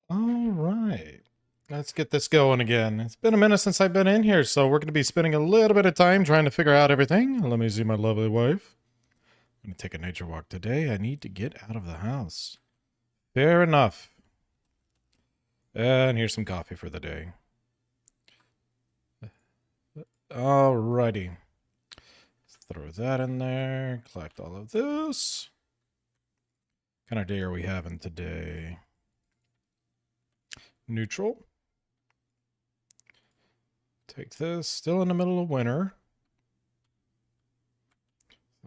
All right. Let's get this going again. It's been a minute since I've been in here, so we're going to be spending a little bit of time trying to figure out everything. Let me see my lovely wife. I'm going to take a nature walk today. I need to get out of the house. Fair enough. And here's some coffee for the day. Alrighty. Let's throw that in there. Collect all of this. What kind of day are we having today? Neutral. Take this. Still in the middle of winter.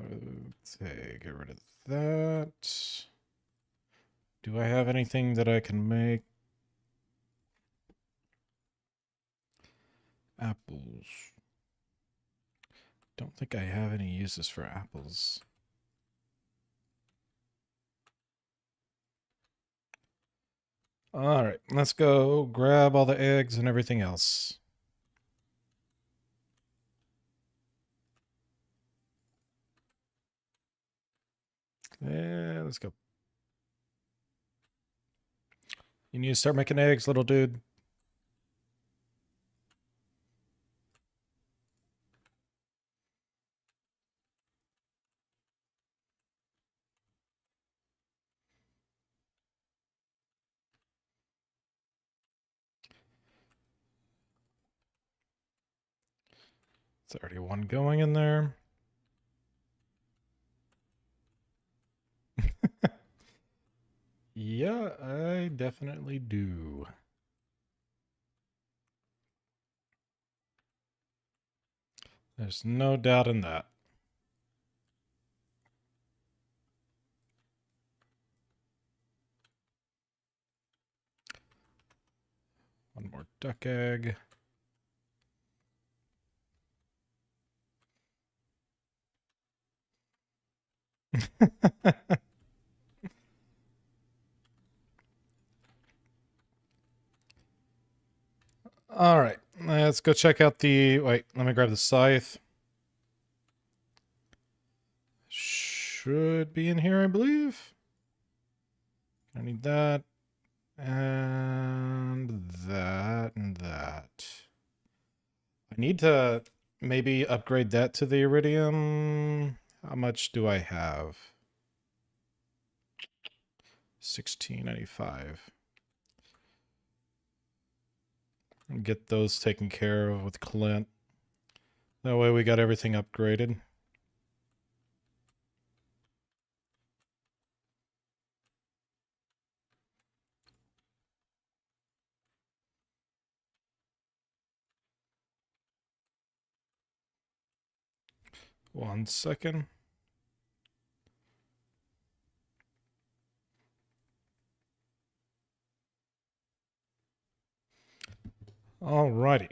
Okay, get rid of that. Do I have anything that I can make? Apples. Don't think I have any uses for apples. All right, let's go grab all the eggs and everything else. Yeah, let's go. You need to start making eggs, little dude. There's already one going in there. Yeah, I definitely do. There's no doubt in that. One more duck egg. All right, let's go check out the... Wait, let me grab the scythe. Should be in here, I believe. I need that. And that and that. I need to maybe upgrade that to the iridium. How much do I have? 1695. Get those taken care of with Clint. That way we got everything upgraded. One second. Alrighty.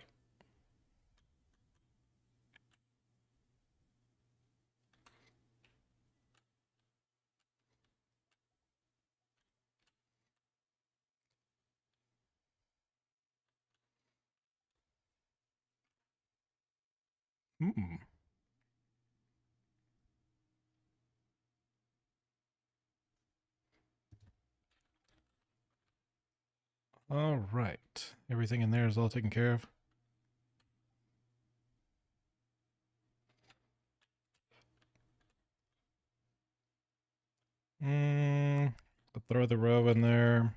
All right. Everything in there is all taken care of. I'll throw the row in there.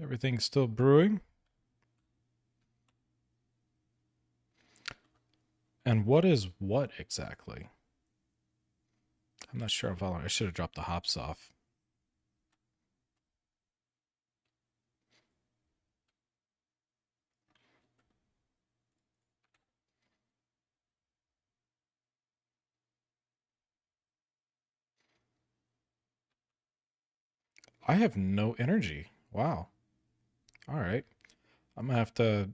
Everything's still brewing. And what is what exactly? I'm not sure I'm following. I should have dropped the hops off. I have no energy. Wow. All right. I'm going to have to,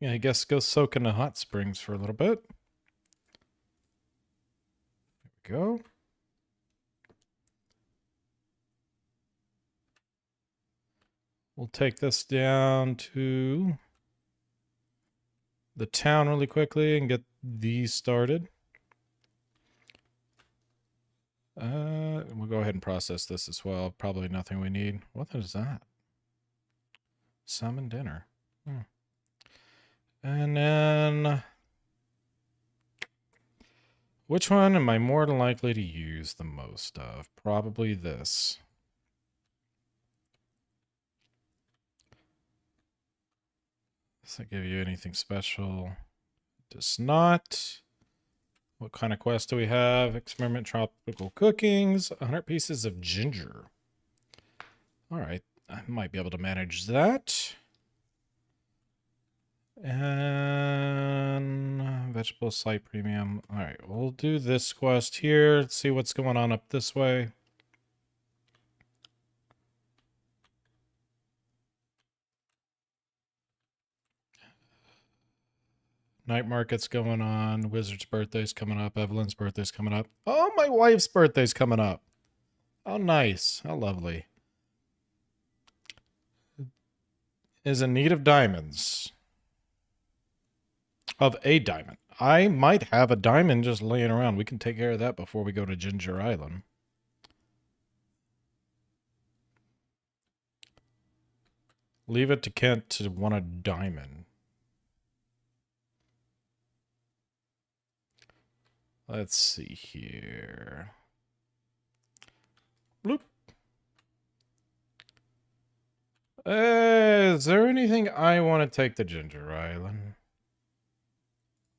yeah, I guess go soak in the hot springs for a little bit. There we go. We'll take this down to the town really quickly and get these started. We'll go ahead and process this as well. Probably nothing we need. What is that? Salmon dinner. And then... which one am I more likely to use the most of? Probably this. Does that give you anything special? Does not. What kind of quest do we have? Experiment tropical cookings. 100 pieces of ginger. All right. I might be able to manage that. And vegetable site premium. All right. We'll do this quest here. Let's see what's going on up this way. Night market's going on. Wizard's birthday's coming up. Evelyn's birthday's coming up. Oh, my wife's birthday's coming up. How nice. How lovely. Is in need of diamonds. Of a diamond. I might have a diamond just laying around. We can take care of that before we go to Ginger Island. Leave it to Kent to want a diamond. Let's see here. Bloop. Is there anything I want to take to Ginger Island?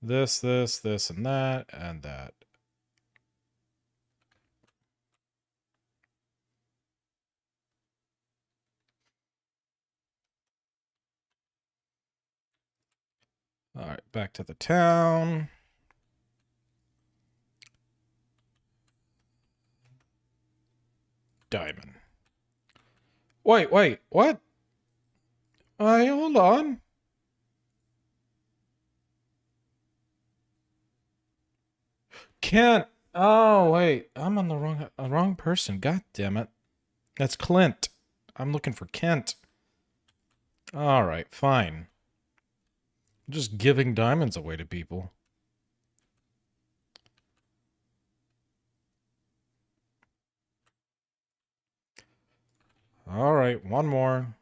This, and that, and that. All right, back to the town. Diamond. Wait, what? Hold on. Kent. Oh, wait. I'm on the wrong person. God damn it. That's Clint. I'm looking for Kent. All right, fine. I'm just giving diamonds away to people. All right, one more.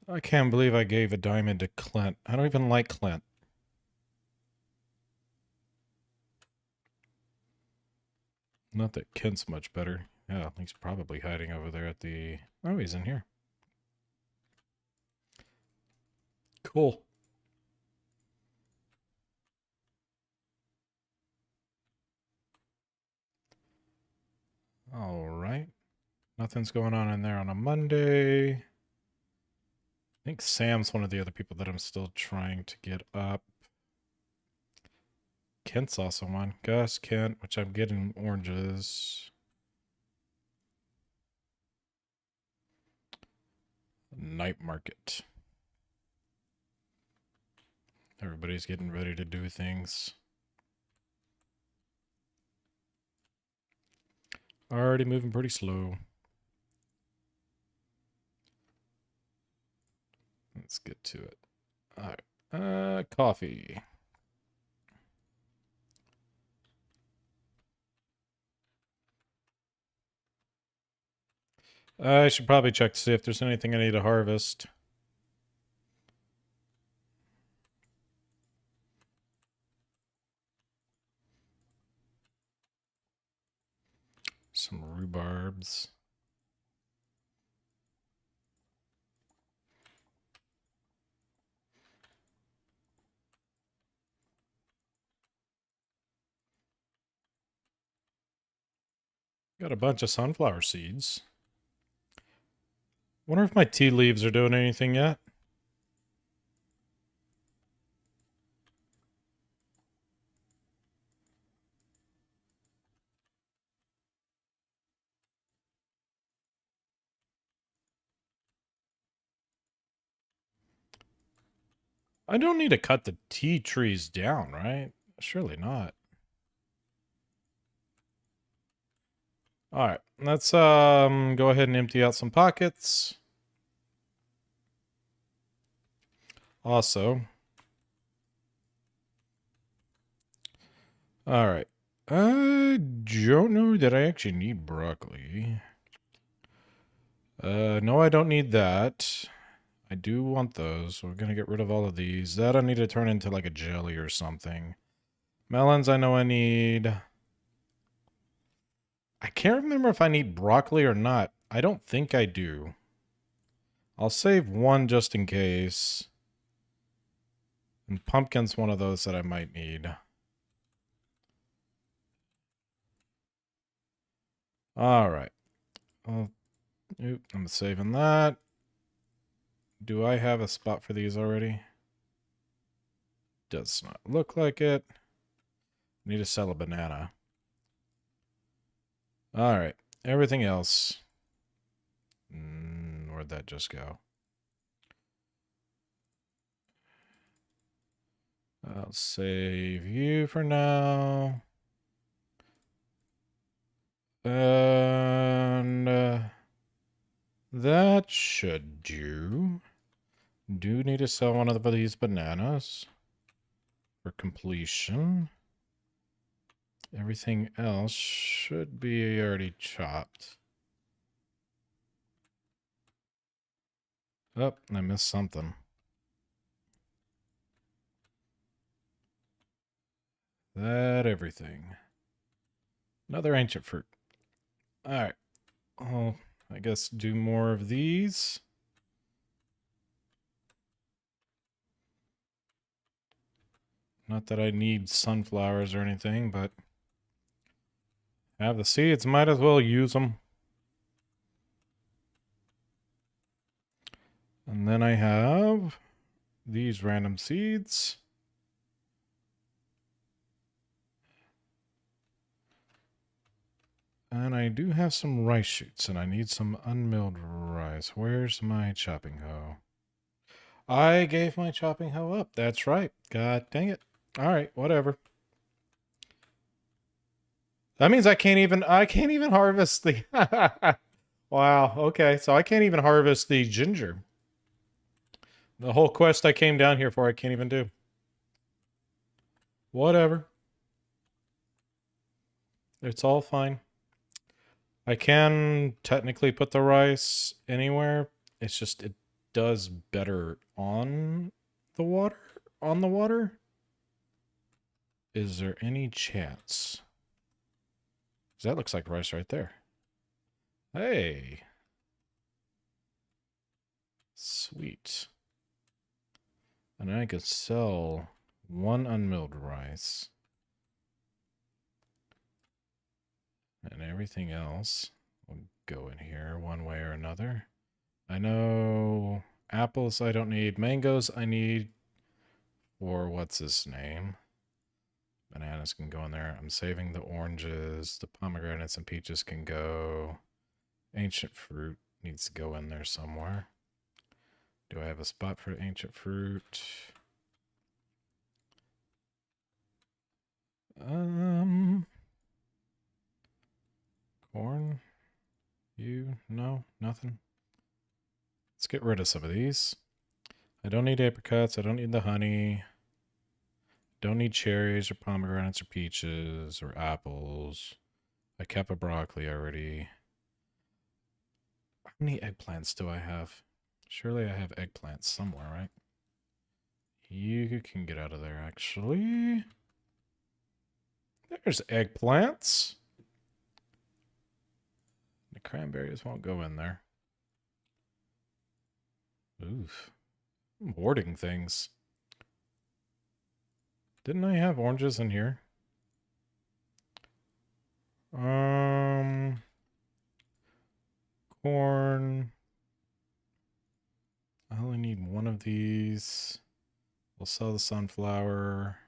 I can't believe I gave a diamond to Clint. I don't even like Clint. Not that Kent's much better. Yeah, he's probably hiding over there at the... oh, he's in here. Cool. All right. Nothing's going on in there on a Monday. I think Sam's one of the other people that I'm still trying to get up. Kent's also one. Gus, Kent, which I'm getting oranges. Night market. Everybody's getting ready to do things. Already moving pretty slow. Let's get to it. All right. Coffee. I should probably check to see if there's anything I need to harvest. Some rhubarbs. Got a bunch of sunflower seeds. Wonder if my tea leaves are doing anything yet. I don't need to cut the tea trees down, right? Surely not. All right, let's go ahead and empty out some pockets. Also, all right. I don't know that I actually need broccoli. No, I don't need that. I do want those. We're gonna get rid of all of these. That I need to turn into like a jelly or something. Melons I know I need. I can't remember if I need broccoli or not. I don't think I do. I'll save one just in case. And pumpkin's one of those that I might need. Alright. I'm saving that. Do I have a spot for these already? Does not look like it. Need to sell a banana. Alright. Everything else. Where'd that just go? I'll save you for now. And that should do. Do need to sell one of these bananas for completion. Everything else should be already chopped. Oh, I missed something. That everything. Another ancient fruit. Alright. I'll, I guess, do more of these. Not that I need sunflowers or anything, but have the seeds, might as well use them. And then I have these random seeds. And I do have some rice shoots, and I need some unmilled rice. Where's my chopping hoe? I gave my chopping hoe up. That's right. God dang it. All right, whatever. That means I can't even harvest the Wow, okay. So I can't even harvest the ginger. The whole quest I came down here for I can't even do. Whatever. It's all fine. I can technically put the rice anywhere. It's just it does better on the water. On the water? Is there any chance? That looks like rice right there. Hey. Sweet. And I could sell one unmilled rice. And everything else will go in here one way or another. I know apples I don't need. Mangoes I need for what's his name? Bananas can go in there. I'm saving the oranges. The pomegranates and peaches can go. Ancient fruit needs to go in there somewhere. Do I have a spot for ancient fruit? Corn? No, nothing. Let's get rid of some of these. I don't need apricots. I don't need the honey. Don't need cherries or pomegranates or peaches or apples. I kept a broccoli already. How many eggplants do I have? Surely I have eggplants somewhere, right? You can get out of there, actually. There's eggplants. The cranberries won't go in there. Oof. I'm hoarding things. Didn't I have oranges in here? Corn. I only need one of these. We'll sell the sunflower.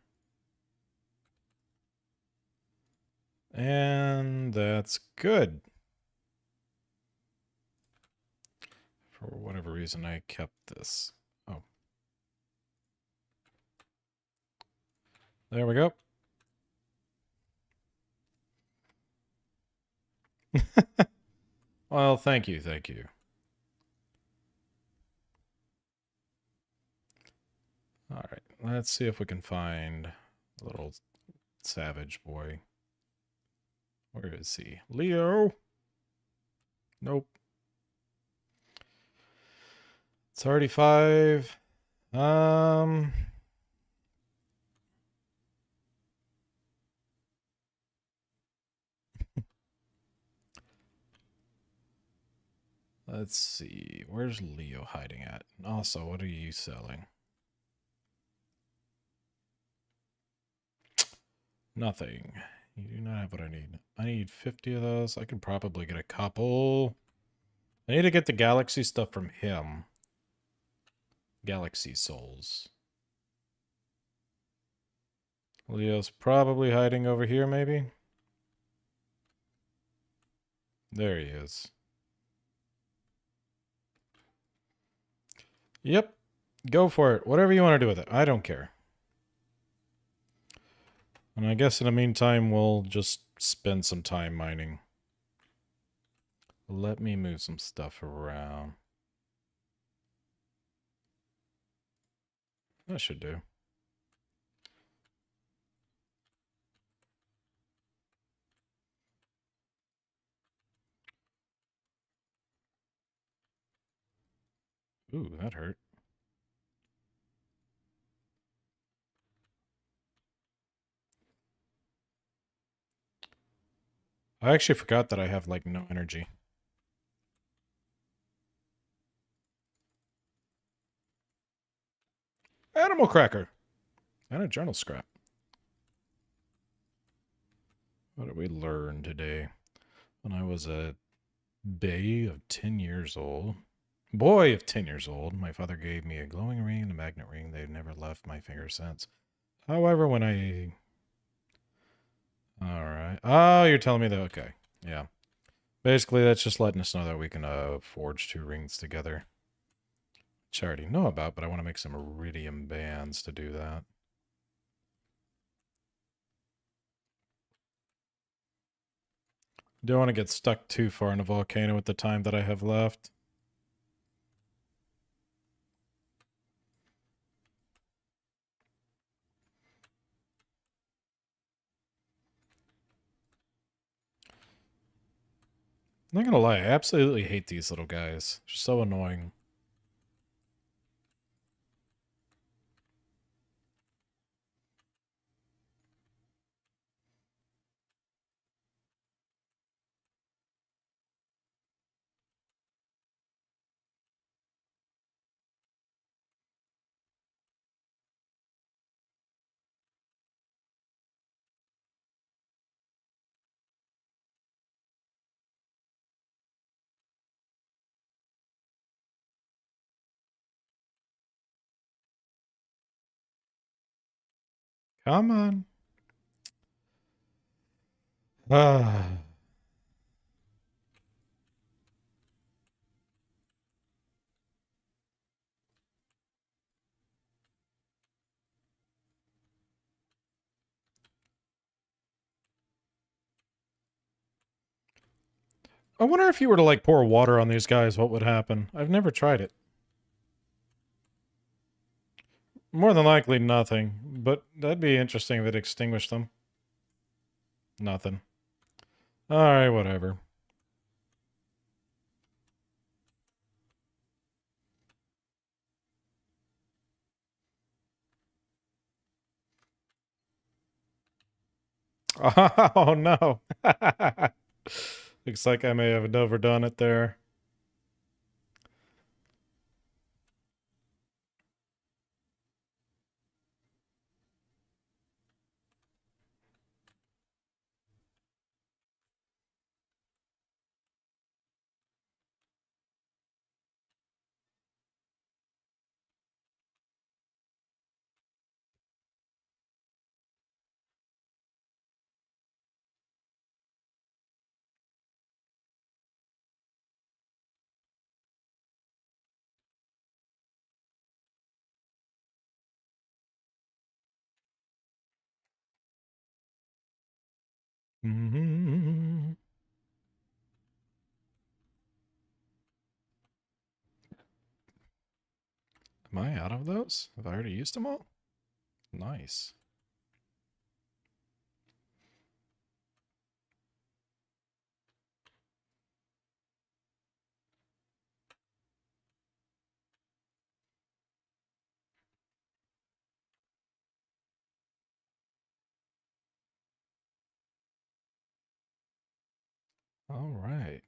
And that's good. For whatever reason, I kept this. Oh. There we go. Well, thank you. All right, let's see if we can find a little savage boy. Where is he? Leo? Nope. It's already 5. Let's see. Where's Leo hiding at? Also, what are you selling? Nothing. You do not have what I need. I need 50 of those. I could probably get a couple. I need to get the galaxy stuff from him. Galaxy souls. Leo's probably hiding over here, maybe? There he is. Yep. Go for it. Whatever you want to do with it. I don't care. And I guess in the meantime, we'll just spend some time mining. Let me move some stuff around. That should do. Ooh, that hurt. I actually forgot that I have, like, no energy. Animal cracker! And a journal scrap. What did we learn today? When I was a boy of 10 years old, my father gave me a glowing ring and a magnet ring. They've never left my finger since. However, when I... Alright. Oh, you're telling me that... Okay. Yeah. Basically, that's just letting us know that we can forge 2 rings together. Which I already know about, but I want to make some iridium bands to do that. Don't want to get stuck too far in a volcano with the time that I have left. I'm not gonna lie, I absolutely hate these little guys. They're so annoying. Come on. Ah. I wonder if you were to, like, pour water on these guys, what would happen? I've never tried it. More than likely, nothing. But that'd be interesting if it extinguished them. Nothing. Alright, whatever. Oh, no. Looks like I may have overdone it there. Mm-hmm. Am I out of those? Have I already used them all? Nice. All right.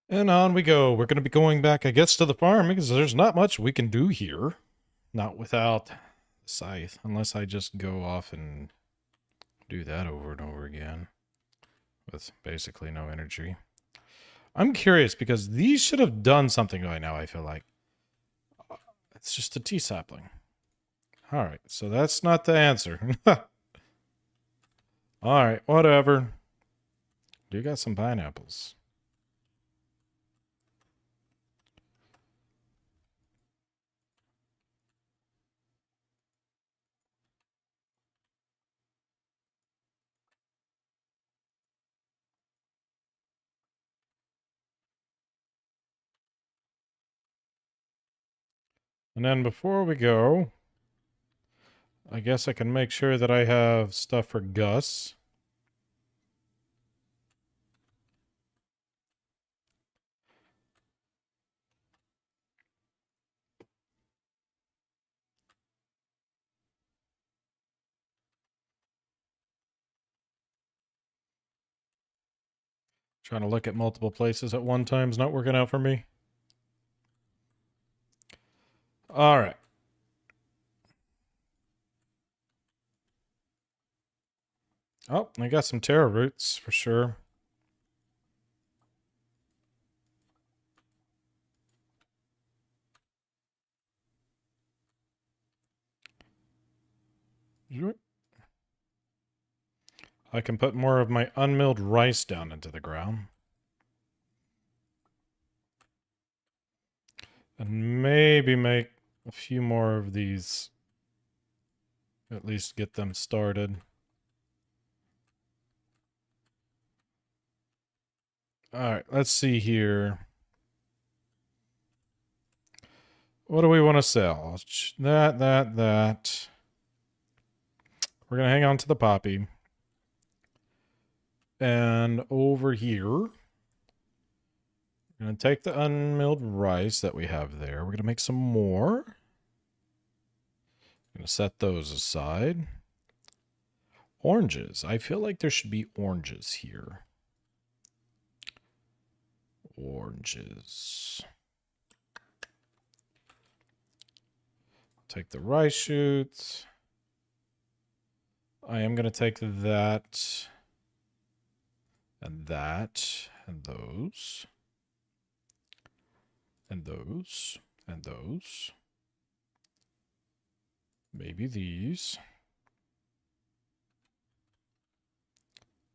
And on we go. We're going to be going back, I guess, to the farm because there's not much we can do here. Not without the scythe, unless I just go off and do that over and over again with basically no energy. I'm curious because these should have done something by now, I feel like. It's just a tea sapling. Alright, so that's not the answer. Alright, whatever. You got some pineapples. And then before we go, I guess I can make sure that I have stuff for Gus. Trying to look at multiple places at one time is not working out for me. Alright. Oh, I got some taro roots for sure. I can put more of my unmilled rice down into the ground. And maybe make a few more of these. At least get them started. Alright, let's see here. What do we want to sell? That. We're going to hang on to the poppy. And over here, we're going to take the unmilled rice that we have there. We're going to make some more. I'm going to set those aside. Oranges. I feel like there should be oranges here. Oranges. Take the rice shoots. I am going to take that and that and those and those and those. Maybe these.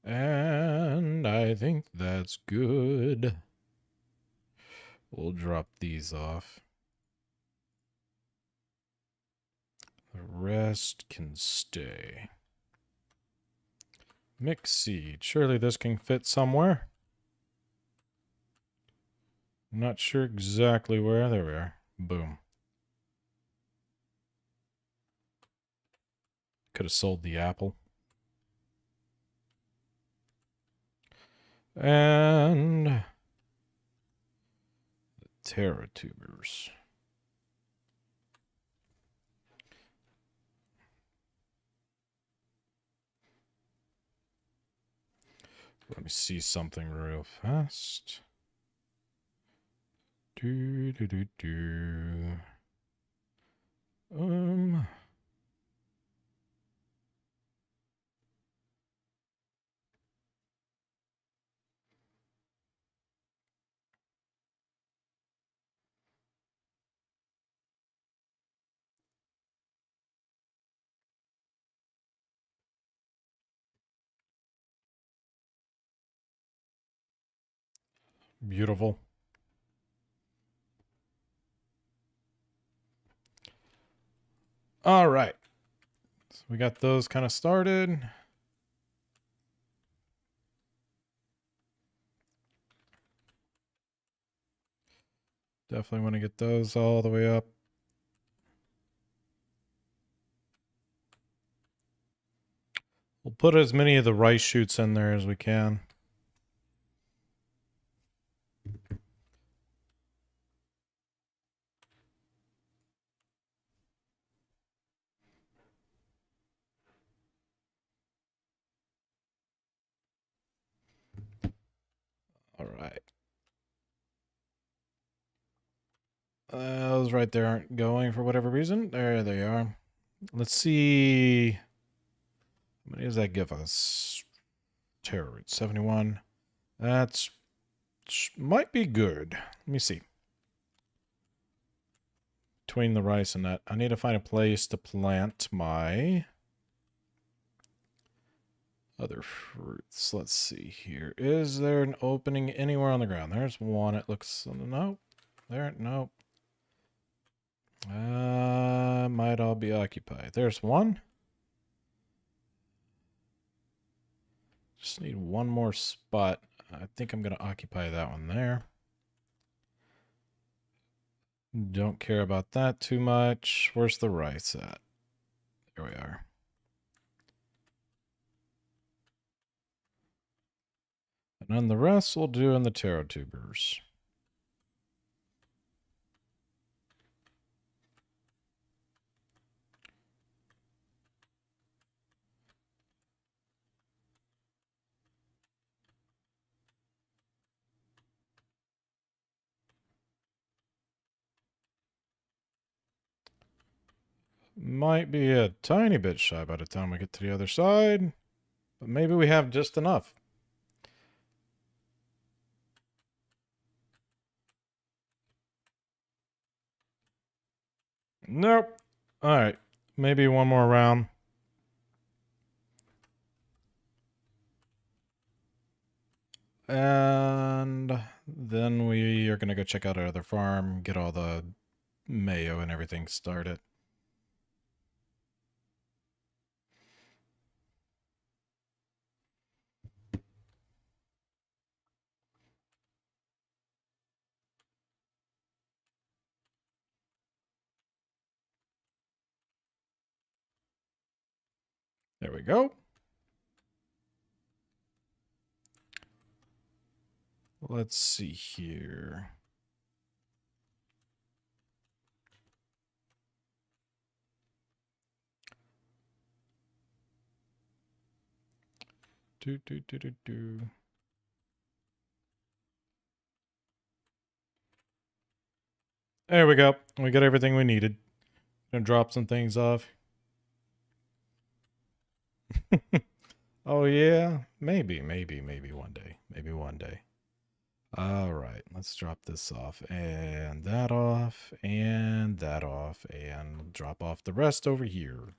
And I think that's good. We'll drop these off. The rest can stay. Mix seed. Surely this can fit somewhere. I'm not sure exactly where. There we are. Boom. Could have sold the apple. And the taro tubers. Let me see something real fast. Do, do, do, do. Beautiful. All right. So we got those kind of started. Definitely want to get those all the way up. We'll put as many of the rice shoots in there as we can. All right. Those right there aren't going for whatever reason. There they are. Let's see. How many does that give us? Terror rate 71. That's might be good. Let me see. Between the rice and that, I need to find a place to plant my other fruits. Let's see here. Is there an opening anywhere on the ground? There's one. It looks... No. There. No. Might all be occupied. There's one. Just need one more spot. I think I'm going to occupy that one there. Don't care about that too much. Where's the rice at? There we are. And then the rest we'll do in the taro tubers. Might be a tiny bit shy by the time we get to the other side, but maybe we have just enough. Nope. All right. Maybe one more round. And then we are going to go check out our other farm, get all the mayo and everything started. There we go. Let's see here. Do. There we go. We got everything we needed. Gonna drop some things off. Oh yeah, maybe one day. Maybe one day. All right, let's drop this off and that off and that off and drop off the rest over here.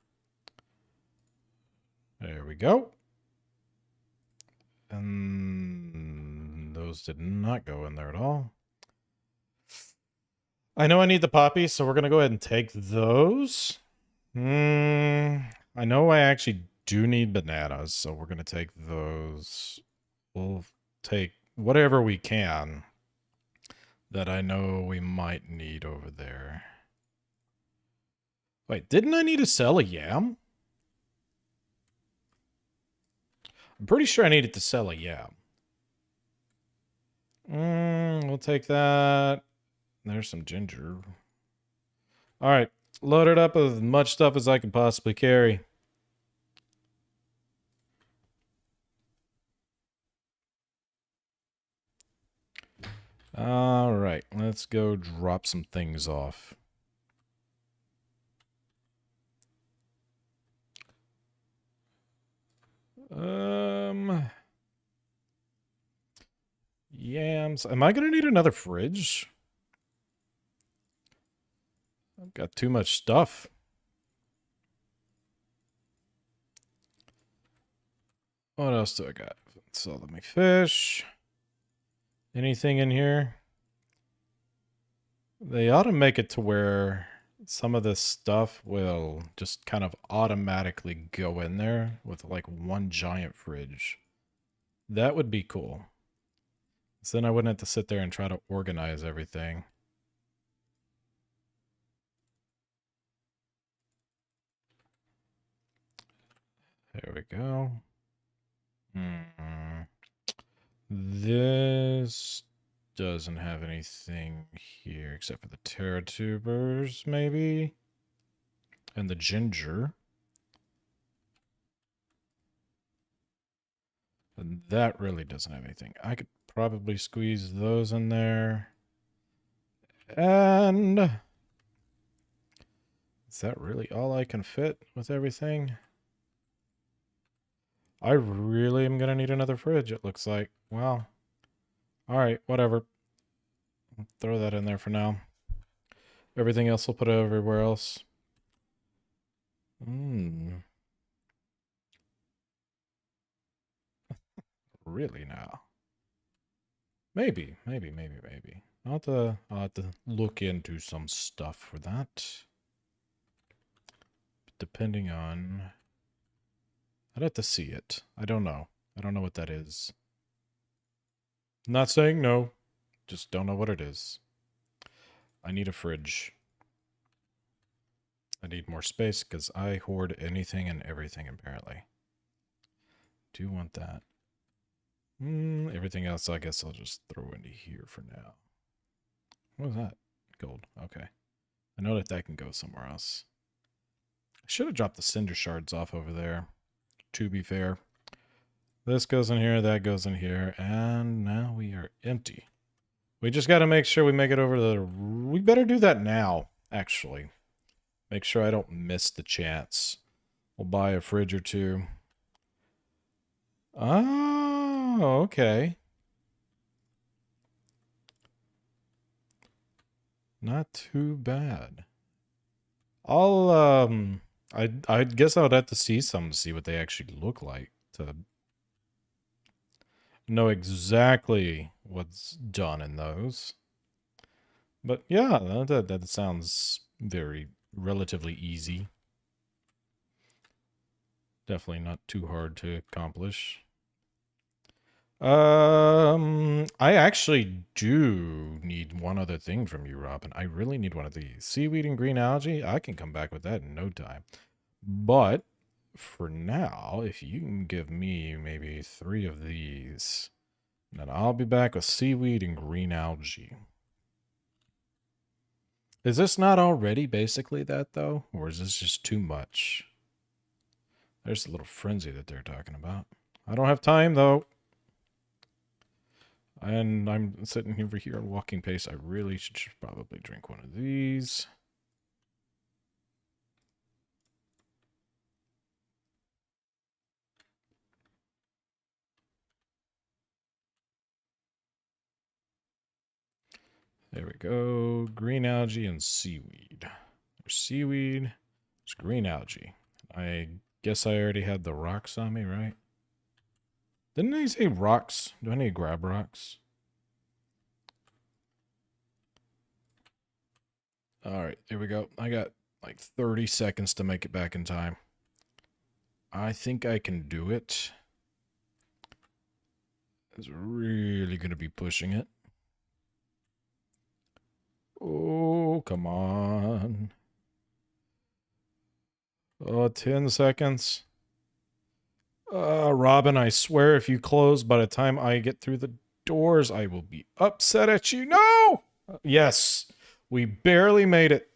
There we go. And those did not go in there at all. I know I need the poppies, so we're going to go ahead and take those. I know I actually do need bananas, so we're going to take those. We'll take whatever we can that I know we might need over there. Wait, didn't I need to sell a yam? I'm pretty sure I needed to sell a yam. We'll take that. There's some ginger. All right, load it up with as much stuff as I can possibly carry. All right, let's go drop some things off. Yams. Am I gonna need another fridge? I've got too much stuff. What else do I got? So let me fish. Anything in here? They ought to make it to where some of this stuff will just kind of automatically go in there with like one giant fridge. That would be cool. So then I wouldn't have to sit there and try to organize everything. There we go. This doesn't have anything here except for the Terratubers, maybe? And the ginger. And that really doesn't have anything. I could probably squeeze those in there. And is that really all I can fit with everything? I really am going to need another fridge, it looks like. Wow. Alright, whatever. I'll throw that in there for now. Everything else we'll put everywhere else. Really now? Maybe. I'll have to look into some stuff for that. Depending on... I'd have to see it. I don't know. I don't know what that is. Not saying no. Just don't know what it is. I need a fridge. I need more space because I hoard anything and everything apparently. Do want that. Everything else I guess I'll just throw into here for now. What was that? Gold. Okay. I know that that can go somewhere else. I should have dropped the cinder shards off over there, to be fair. This goes in here, that goes in here, and now we are empty. We just got to make sure we make it over to the... We better do that now, actually. Make sure I don't miss the chance. We'll buy a fridge or two. Oh, okay. Not too bad. I guess I would have to see some to see what they actually look like to know exactly what's done in those. But yeah, that sounds very relatively easy. Definitely not too hard to accomplish. I actually do need one other thing from you, Robin. I really need one of these. Seaweed and green algae, I can come back with that in no time. But for now, if you can give me maybe 3 of these, then I'll be back with seaweed and green algae. Is this not already basically that, though? Or is this just too much? There's the little frenzy that they're talking about. I don't have time, though. And I'm sitting over here at walking pace. I really should probably drink one of these. There we go. Green algae and seaweed. There's seaweed. There's green algae. I guess I already had the rocks on me, right? Didn't they say rocks? Do I need to grab rocks? Alright, here we go. I got like 30 seconds to make it back in time. I think I can do it. It's really going to be pushing it. Oh, come on. Oh, 10 seconds. Robin, I swear if you close by the time I get through the doors, I will be upset at you. No! Yes, we barely made it.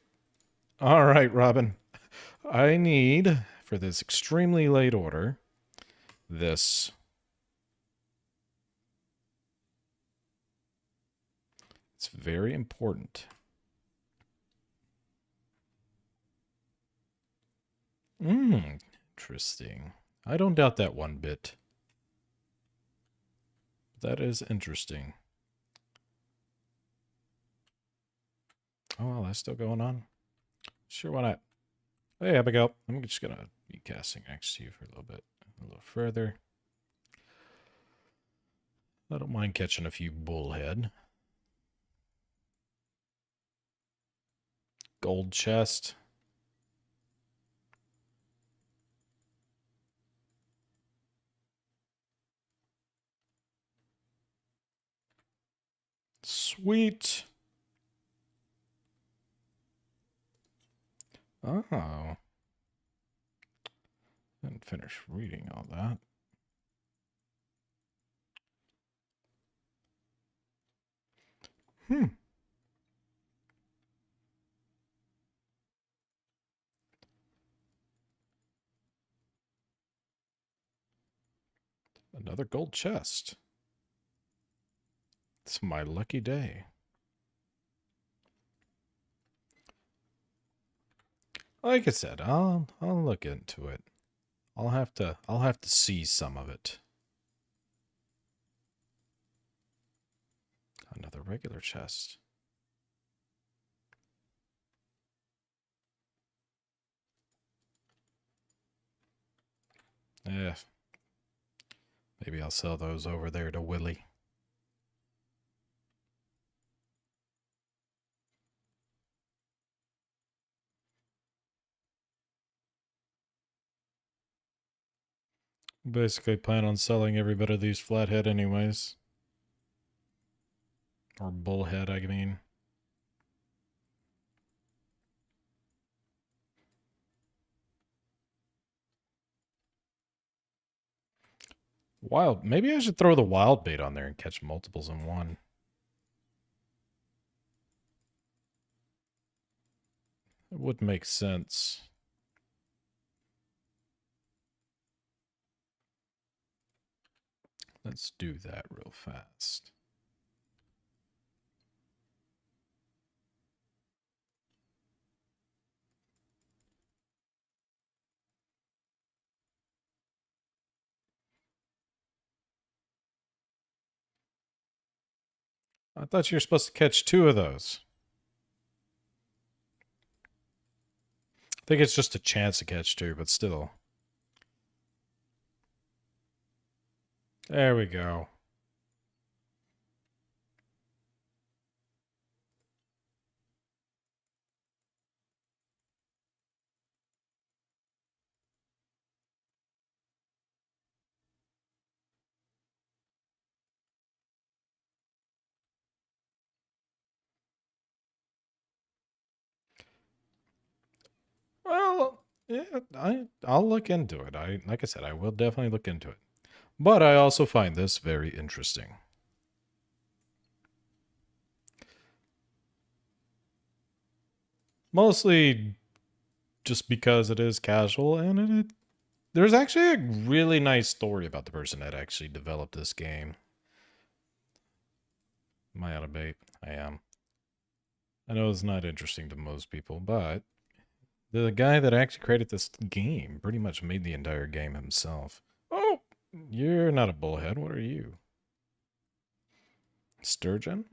All right, Robin. I need, for this extremely late order, this. It's very important. Interesting. I don't doubt that one bit. That is interesting. Oh, well, that's still going on. Sure, why not? Hey, Abigail. I'm just gonna be casting next to you for a little bit. A little further. I don't mind catching a few bullhead. Gold chest. Sweet. Oh. Didn't finish reading all that. Another gold chest. It's my lucky day. Like I said, I'll look into it. I'll have to see some of it. Another regular chest. Yeah. Maybe I'll sell those over there to Willie. Basically plan on selling every bit of these flathead anyways. Or bullhead, I mean. Wild. Maybe I should throw the wild bait on there and catch multiples in one. It would make sense. Let's do that real fast. I thought you were supposed to catch 2 of those. I think it's just a chance to catch 2, but still. There we go. Well, yeah, I'll look into it. Like I said, I will definitely look into it. But I also find this very interesting. Mostly just because it is casual, and there's actually a really nice story about the person that actually developed this game. Am I out of bait? I am. I know it's not interesting to most people, but the guy that actually created this game pretty much made the entire game himself. Oh, you're not a bullhead. What are you? Sturgeon?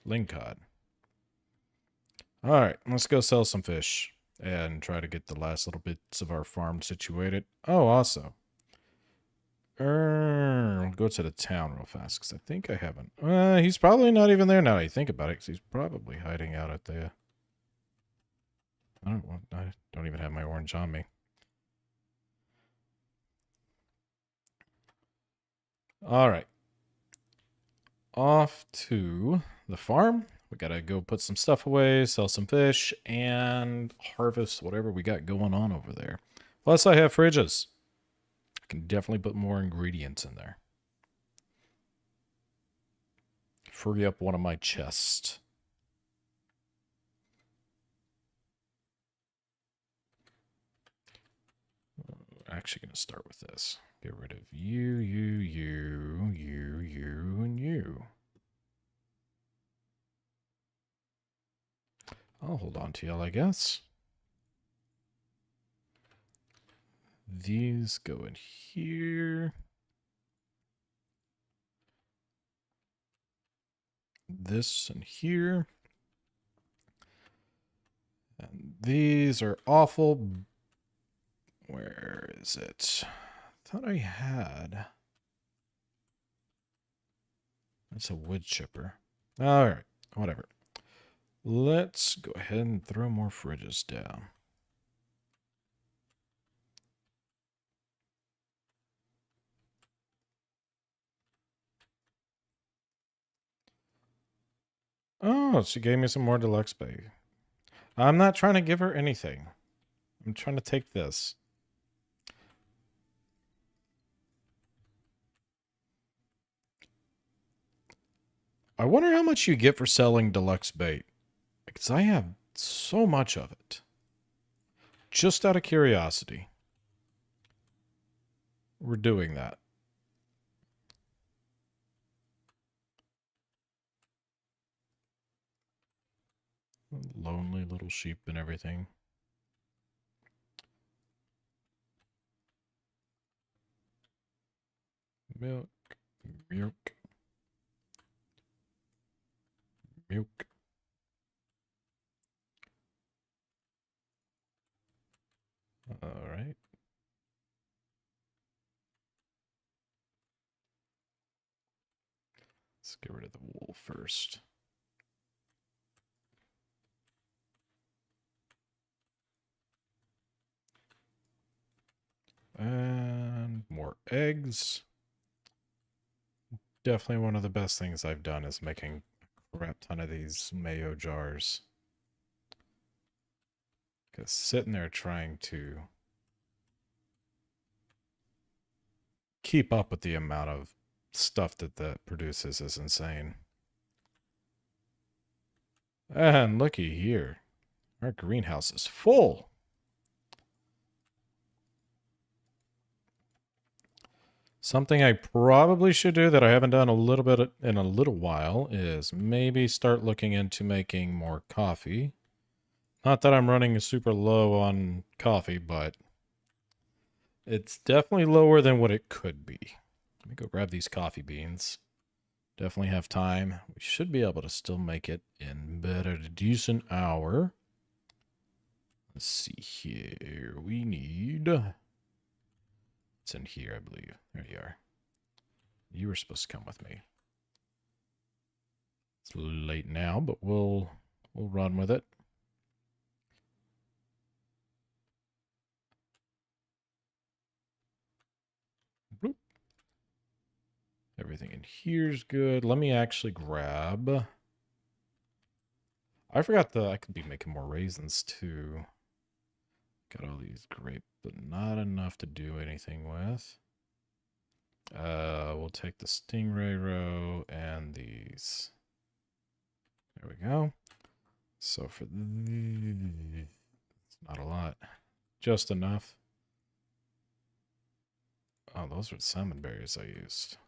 Lingcod. Alright, let's go sell some fish and try to get the last little bits of our farm situated. Oh, also. We'll go to the town real fast, because I think I haven't. He's probably not even there now that I think about it, because he's probably hiding out at the... I don't even have my orange on me. Alright. Off to the farm. We gotta go put some stuff away, sell some fish, and harvest whatever we got going on over there. Plus, I have fridges. I can definitely put more ingredients in there. Free up one of my chests. We're actually going to start with this. Get rid of you, and you. I'll hold on to y'all, I guess. These go in here. This in here. And these are awful. Where is it? I thought I had. That's a wood chipper. Alright, whatever. Let's go ahead and throw more fridges down. Oh, she gave me some more deluxe bag. I'm not trying to give her anything. I'm trying to take this. I wonder how much you get for selling deluxe bait. Because I have so much of it. Just out of curiosity. We're doing that. Lonely little sheep and everything. Milk. Milk. Milk. All right. Let's get rid of the wool first. And more eggs. Definitely one of the best things I've done is making a crap ton of these mayo jars. Because sitting there trying to keep up with the amount of stuff that produces is insane. And looky here. Our greenhouse is full. Something I probably should do that I haven't done a little bit in a little while is maybe start looking into making more coffee. Not that I'm running super low on coffee, but it's definitely lower than what it could be. Let me go grab these coffee beans. Definitely have time. We should be able to still make it in about a decent hour. Let's see here. We need... It's in here, I believe. There you are. You were supposed to come with me. It's a little late now, but we'll run with it. Bloop. Everything in here's good. Let me actually grab... I forgot that I could be making more raisins too. Got all these grapes, but not enough to do anything with. We'll take the stingray row and these. There we go. So for it's not a lot, just enough. Oh, those are salmon berries I used.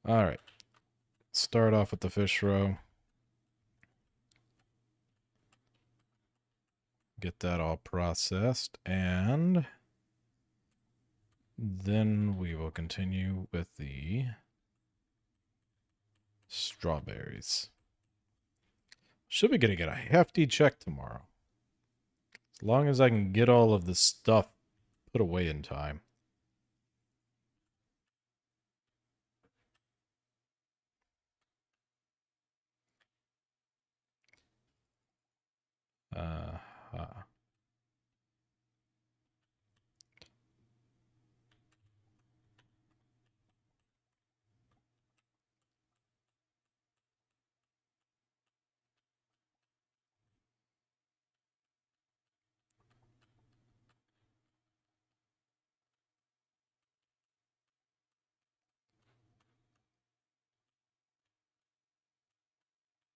All right. Start off with the fish roe. Get that all processed, and then we will continue with the strawberries. Should be getting a hefty check tomorrow. As long as I can get all of this stuff put away in time.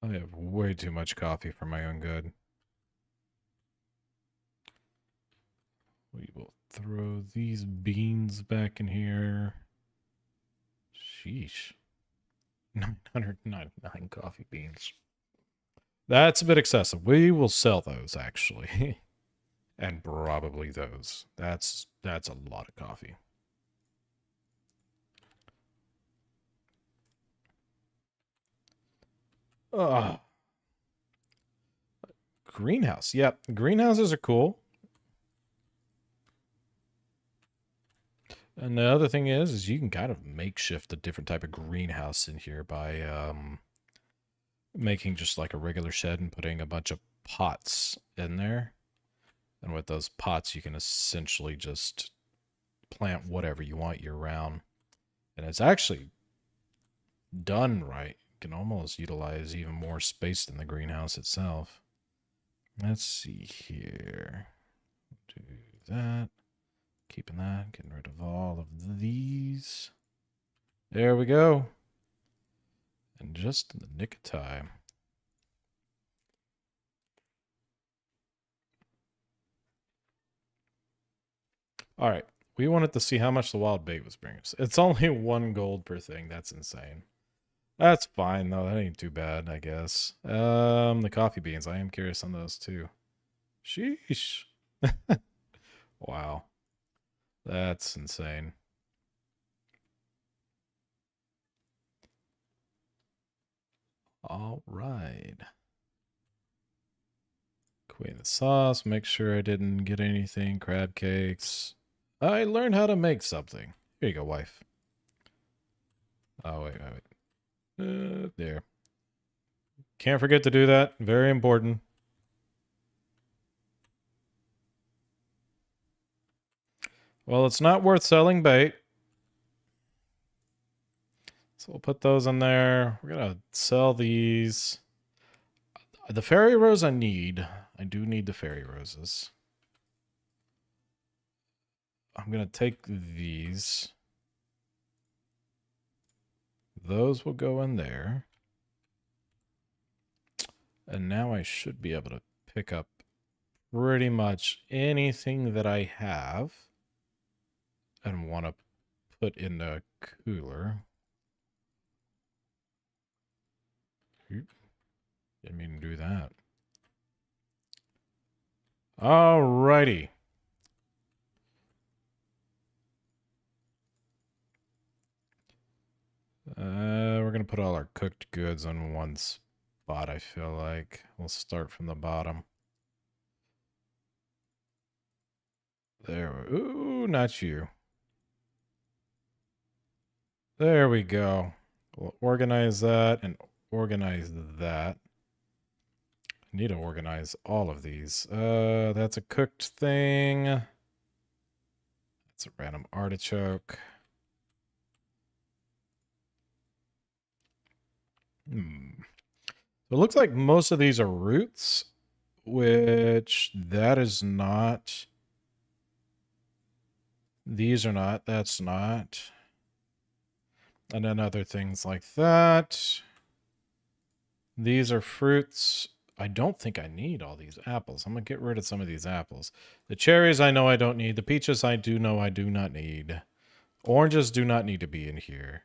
I have way too much coffee for my own good. We will throw these beans back in here. Sheesh. 999 coffee beans. That's a bit excessive. We will sell those, actually. And probably those. That's a lot of coffee. Ugh. Greenhouse. Yep. Greenhouses are cool. And the other thing is you can kind of makeshift a different type of greenhouse in here by making just like a regular shed and putting a bunch of pots in there. And with those pots, you can essentially just plant whatever you want year round. And it's actually done right. You can almost utilize even more space than the greenhouse itself. Let's see here. Do that. Keeping that. Getting rid of all of these. There we go. And just in the nick of time. All right. We wanted to see how much the wild bait was bringing us. It's only 1 gold per thing. That's insane. That's fine, though. That ain't too bad, I guess. The coffee beans. I am curious on those, too. Sheesh. Wow. That's insane. All right. Queen the sauce. Make sure I didn't get anything. Crab cakes. I learned how to make something. Here you go, wife. Oh, wait. There. Can't forget to do that. Very important. Well, it's not worth selling bait. So we'll put those in there. We're going to sell these. The fairy rose I need. I do need the fairy roses. I'm going to take these. Those will go in there. And now I should be able to pick up pretty much anything that I have and want to put in the cooler. Didn't mean to do that. Alrighty. We're going to put all our cooked goods on one spot, I feel like. We'll start from the bottom. There. Ooh, not you. There we go. We'll organize that and organize that. I need to organize all of these. That's a cooked thing. That's a random artichoke. So it looks like most of these are roots, which that is not. These are not. That's not. And then other things like that. These are fruits. I don't think I need all these apples. I'm going to get rid of some of these apples. The cherries I know I don't need. The peaches I do know I do not need. Oranges do not need to be in here.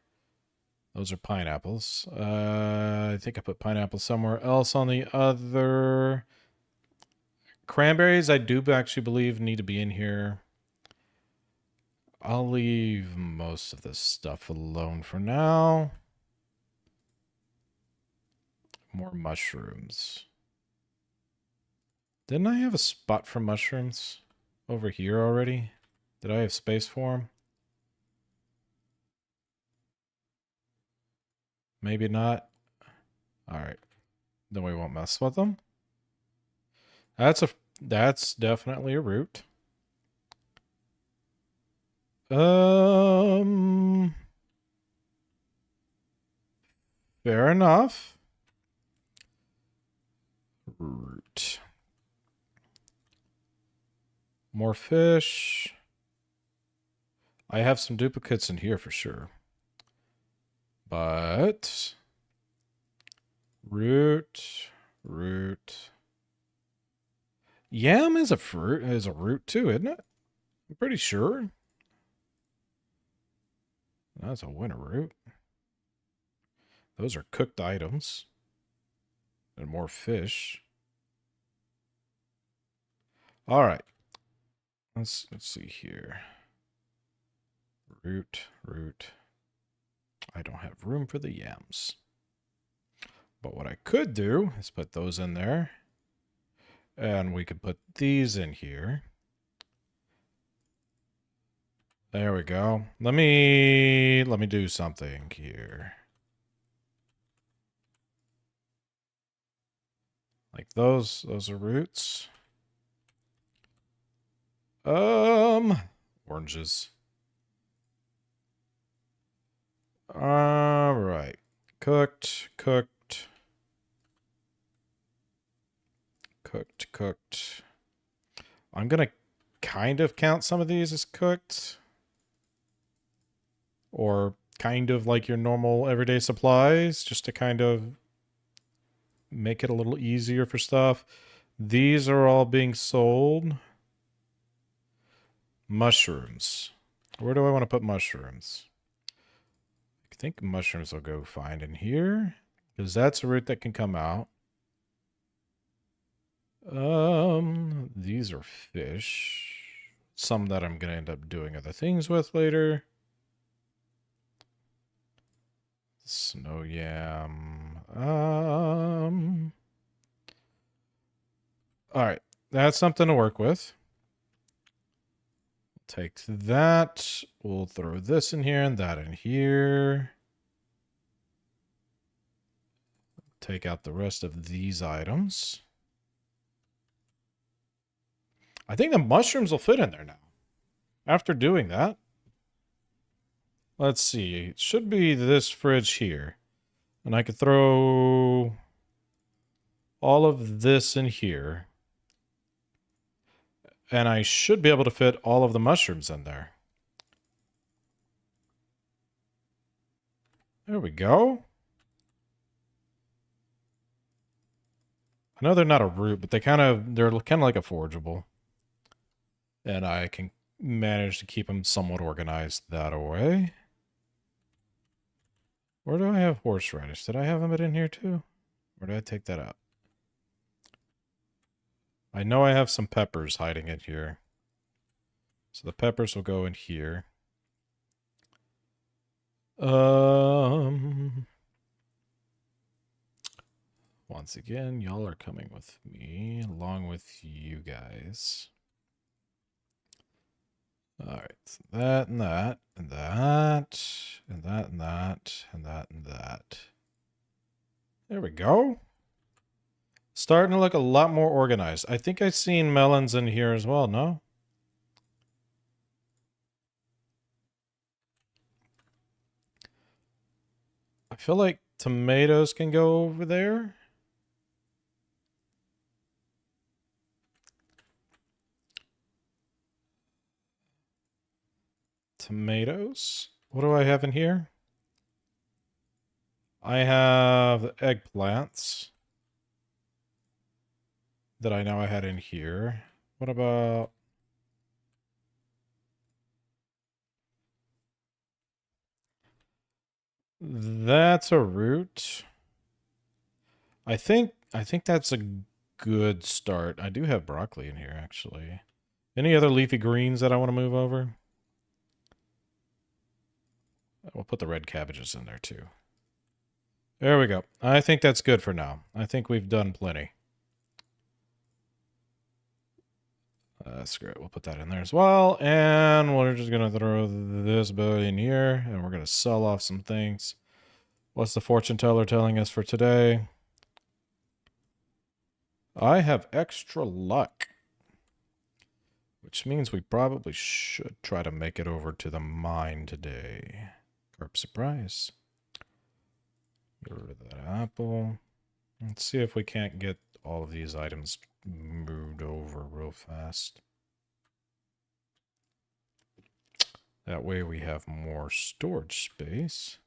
Those are pineapples. I think I put pineapples somewhere else on the other. Cranberries I do actually believe need to be in here. I'll leave most of this stuff alone for now. More mushrooms. Didn't I have a spot for mushrooms over here already? Did I have space for them? Maybe not. All right. Then we won't mess with them. That's definitely a root. Fair enough. Root. More fish. I have some duplicates in here for sure. But root. Yam is a fruit, is a root too, isn't it? I'm pretty sure. That's a winter root. Those are cooked items. And more fish. All right. Let's see here. Root. I don't have room for the yams. But what I could do is put those in there. And we could put these in here. There we go. Let me do something here. Like those are roots. Oranges. All right. Cooked. I'm going to kind of count some of these as cooked. Or kind of like your normal everyday supplies, just to kind of make it a little easier for stuff. These are all being sold. Mushrooms. Where do I want to put mushrooms? I think mushrooms will go fine in here, because that's a root that can come out. These are fish. Some that I'm going to end up doing other things with later. Snow yam. All right. That's something to work with. Take that. We'll throw this in here and that in here. Take out the rest of these items. I think the mushrooms will fit in there now. After doing that. Let's see. It should be this fridge here. And I could throw all of this in here. And I should be able to fit all of the mushrooms in there. There we go. I know they're not a root, but they're kind of like a forageable. And I can manage to keep them somewhat organized that way. Where do I have horseradish? Did I have them in here too? Or did I take that out? I know I have some peppers hiding in here. So the peppers will go in here. Once again, y'all are coming with me along with you guys. All right, so that and that and that and that and that and that and that. There we go. Starting to look a lot more organized. I think I've seen melons in here as well, no? I feel like tomatoes can go over there. Tomatoes. What do I have in here? I have eggplants that I know I had in here. What about... That's a root. I think that's a good start. I do have broccoli in here, actually. Any other leafy greens that I want to move over? We'll put the red cabbages in there, too. There we go. I think that's good for now. I think we've done plenty. Screw it. We'll put that in there as well. And we're just going to throw this boy in here. And we're going to sell off some things. What's the fortune teller telling us for today? I have extra luck. Which means we probably should try to make it over to the mine today. Carp surprise. Get rid of that apple. Let's see if we can't get all of these items moved over real fast. That way we have more storage space.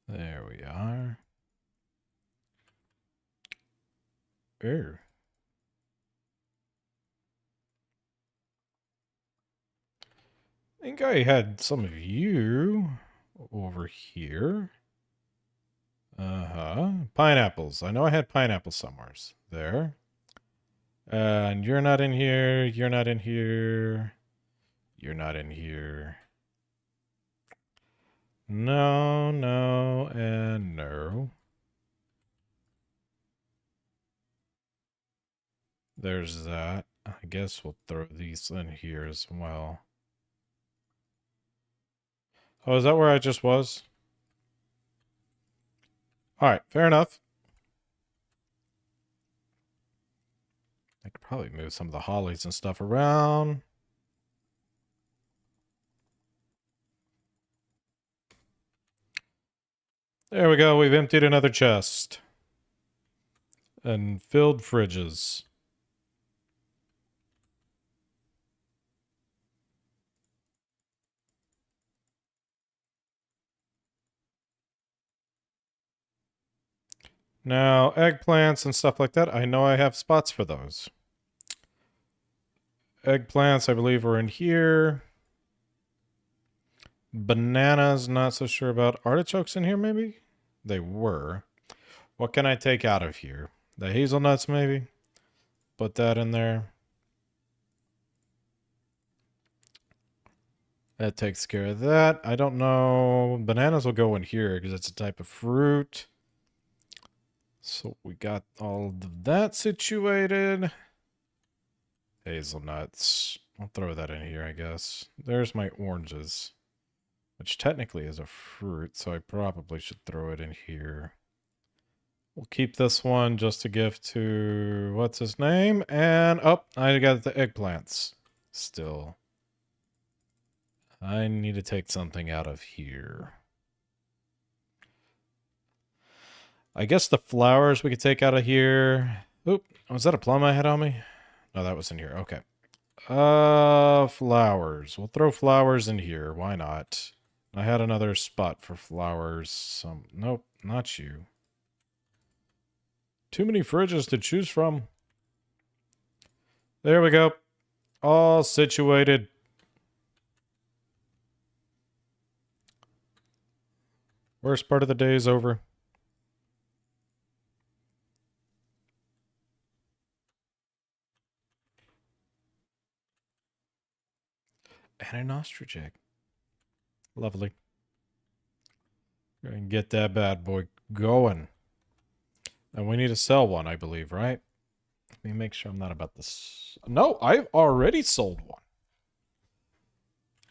There we are. Oh. think I had some of you over here. Uh-huh. Pineapples. I know I had pineapples somewhere. There. And you're not in here. You're not in here. You're not in here. No, no, and no. There's that. I guess we'll throw these in here as well. Oh, is that where I just was? Alright, fair enough. I could probably move some of the hollies and stuff around. There we go. We've emptied another chest. And filled fridges. Now, eggplants and stuff like that, I know I have spots for those. Eggplants, I believe, are in here. Bananas, not so sure about. Artichokes in here, maybe? They were. What can I take out of here? The hazelnuts, maybe? Put that in there. That takes care of that. I don't know. Bananas will go in here because it's a type of fruit. So we got all of that situated. Hazelnuts. I'll throw that in here, I guess. There's my oranges, which technically is a fruit, so I probably should throw it in here. We'll keep this one just a gift to what's his name, and I got the eggplants still. I need to take something out of here. I guess the flowers we could take out of here. Oop, was that a plum I had on me? No, that was in here. Okay. Flowers. We'll throw flowers in here. Why not? I had another spot for flowers. Nope, not you. Too many fridges to choose from. There we go. All situated. Worst part of the day is over. And an ostrich egg. Lovely. Gonna get that bad boy going. And we need to sell one, I believe, right? Let me make sure I'm not about this. No, I've already sold one.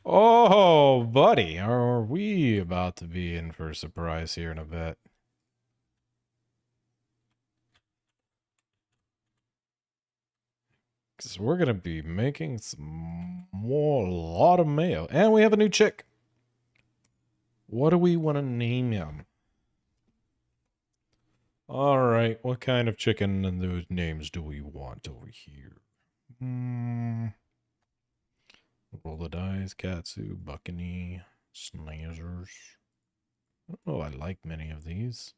Oh, buddy. Are we about to be in for a surprise here in a bit? Because we're going to be making some more, a lot of mayo. And we have a new chick. What do we want to name him? All right, what kind of chicken and those names do we want over here? Roll the dice, Katsu, Buckany, Snazers. I don't know, I like many of these.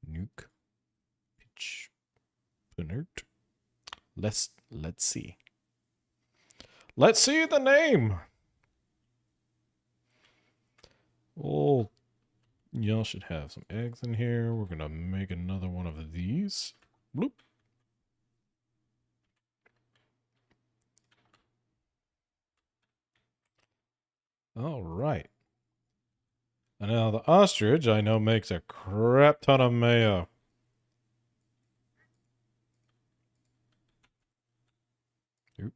Nuke, Pitch, Pinert. Let's see. Let's see the name. Oh, y'all should have some eggs in here. We're gonna make another one of these. Bloop. All right. And now the ostrich, I know, makes a crap ton of mayo. Oop.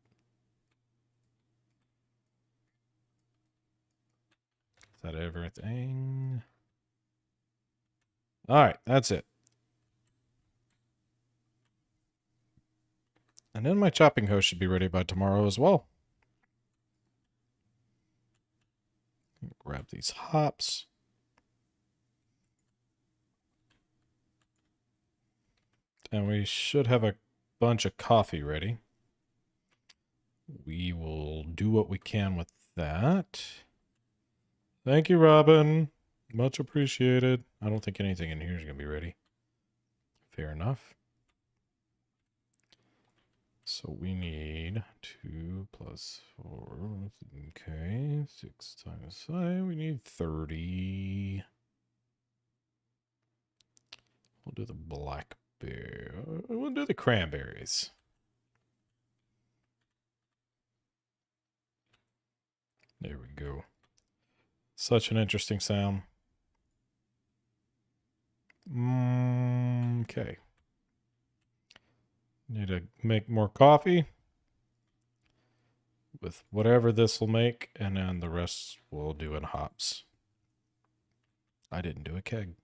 Is that everything? All right, that's it. And then my chopping hoe should be ready by tomorrow as well. Grab these hops. And we should have a bunch of coffee ready. We will do what we can with that. Thank you, Robin. Much appreciated. I don't think anything in here is going to be ready. Fair enough. So we need 2 plus 4, Okay, 6 times 5. We need 30. We'll do the blackberry. We'll do the cranberries. There we go. Such an interesting sound. Okay. Need to make more coffee with whatever this will make, and then the rest we'll do in hops. I didn't do a keg.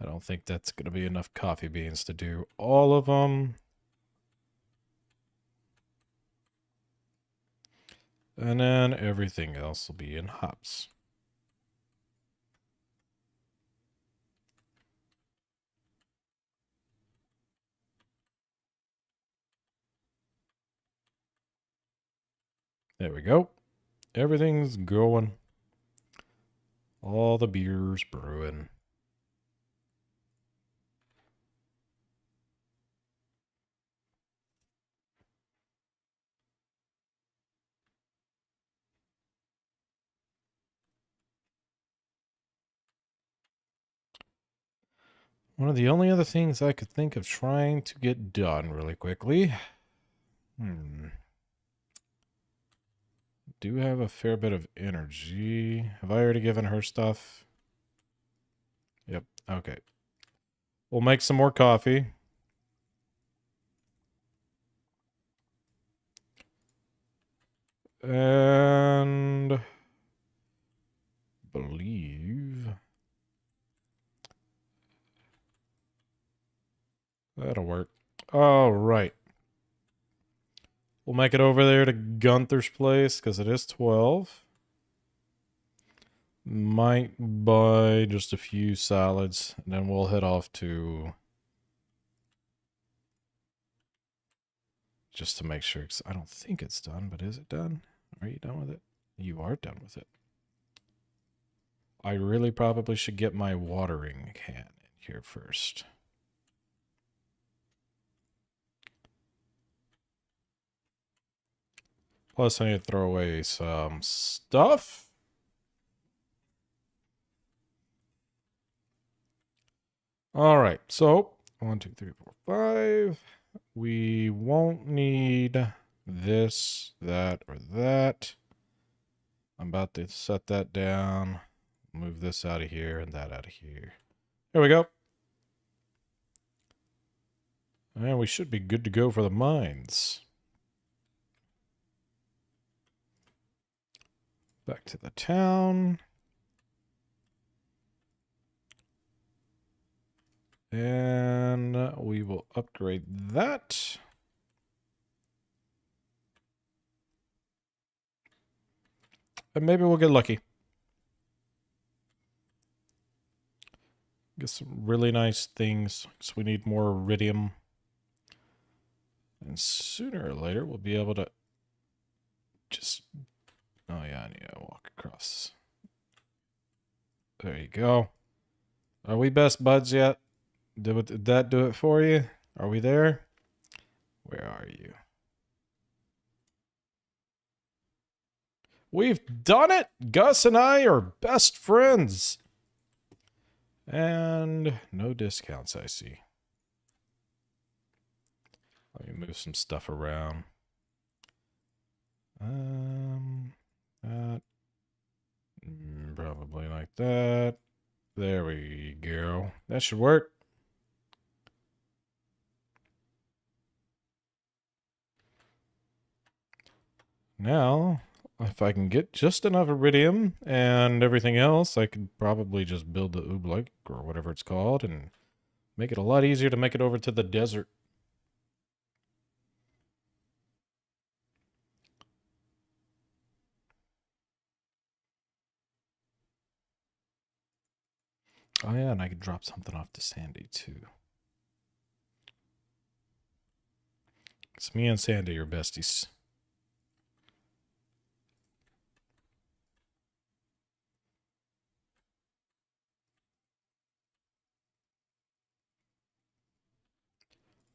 I don't think that's going to be enough coffee beans to do all of them. And then everything else will be in hops. There we go. Everything's going. All the beer's brewing. One of the only other things I could think of trying to get done really quickly. Do have a fair bit of energy. Have I already given her stuff? Yep. Okay. We'll make some more coffee. And believe that'll work. All right. We'll make it over there to Gunther's place because it is 12. Might buy just a few salads, and then we'll head off to just to make sure. 'Cause I don't think it's done, but is it done? Are you done with it? You are done with it. I really probably should get my watering can in here first. Plus, I need to throw away some stuff. All right, so 1, 2, 3, 4, 5. We won't need this, that, or that. I'm about to set that down. Move this out of here and that out of here. There we go. And we should be good to go for the mines. Back to the town. And we will upgrade that. And maybe we'll get lucky. Get some really nice things. So we need more iridium. And sooner or later, we'll be able to just... Oh, yeah, I need to walk across. There you go. Are we best buds yet? Did that do it for you? Are we there? Where are you? We've done it! Gus and I are best friends. And no discounts, I see. Let me move some stuff around. That. Probably like that. There we go. That should work. Now, if I can get just enough iridium and everything else, I could probably just build the oobleck or whatever it's called and make it a lot easier to make it over to the desert. Oh yeah, and I could drop something off to Sandy too. It's me and Sandy are besties.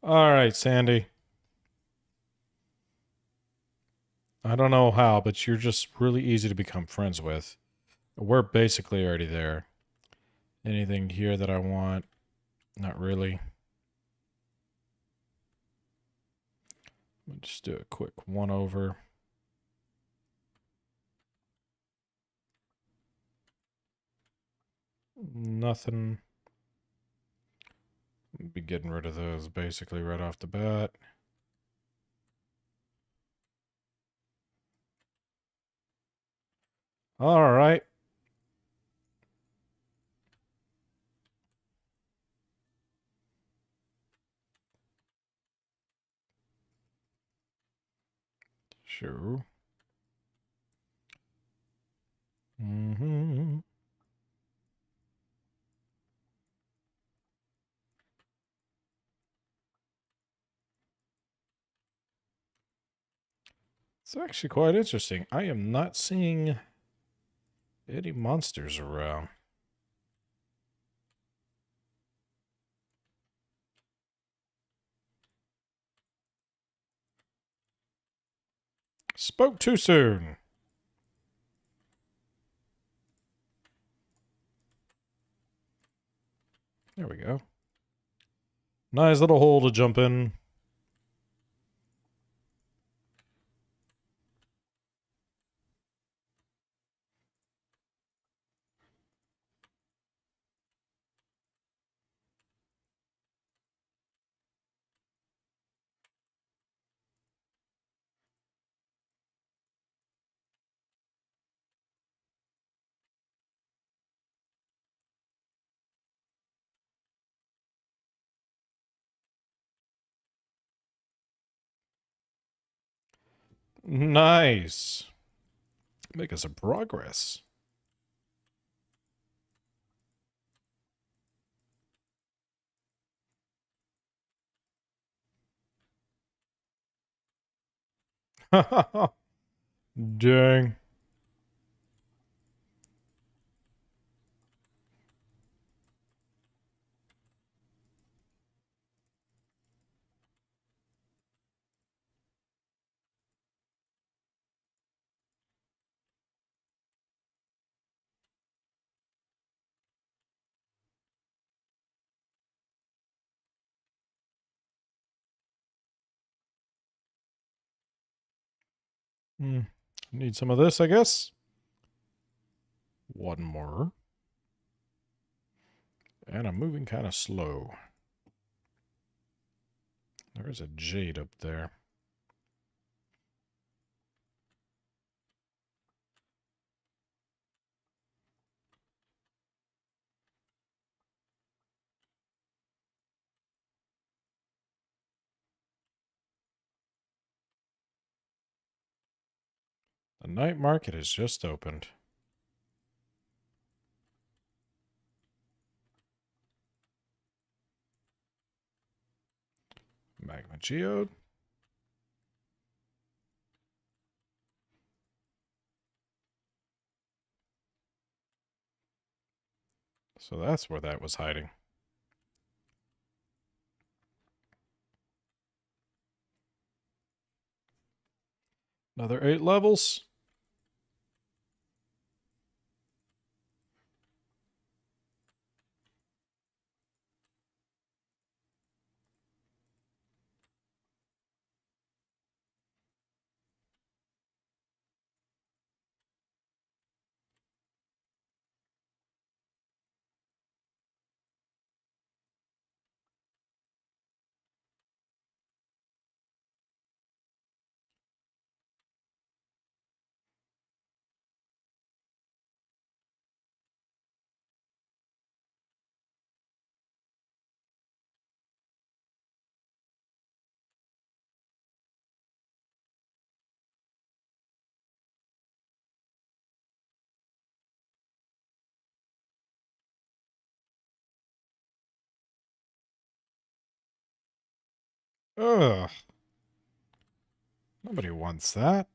All right, Sandy. I don't know how, but you're just really easy to become friends with. We're basically already there. Anything here that I want? Not really. I'll just do a quick one over. Nothing. Be getting rid of those basically right off the bat. All right. Sure. Mm-hmm. It's actually quite interesting. I am not seeing any monsters around. Spoke too soon. There we go. Nice little hole to jump in. Nice. Making some progress. Dang. Hmm. Need some of this, I guess. One more. And I'm moving kind of slow. There's a jade up there. The night market has just opened. Magma geode. So that's where that was hiding. Another 8 levels. Ugh. Nobody wants that.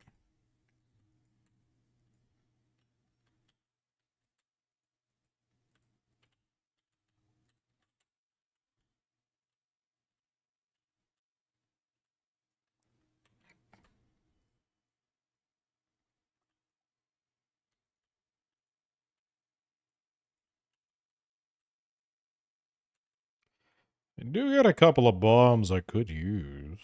I do got a couple of bombs I could use.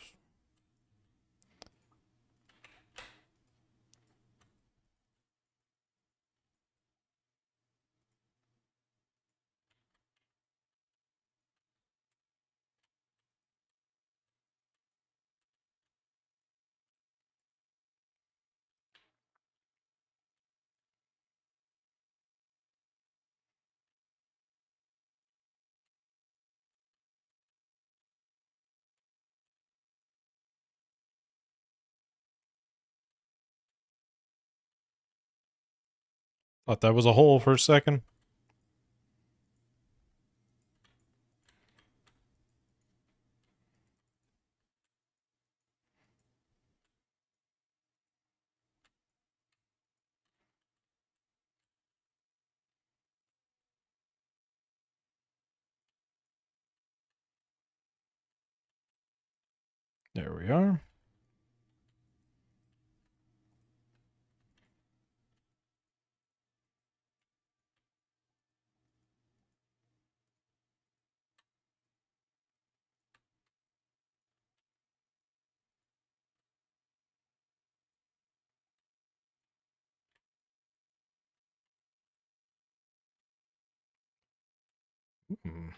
Thought that was a hole for a second. There we are. Hmm.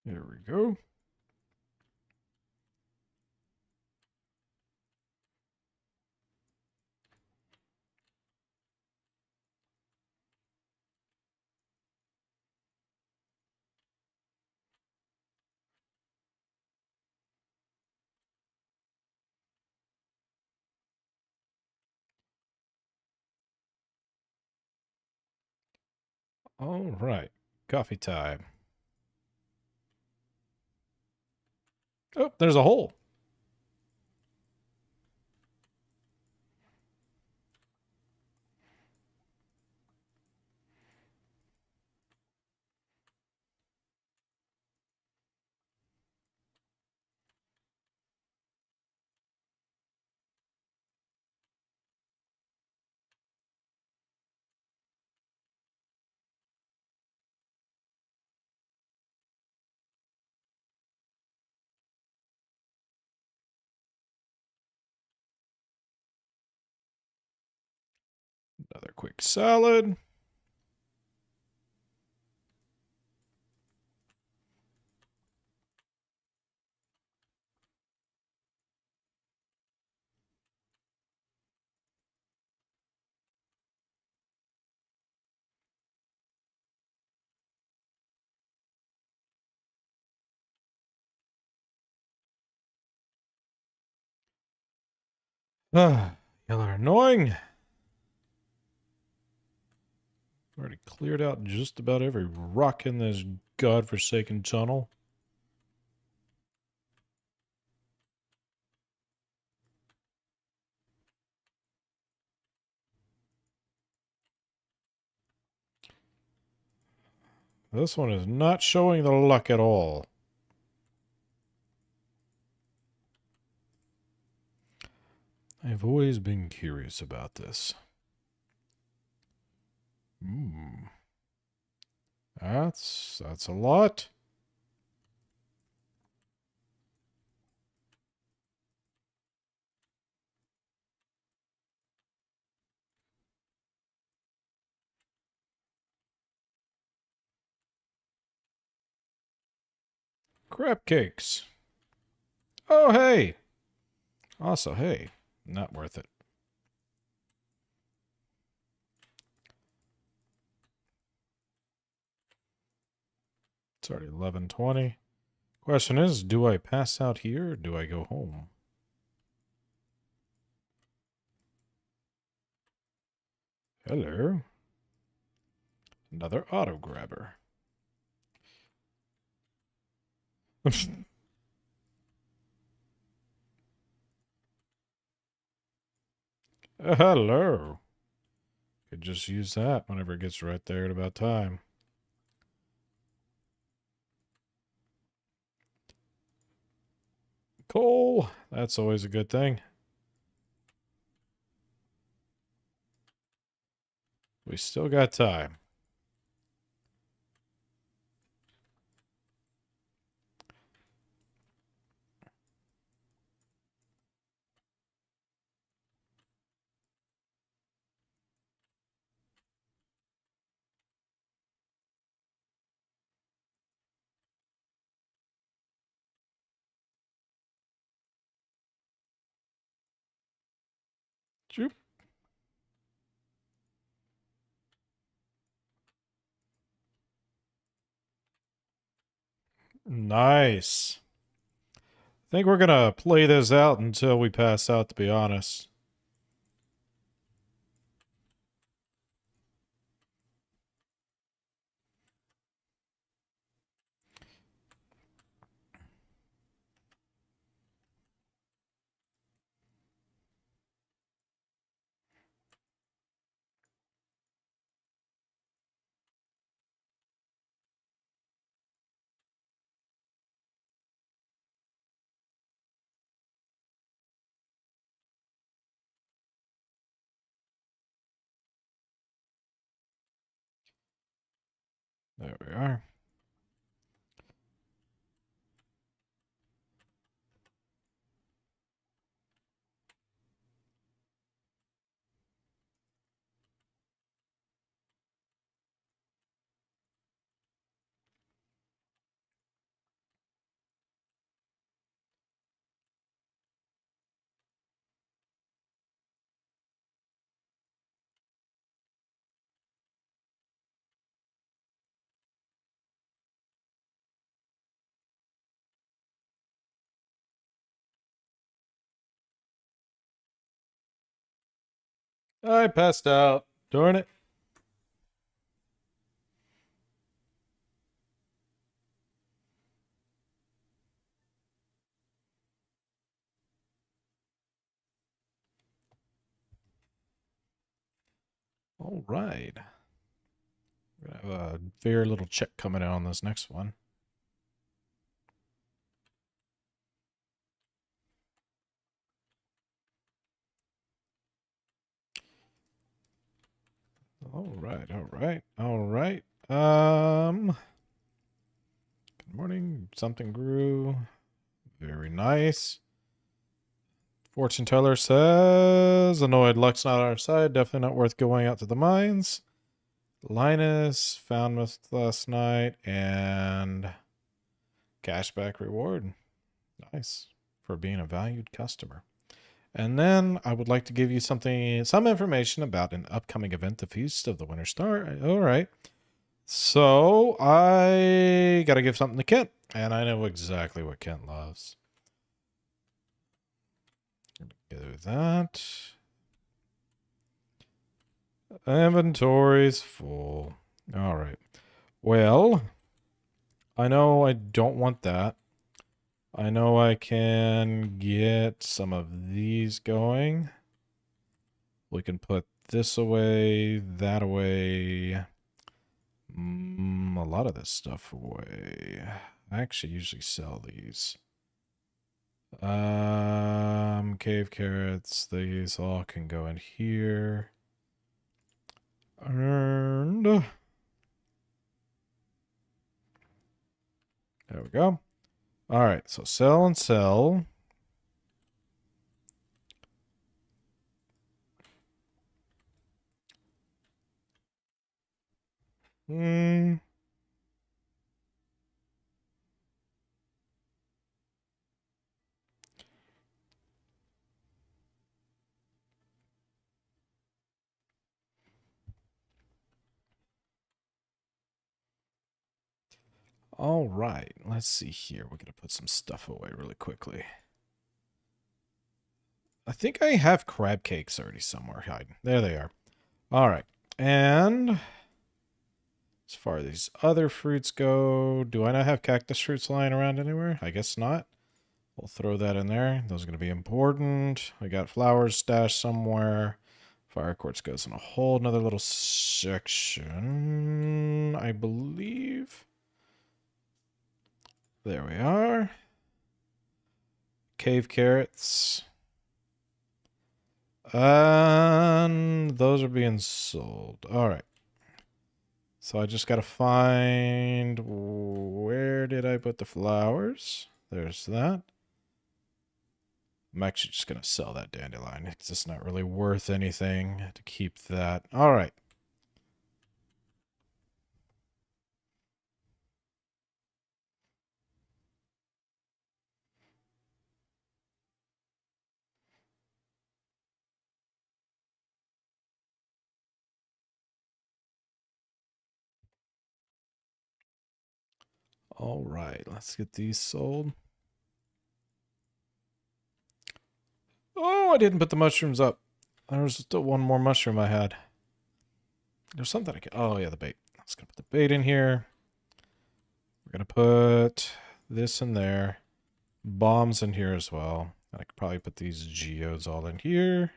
There we go. All right. Coffee time. Oh, there's a hole. Another quick salad. Ah, y'all are annoying. Already cleared out just about every rock in this godforsaken tunnel. This one is not showing the luck at all. I've always been curious about this. Hmm. That's a lot. Crab cakes. Oh, hey. Also, hey, not worth it. It's already 11:20. Question is, do I pass out here or do I go home? Hello. Another auto grabber. Hello. Could just use that whenever it gets right there at about time. Coal. That's always a good thing. We still got time. Choop. Nice. I think we're going to play this out until we pass out, to be honest. There we are. I passed out. Darn it. All right. We're going to have a very little check coming out on this next one. All right, all right, all right. Good morning. Something grew. Very nice. Fortune teller says, annoyed luck's not on our side. Definitely not worth going out to the mines. Linus found us last night and cashback reward. Nice for being a valued customer. And then I would like to give you some information about an upcoming event, the Feast of the Winter Star. All right. So I got to give something to Kent, and I know exactly what Kent loves. Do that. Inventory's full. All right. Well, I know I don't want that. I know I can get some of these going. We can put this away, that away. A lot of this stuff away. I actually usually sell these. Cave carrots, these all can go in here. And there we go. All right, so sell and sell. All right, let's see here. We're going to put some stuff away really quickly. I think I have crab cakes already somewhere hiding. There they are. All right, and as far as these other fruits go, do I not have cactus fruits lying around anywhere? I guess not. We'll throw that in there. Those are going to be important. We got flowers stashed somewhere. Fire quartz goes in a whole nother little section, I believe. There we are. Cave carrots. And those are being sold. All right. So I just got to find, where did I put the flowers? There's that. I'm actually just going to sell that dandelion. It's just not really worth anything to keep that. All right. All right. Let's get these sold. Oh, I didn't put the mushrooms up. There was still one more mushroom I had. There's something I can... Oh, yeah, the bait. I was going to put the bait in here. We're going to put this in there. Bombs in here as well. I could probably put these geodes all in here.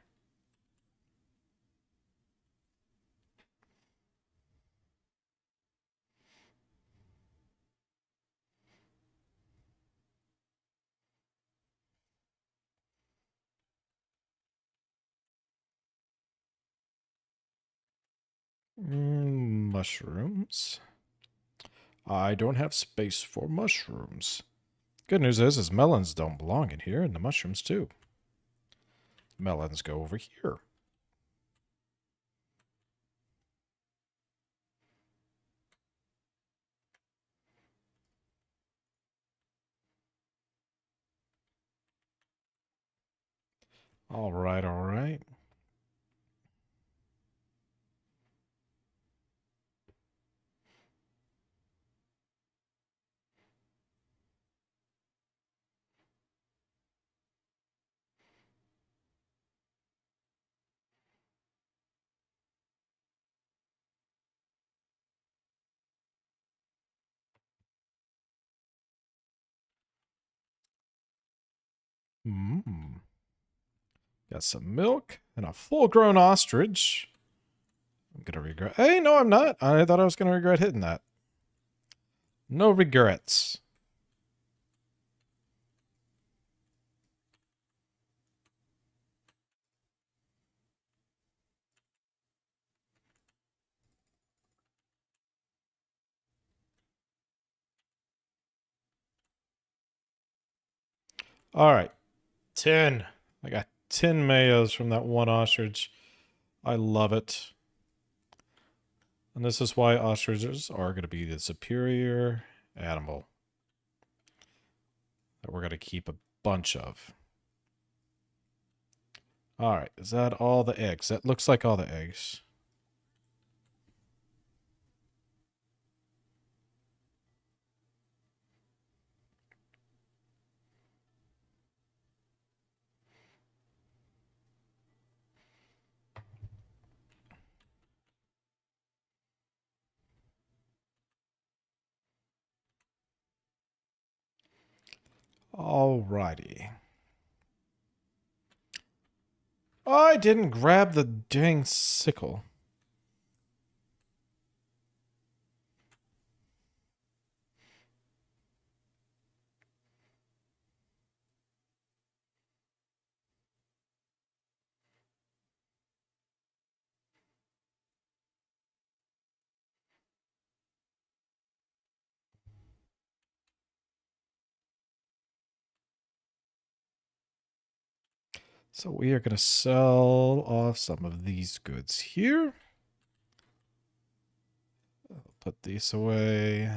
Mushrooms. I don't have space for mushrooms. Good news is melons don't belong in here, and the mushrooms too. Melons go over here. All right, all right. Mmm. Got some milk and a full-grown ostrich. I'm gonna regret... Hey, no, I'm not. I thought I was gonna regret hitting that. No regrets. All right. 10. I got 10 mayos from that one ostrich. I love it. And this is why ostriches are going to be the superior animal that we're going to keep a bunch of. All right. Is that all the eggs? That looks like all the eggs. Alrighty. I didn't grab the dang sickle. So we are going to sell off some of these goods here. I'll put these away.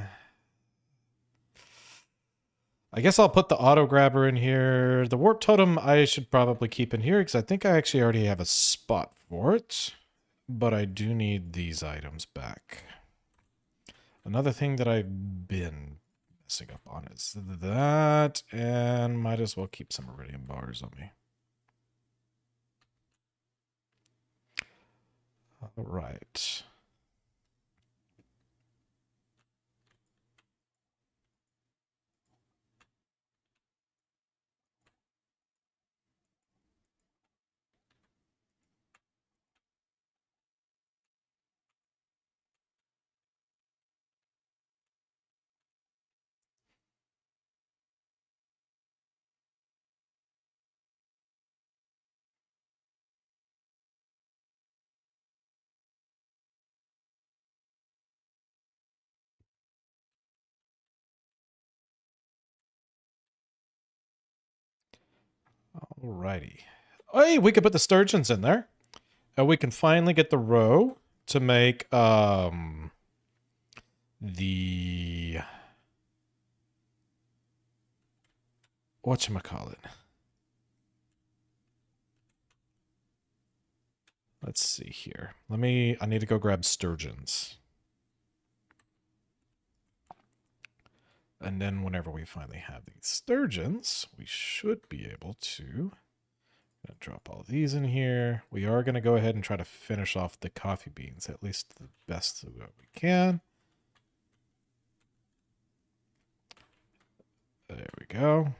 I guess I'll put the auto grabber in here. The warp totem I should probably keep in here because I think I actually already have a spot for it. But I do need these items back. Another thing that I've been messing up on is that, and might as well keep some iridium bars on me. All right. Alrighty. Hey, we could put the sturgeons in there. And we can finally get the row to make the whatchamacallit. Let's see here. I need to go grab sturgeons. And then whenever we finally have these sturgeons, we should be able to drop all these in here. We are going to go ahead and try to finish off the coffee beans, at least the best that we can. There we go.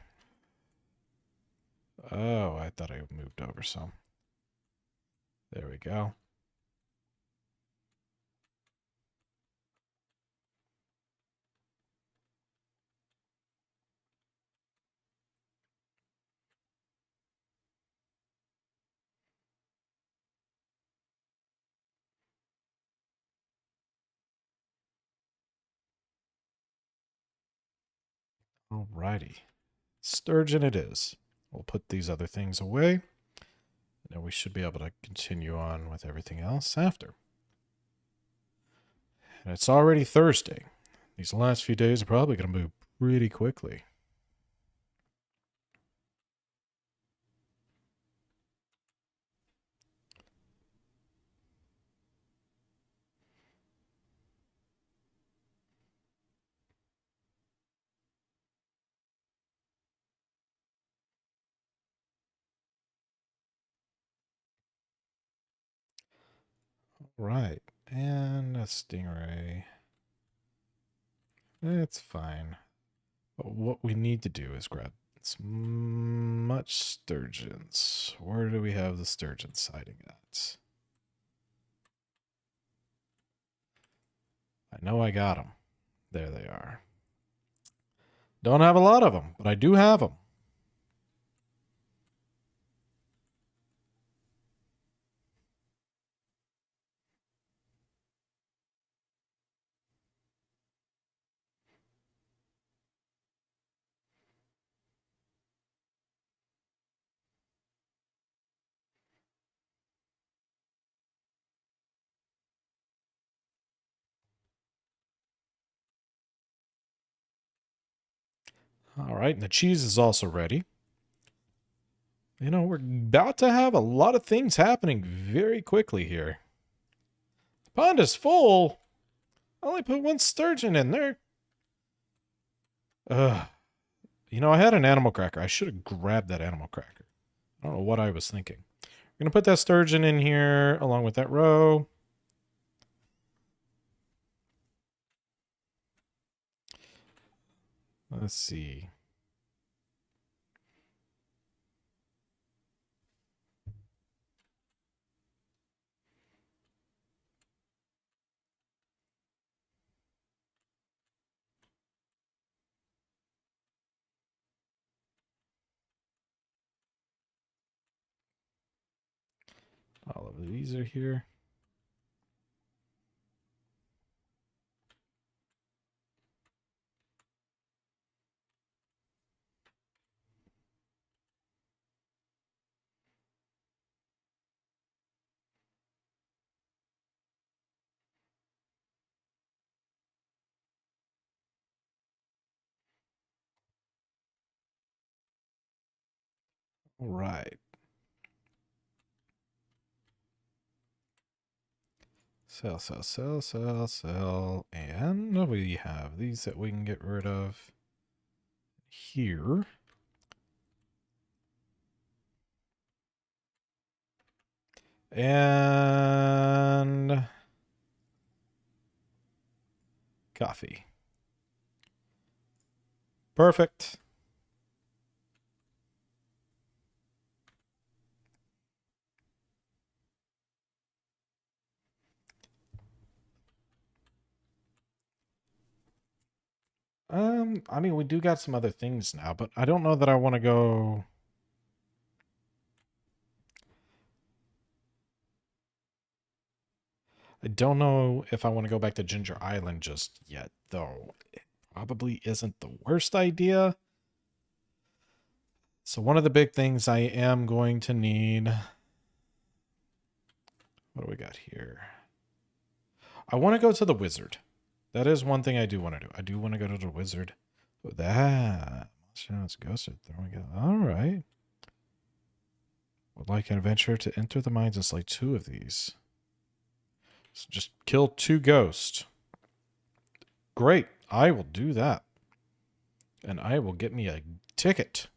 Oh, I thought I moved over some. There we go. Alrighty. Sturgeon it is. We'll put these other things away. Now we should be able to continue on with everything else after. And it's already Thursday. These last few days are probably going to move pretty quickly. Right. And a stingray. It's fine. But what we need to do is grab as much sturgeons. Where do we have the sturgeons hiding at? I know I got them. There they are. Don't have a lot of them, but I do have them. All right, and the cheese is also ready. You know, we're about to have a lot of things happening very quickly here. The pond is full. I only put one sturgeon in there. Ugh. You know, I had an animal cracker. I should have grabbed that animal cracker. I don't know what I was thinking. We're going to put that sturgeon in here along with that roe. Let's see. All of these are here. All right. Sell, sell, sell, sell, sell. And we have these that we can get rid of here. And coffee. Perfect. I mean, we do got some other things now, but I don't know that I want to go. I don't know if I want to go back to Ginger Island just yet, though. It probably isn't the worst idea. So one of the big things I am going to need... What do we got here? I want to go to the wizard. That is one thing I do want to do. I do want to go to the wizard. Oh, that... It's ghosted. There we go. All right. Would like an adventure to enter the mines and slay 2 of these. So just kill 2 ghosts. Great. I will do that. And I will get me a ticket.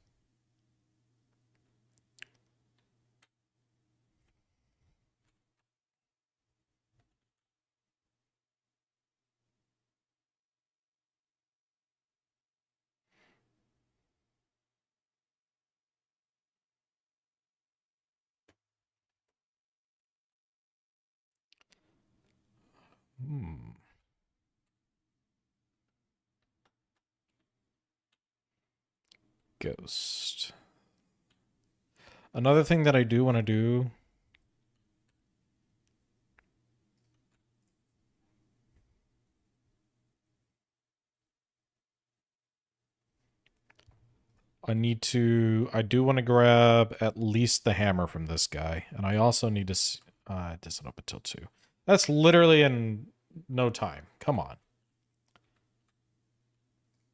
Ghost. Another thing that I do want to do... I do want to grab at least the hammer from this guy. And I also need to... it doesn't open till 2. That's literally in no time. Come on.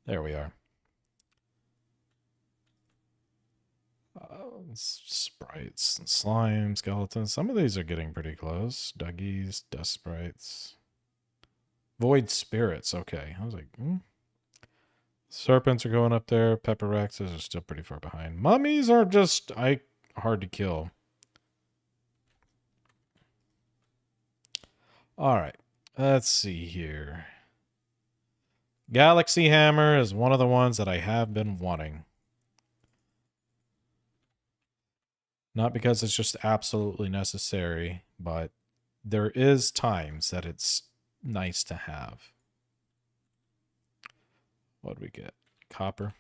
There we are. Sprites and slime, skeletons. Some of these are getting pretty close. Duggies, dust sprites. Void spirits. Okay. I was like, Serpents are going up there. Pepper Rexes are still pretty far behind. Mummies are just hard to kill. All right. Let's see here. Galaxy Hammer is one of the ones that I have been wanting. Not because it's just absolutely necessary, but there is times that it's nice to have. What do we get? Copper.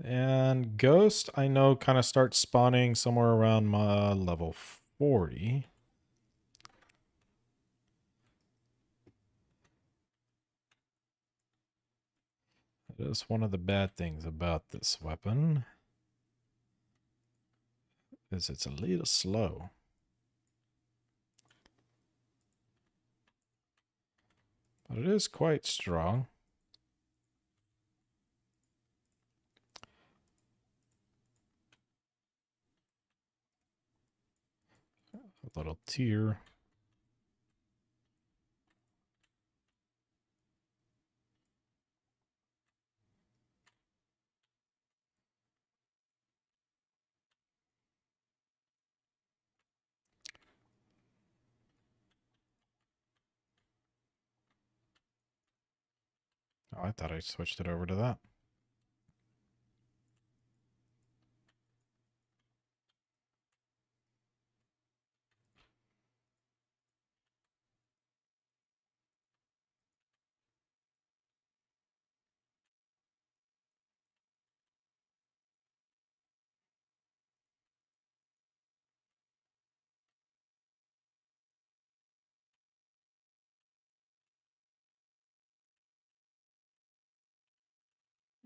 And Ghost, I know, kind of starts spawning somewhere around my level 40. That is one of the bad things about this weapon. Is it's a little slow. But it is quite strong. A little tear. Oh, I thought I switched it over to that.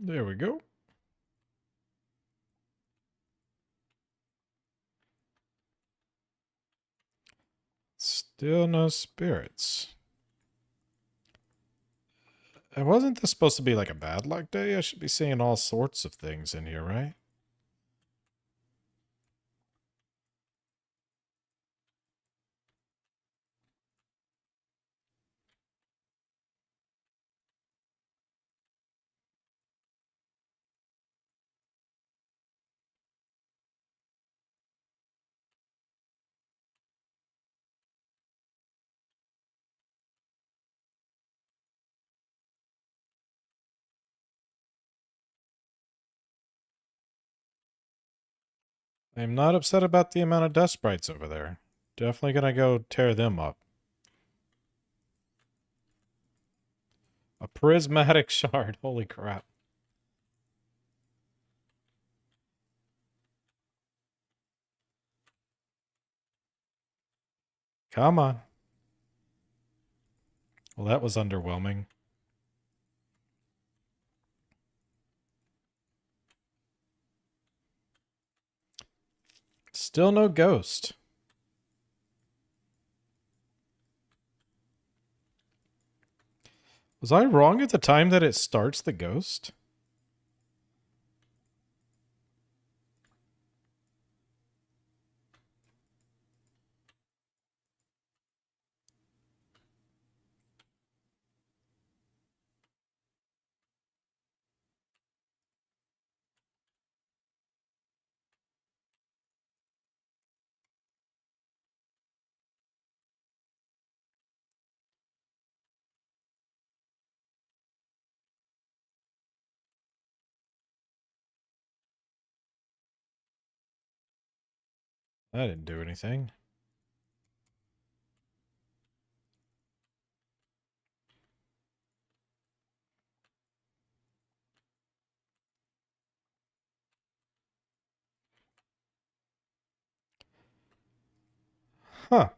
There we go. Still no spirits. And wasn't this supposed to be like a bad luck day? I should be seeing all sorts of things in here, right? I'm not upset about the amount of dust sprites over there. Definitely gonna go tear them up. A prismatic shard. Holy crap. Come on. Well, that was underwhelming. Still no ghost. Was I wrong at the time that it starts the ghost? That didn't do anything. Huh.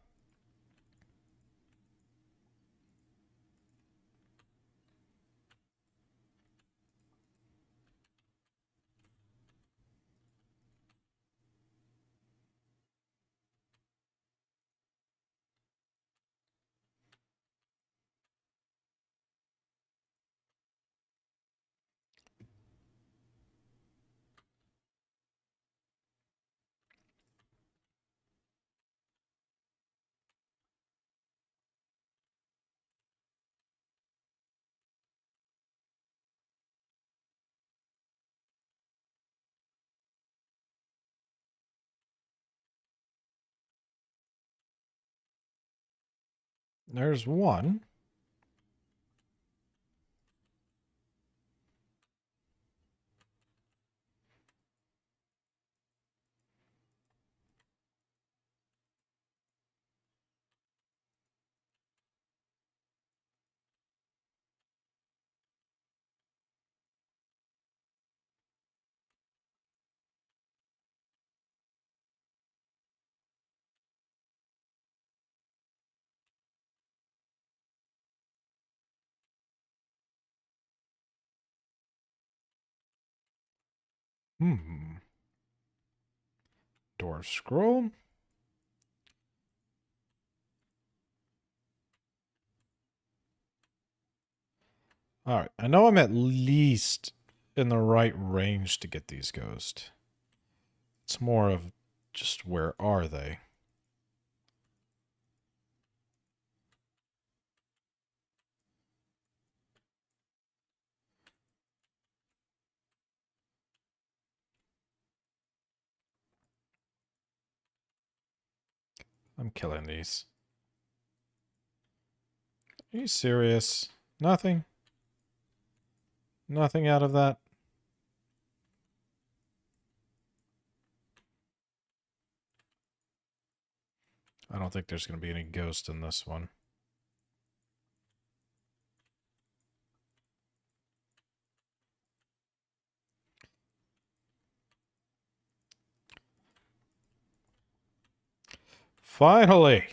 There's one. Hmm. Dwarf scroll. All right. I know I'm at least in the right range to get these ghosts. It's more of just where are they? I'm killing these. Are you serious? Nothing? Nothing out of that? I don't think there's going to be any ghost in this one. Finally!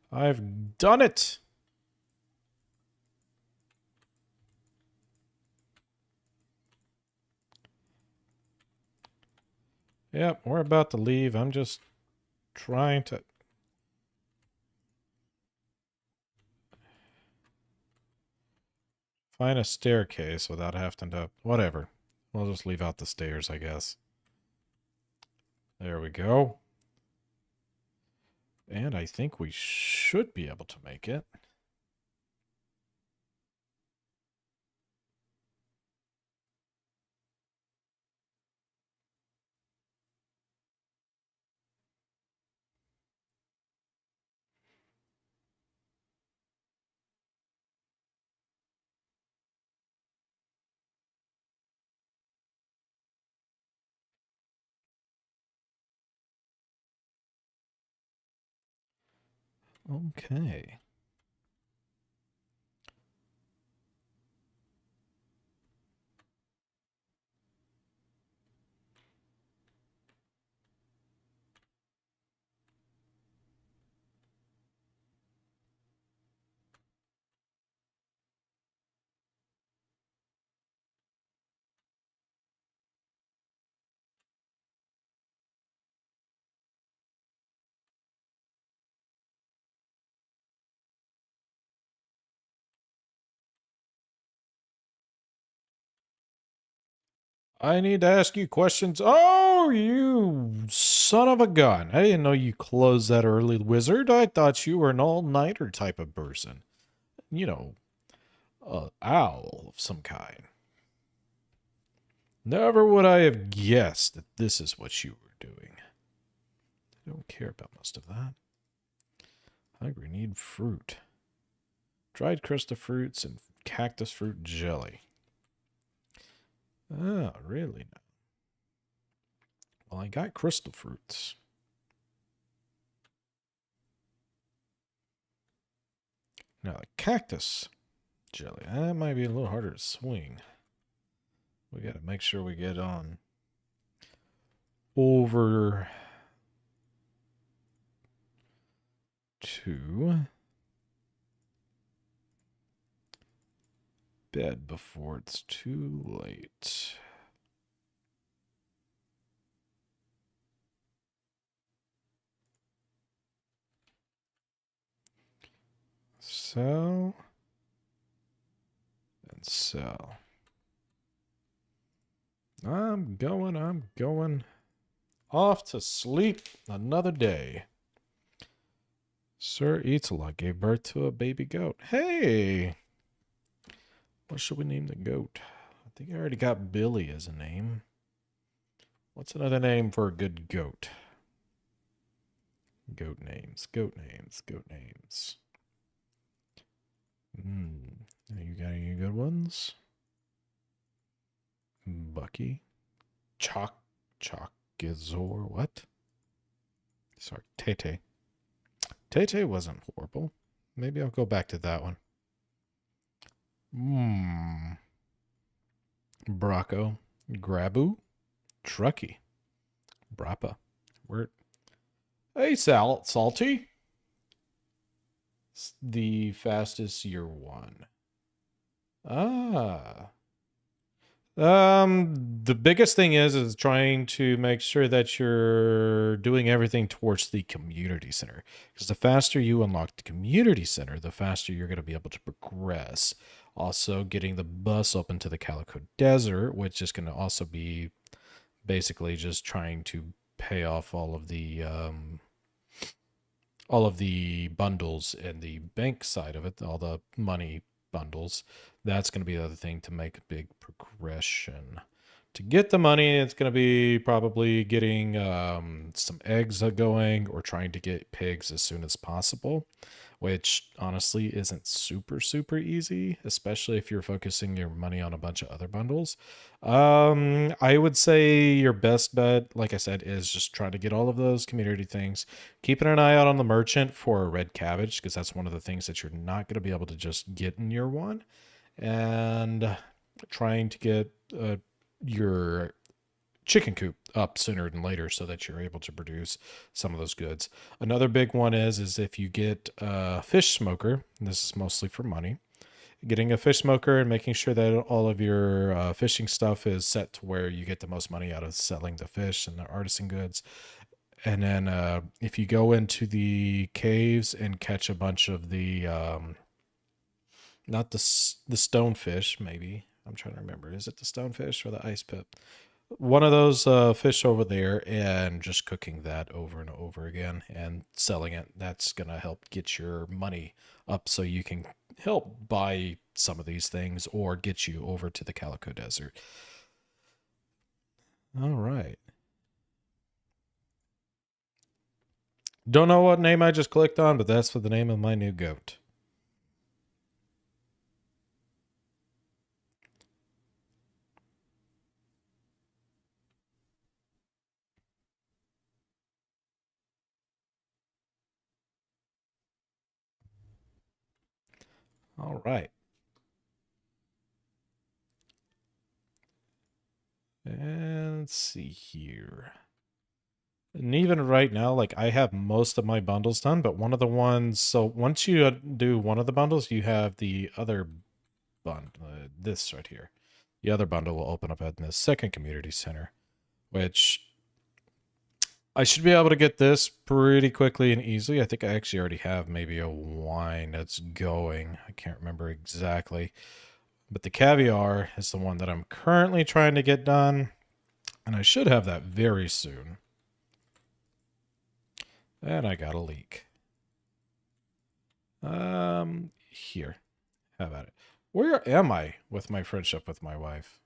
I've done it! Yep, we're about to leave. I'm just trying to... find a staircase without having to... Whatever. We'll just leave out the stairs, I guess. There we go. And I think we should be able to make it. Okay. I need to ask you questions. Oh, you son of a gun. I didn't know you closed that early, wizard. I thought you were an all-nighter type of person. You know, a owl of some kind. Never would I have guessed that this is what you were doing. I don't care about most of that. Hungry, need fruit. Dried crystal fruits and cactus fruit jelly. Oh, really? Well, I got crystal fruits. Now, the cactus jelly. That might be a little harder to swing. We got to make sure we get on over to bed before it's too late. Sell and sell. I'm going off to sleep another day. Sir Eats a Lot gave birth to a baby goat. Hey! What should we name the goat? I think I already got Billy as a name. What's another name for a good goat? Goat names, goat names, goat names. You got any good ones? Bucky? Chalkizor, what? Sorry, Tete. Tete wasn't horrible. Maybe I'll go back to that one. Bracco. Grabu. Trucky. Brappa. Word. Hey, Salty. The fastest year one. Ah. The biggest thing is trying to make sure that you're doing everything towards the community center. Because the faster you unlock the community center, the faster you're going to be able to progress. Also, getting the bus open to the Calico Desert, which is going to also be basically just trying to pay off all of the bundles and the bank side of it, all the money bundles. That's going to be the other thing to make a big progression. To get the money, it's going to be probably getting some eggs going or trying to get pigs as soon as possible, which honestly isn't super easy, especially if you're focusing your money on a bunch of other bundles. I would say your best bet, like I said, is just trying to get all of those community things. Keeping an eye out on the merchant for a red cabbage, because that's one of the things that you're not going to be able to just get in year one. And trying to get your chicken coop up sooner than later so that you're able to produce some of those goods. Another big one is if you get a fish smoker, and this is mostly for money, getting a fish smoker and making sure that all of your fishing stuff is set to where you get the most money out of selling the fish and the artisan goods. And then if you go into the caves and catch a bunch of the not the stonefish, maybe. I'm trying to remember. Is it the stonefish or the ice pip? One of those fish over there, and just cooking that over and over again and selling it. That's going to help get your money up so you can help buy some of these things or get you over to the Calico Desert. All right. Don't know what name I just clicked on, but that's for the name of my new goat. All right. And let's see here. And even right now, like I have most of my bundles done, but one of the ones, so once you do one of the bundles, you have the other bundle, this right here. The other bundle will open up at the second community center, which I should be able to get this pretty quickly and easily. I think I actually already have maybe a wine that's going. I can't remember exactly. But the caviar is the one that I'm currently trying to get done. And I should have that very soon. And I got a leak. Here. How about it? Where am I with my friendship with my wife?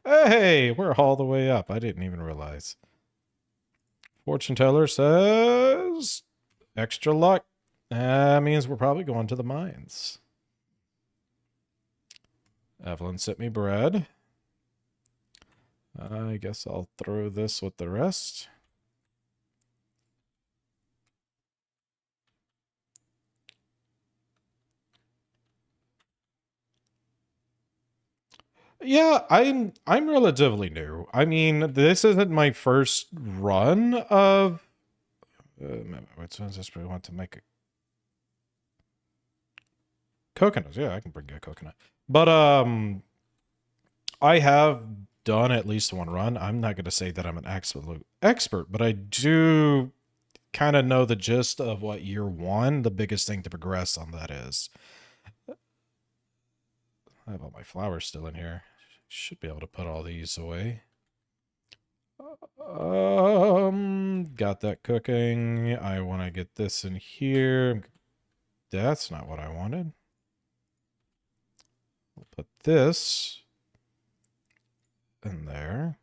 Hey, we're all the way up. I didn't even realize. Fortune teller says extra luck. That means we're probably going to the mines. Evelyn sent me bread. I guess I'll throw this with the rest. Yeah, I'm relatively new. I mean, this isn't my first run of. Which ones does we want to make? Coconuts. Yeah, I can bring a coconut. But I have done at least one run. I'm not going to say that I'm an absolute expert, but I do kind of know the gist of what year one, the biggest thing to progress on that is. I have all my flowers still in here. Should be able to put all these away. Got that cooking. I want to get this in here. That's not what I wanted. We'll put this in there.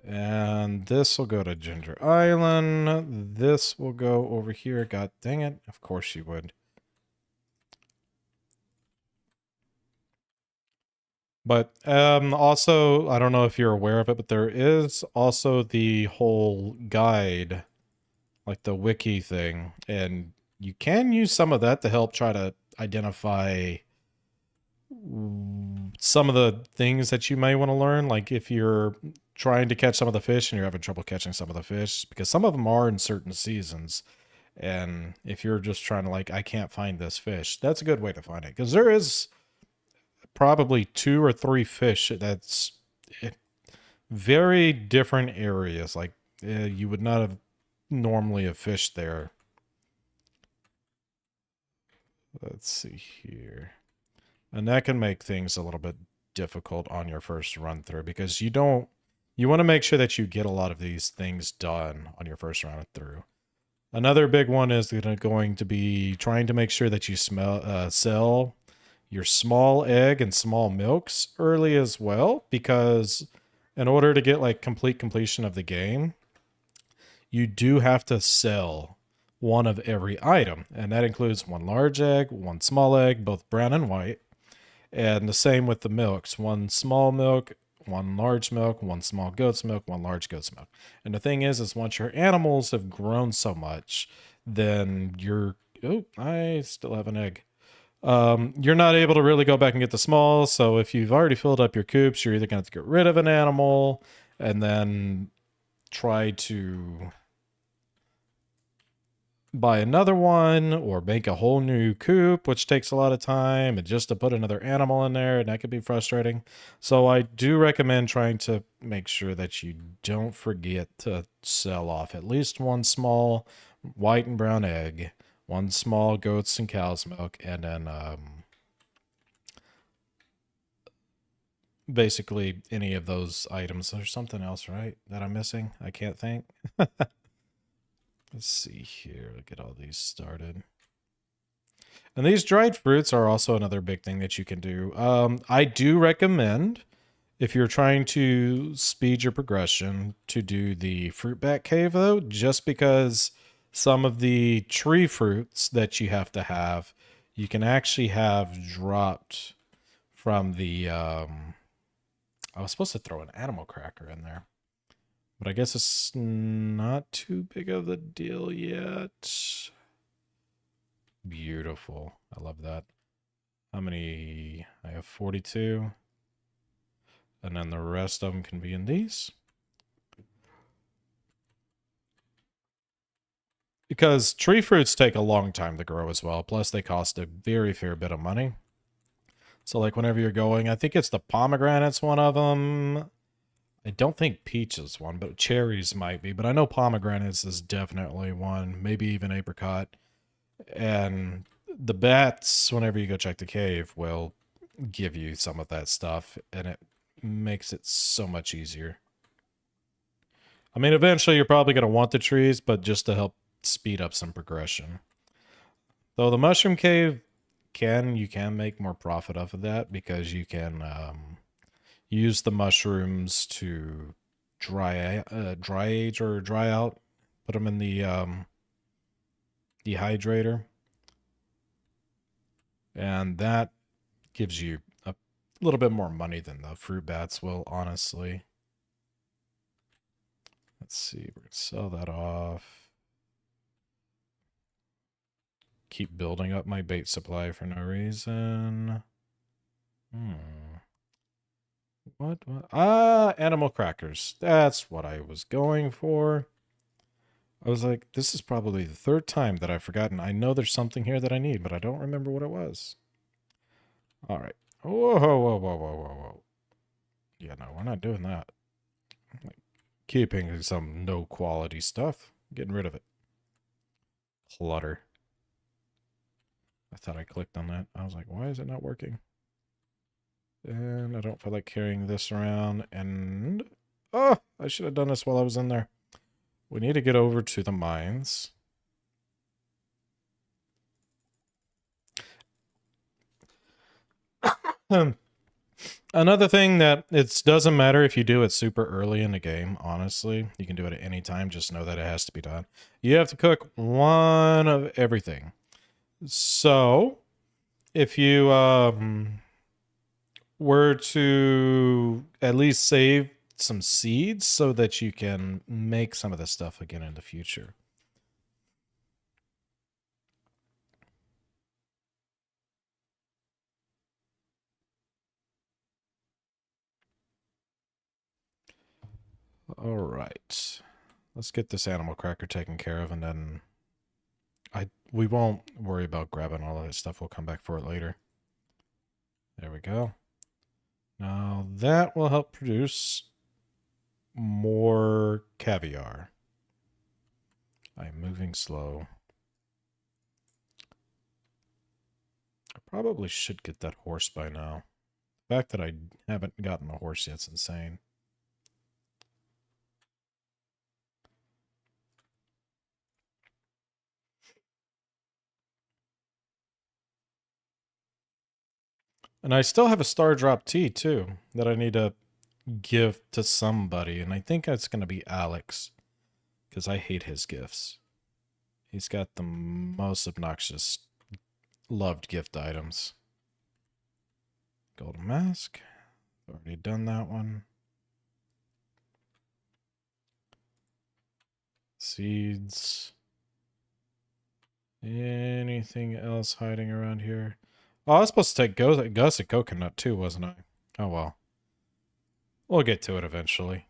And this will go to Ginger Island. This will go over here. God dang it. Of course you would. But also, I don't know if you're aware of it, but there is also the whole guide, like the wiki thing. And you can use some of that to help try to identify some of the things that you may want to learn. Like if you're trying to catch some of the fish and you're having trouble catching some of the fish, because some of them are in certain seasons. And if you're just trying to like, I can't find this fish, that's a good way to find it. Because there is probably 2 or 3 fish that's very different areas. Like you would not have normally have fished there. Let's see here. And that can make things a little bit difficult on your first run through because you want to make sure that you get a lot of these things done on your first run through. Another big one is going to be trying to make sure that you sell your small egg and small milks early as well, because in order to get like complete completion of the game, you do have to sell one of every item. And that includes 1 large egg, 1 small egg, both brown and white. And the same with the milks, 1 small milk, 1 large milk, 1 small goat's milk, 1 large goat's milk. And the thing is once your animals have grown so much, then you're, oh, I still have an egg. You're not able to really go back and get the small. So if you've already filled up your coops, you're either going to have to get rid of an animal and then try to buy another one or make a whole new coop, which takes a lot of time, and just to put another animal in there, and that could be frustrating. So I do recommend trying to make sure that you don't forget to sell off at least 1 small white and brown egg, 1 small goats and cow's milk, and then basically any of those items. There's something else, right, that I'm missing? I can't think. Let's see here. Get all these started. And these dried fruits are also another big thing that you can do. I do recommend, if you're trying to speed your progression, to do the fruit bat cave, though, just because some of the tree fruits that you have to have, you can actually have dropped from the... I was supposed to throw an animal cracker in there. But I guess it's not too big of a deal yet. Beautiful. I love that. How many? I have 42. And then the rest of them can be in these. Because tree fruits take a long time to grow as well. Plus they cost a very fair bit of money. So like whenever you're going, I think it's the pomegranate's one of them. I don't think peach is one, but cherries might be. But I know pomegranates is definitely one, maybe even apricot. And the bats, whenever you go check the cave, will give you some of that stuff, and it makes it so much easier. I mean, eventually you're probably going to want the trees, but just to help speed up some progression. Though the mushroom cave you can make more profit off of that because you can use the mushrooms to dry age or dry out, put them in the dehydrator, and that gives you a little bit more money than the fruit bats will, honestly. Let's see, we're gonna sell that off. Keep building up my bait supply for no reason. What? Ah, animal crackers. That's what I was going for. I was like, this is probably the third time that I've forgotten. I know there's something here that I need, but I don't remember what it was. All right. Whoa, whoa, whoa, whoa, whoa, whoa. Yeah, no, we're not doing that. Like, keeping some no quality stuff. Getting rid of it. Clutter. I thought I clicked on that. I was like, why is it not working? And I don't feel like carrying this around. And oh, I should have done this while I was in there. We need to get over to the mines. Another thing that it doesn't matter if you do it super early in the game, honestly. You can do it at any time. Just know that it has to be done. You have to cook one of everything. So, if you were to at least save some seeds so that you can make some of this stuff again in the future. All right. Let's get this animal cracker taken care of, and then we won't worry about grabbing all of this stuff. We'll come back for it later. There we go. Now that will help produce more caviar. I'm moving slow. I probably should get that horse by now. The fact that I haven't gotten a horse yet is insane. And I still have a star drop tea too that I need to give to somebody, and I think it's going to be Alex because I hate his gifts. He's got the most obnoxious loved gift items. Golden mask. Already done that one. Seeds. Anything else hiding around here? Oh, I was supposed to take Gus a coconut too, wasn't I? Oh well. We'll get to it eventually.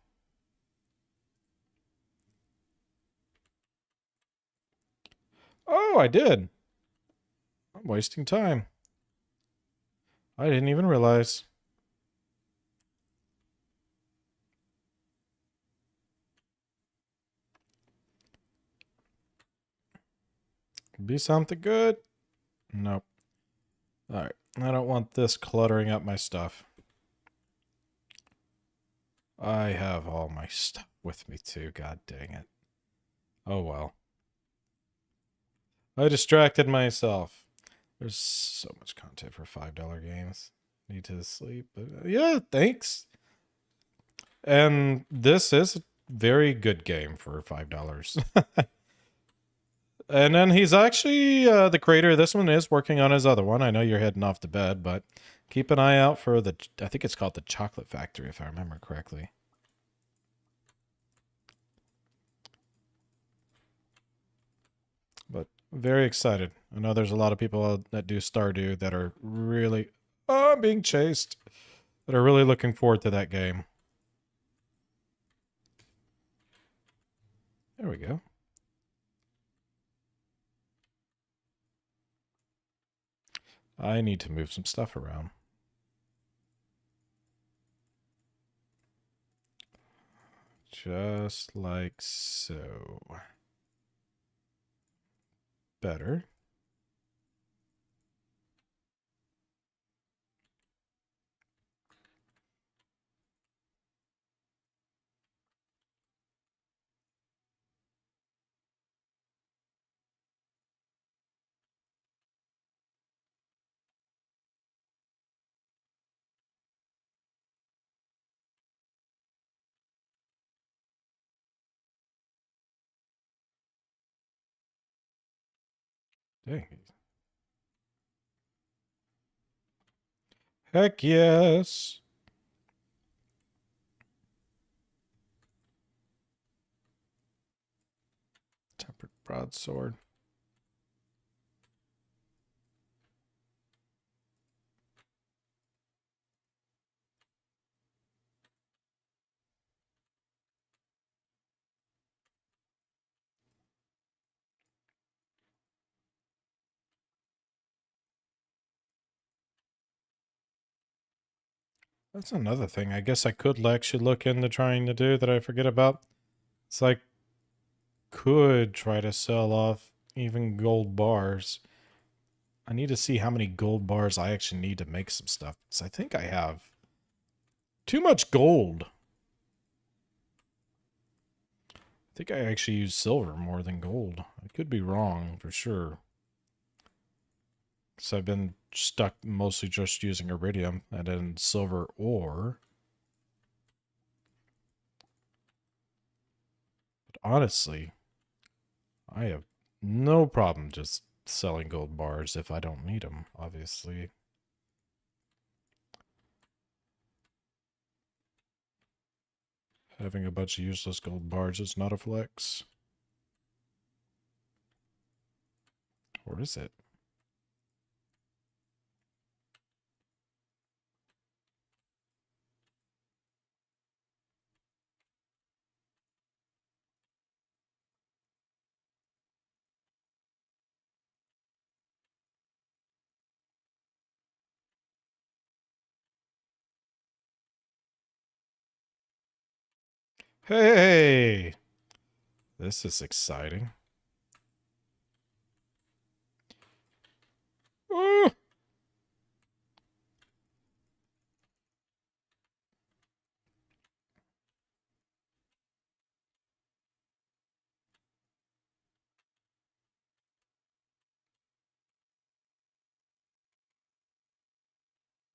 Oh, I did. I'm wasting time. I didn't even realize. Be something good. Nope. Alright. I don't want this cluttering up my stuff. I have all my stuff with me too. God dang it. Oh well. I distracted myself. There's so much content for $5 games. Need to sleep. But yeah, thanks. And this is a very good game for $5. And then he's actually, the creator of this one is working on his other one. I know you're heading off to bed, but keep an eye out for I think it's called the Chocolate Factory, if I remember correctly. But very excited. I know there's a lot of people that do Stardew that are really, I'm being chased, that are really looking forward to that game. There we go. I need to move some stuff around. Just like so. Better. Dang. Heck yes. Tempered broadsword. That's another thing I guess I could actually look into trying to do that I forget about. It's like, could try to sell off even gold bars. I need to see how many gold bars I actually need to make some stuff. So I think I have too much gold. I think I actually use silver more than gold. I could be wrong for sure. Because I've been stuck mostly just using iridium and then silver ore. But honestly, I have no problem just selling gold bars if I don't need them, obviously. Having a bunch of useless gold bars is not a flex. Or is it? Hey! This is exciting. Oh,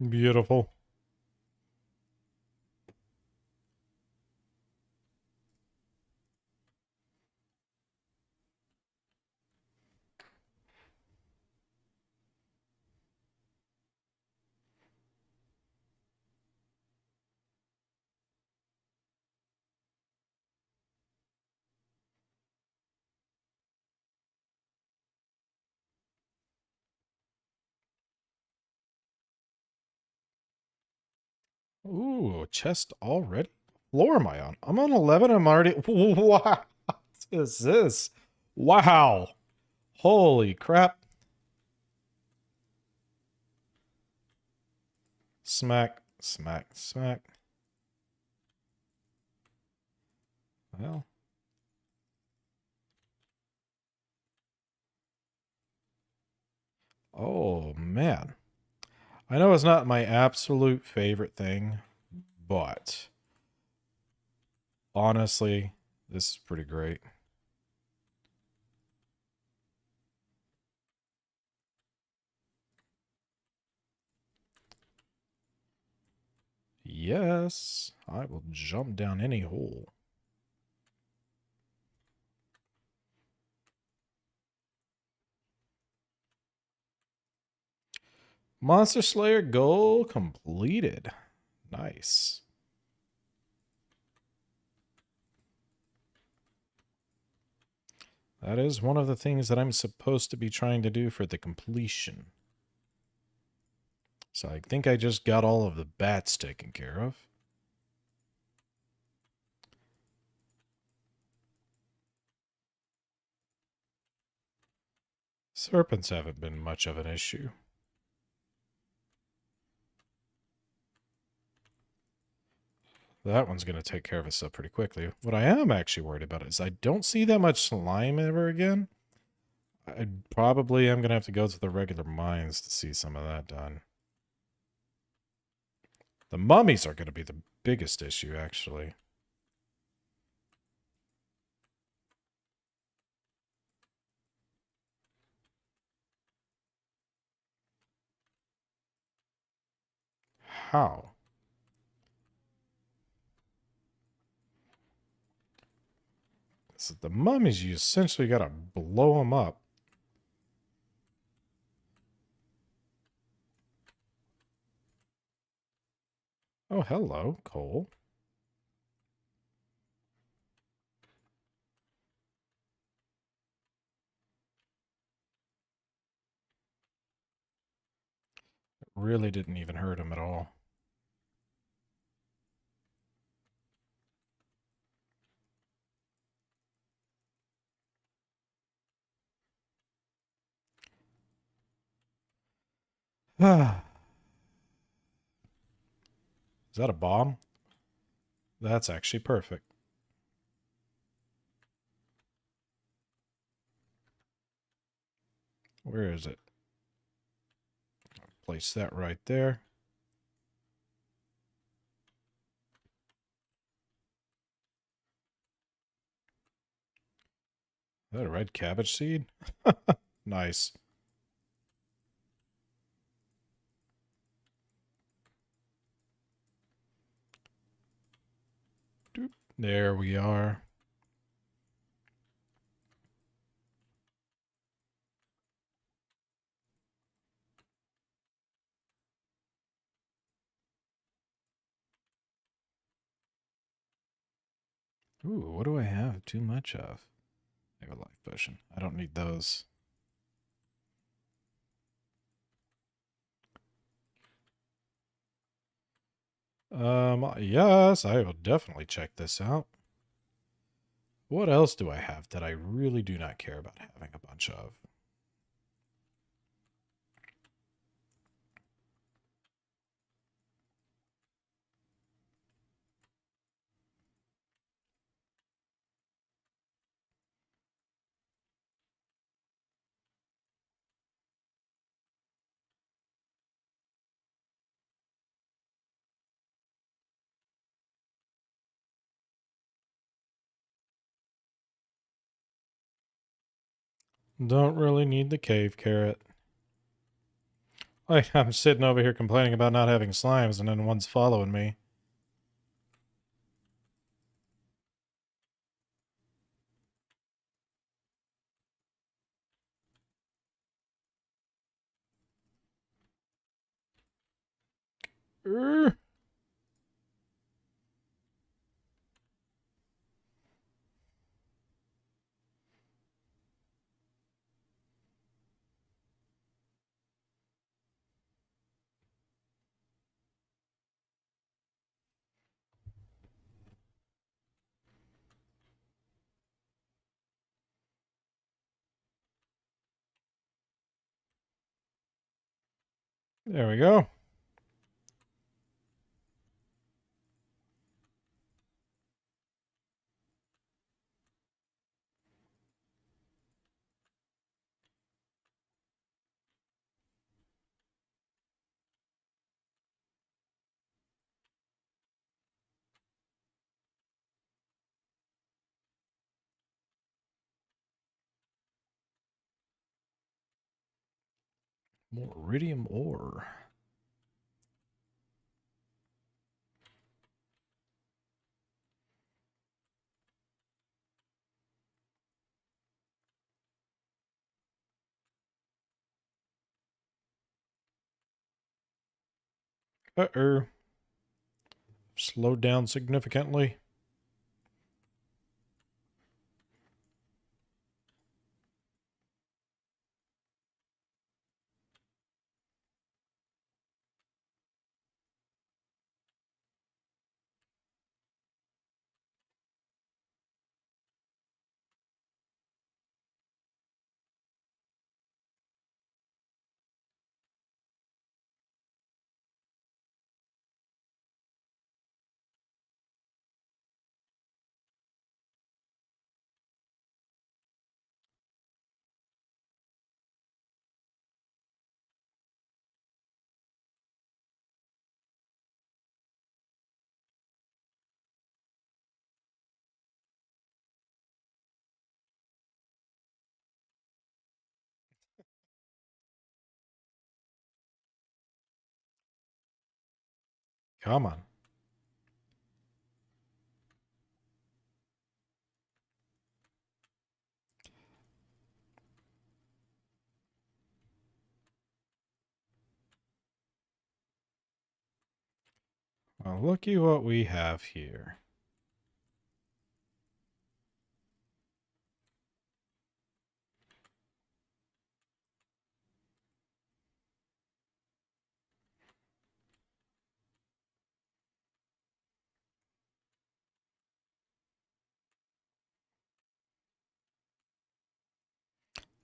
beautiful. Ooh, a chest already? Floor am I on? I'm on 11. I'm already. What is this? Wow. Holy crap. Smack, smack, smack. Well. Oh, man. I know it's not my absolute favorite thing, but honestly, this is pretty great. Yes, I will jump down any hole. Monster Slayer goal completed. Nice. That is one of the things that I'm supposed to be trying to do for the completion. So I think I just got all of the bats taken care of. Serpents haven't been much of an issue. That one's going to take care of itself pretty quickly. What I am actually worried about is I don't see that much slime ever again. I probably am going to have to go to the regular mines to see some of that done. The mummies are going to be the biggest issue, actually. How? So the mummies, you essentially got to blow them up. Oh, hello, coal. It really didn't even hurt him at all. Is that a bomb? That's actually perfect. Where is it? Place that right there. Is that a red cabbage seed? Nice. Doop. There we are. Ooh, what do I have too much of? I have a life potion. I don't need those. Yes, I will definitely check this out. What else do I have that I really do not care about having a bunch of? Don't really need the cave carrot. Like, I'm sitting over here complaining about not having slimes, and then one's following me. Urgh. There we go. More iridium ore. Uh-oh. Slowed down significantly. Come on. Well, looky what we have here.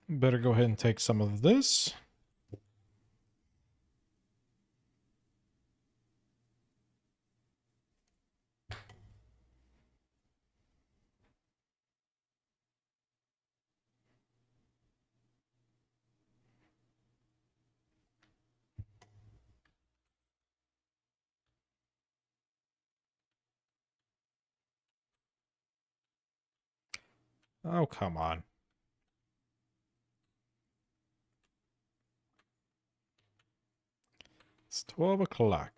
Better go ahead and take some of this. Oh, come on. It's 12 o'clock.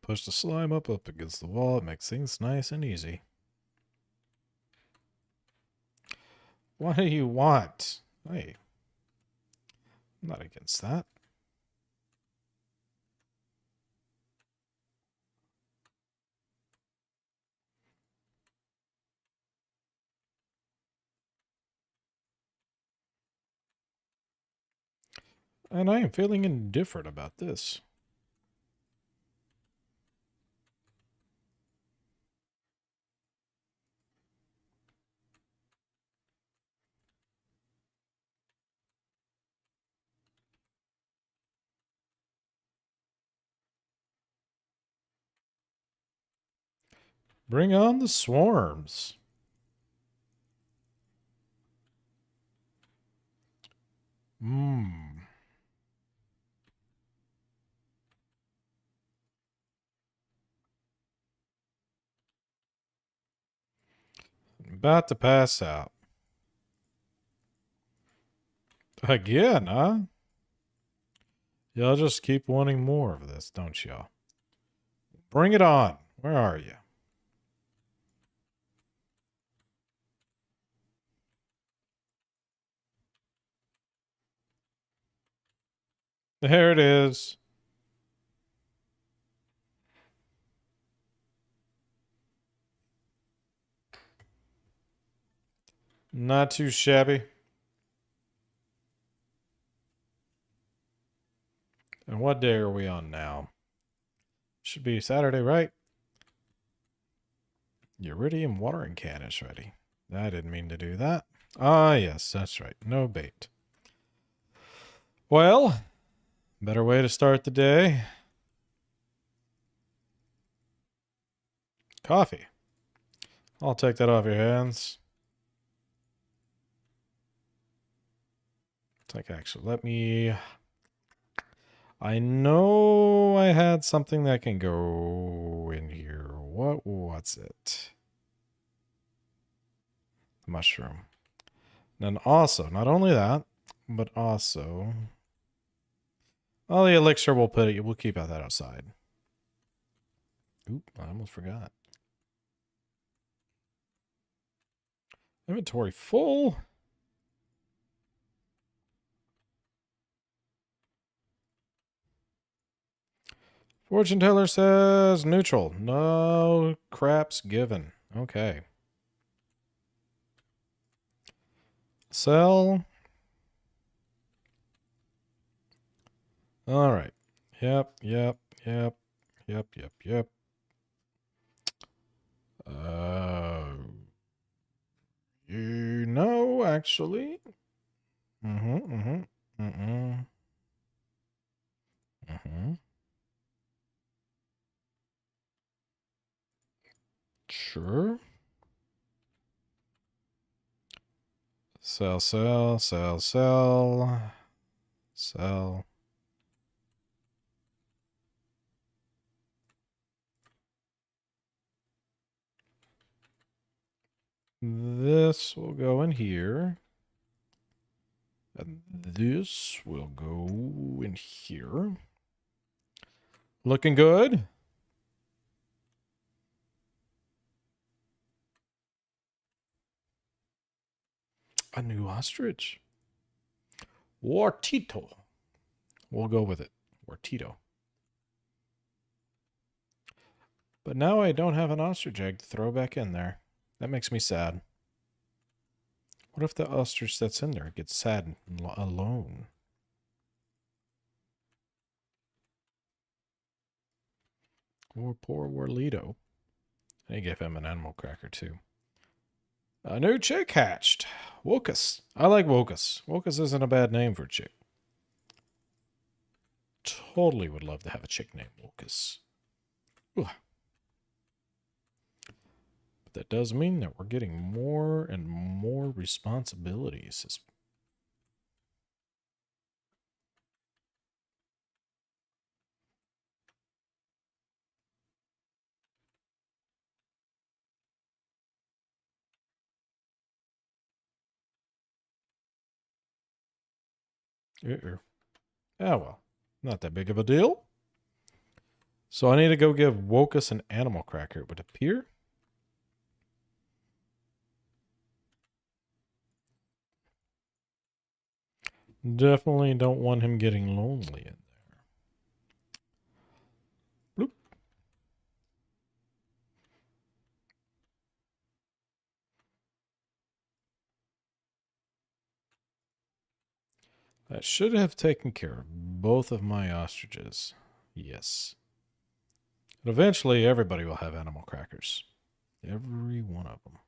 Push the slime up against the wall. It makes things nice and easy. What do you want? Hey, I'm not against that. And I am feeling indifferent about this. Bring on the swarms. About to pass out. Again, huh? Y'all just keep wanting more of this, don't y'all? Bring it on. Where are you? There it is. Not too shabby. And what day are we on now? Should be Saturday, right? Iridium watering can is ready. I didn't mean to do that. Ah, yes, that's right. No bait. Well, better way to start the day. Coffee. I'll take that off your hands. Actually, let me... I know I had something that can go in here. What's it? The mushroom. And also, not only that, but also... Oh, the elixir we'll keep that outside. Oop, I almost forgot. Inventory full. Fortune teller says neutral. No craps given. Okay. Sell. All right. Yep. You know, actually. Sure. Sell. This will go in here. And this will go in here. Looking good. A new ostrich. Wartito. We'll go with it. Wartito. But now I don't have an ostrich egg to throw back in there. That makes me sad. What if the ostrich that's in there gets sad and alone? Or poor Warlito. I gave him an animal cracker too. A new chick hatched. Wokus. I like Wokus. Wokus isn't a bad name for a chick. Totally would love to have a chick named Wokus. Ooh. But that does mean that we're getting more and more responsibilities. Oh well, not that big of a deal. So I need to go give Wokus an animal cracker, it would appear. Definitely don't want him getting lonely in there. Bloop. That should have taken care of both of my ostriches. Yes. But eventually everybody will have animal crackers. Every one of them.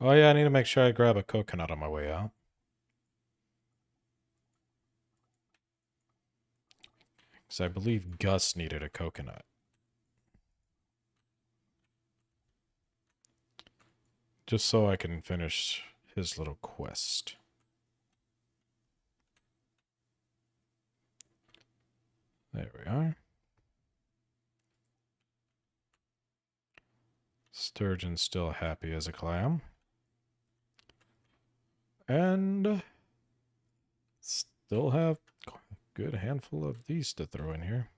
Oh yeah, I need to make sure I grab a coconut on my way out. Because I believe Gus needed a coconut. Just so I can finish his little quest. There we are. Sturgeon's still happy as a clam. And still have a good handful of these to throw in here.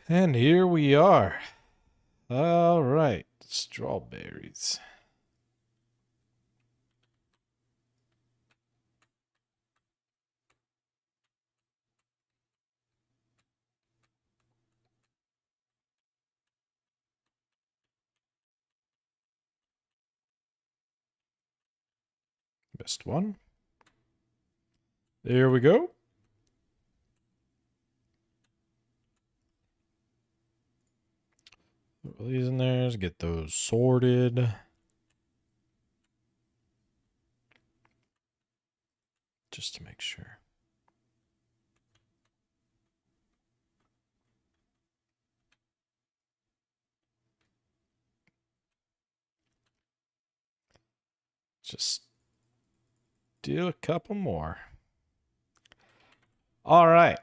And here we are. All right, strawberries. Missed one. There we go. Put these in there. Get those sorted. Just to make sure. Just do a couple more. All right.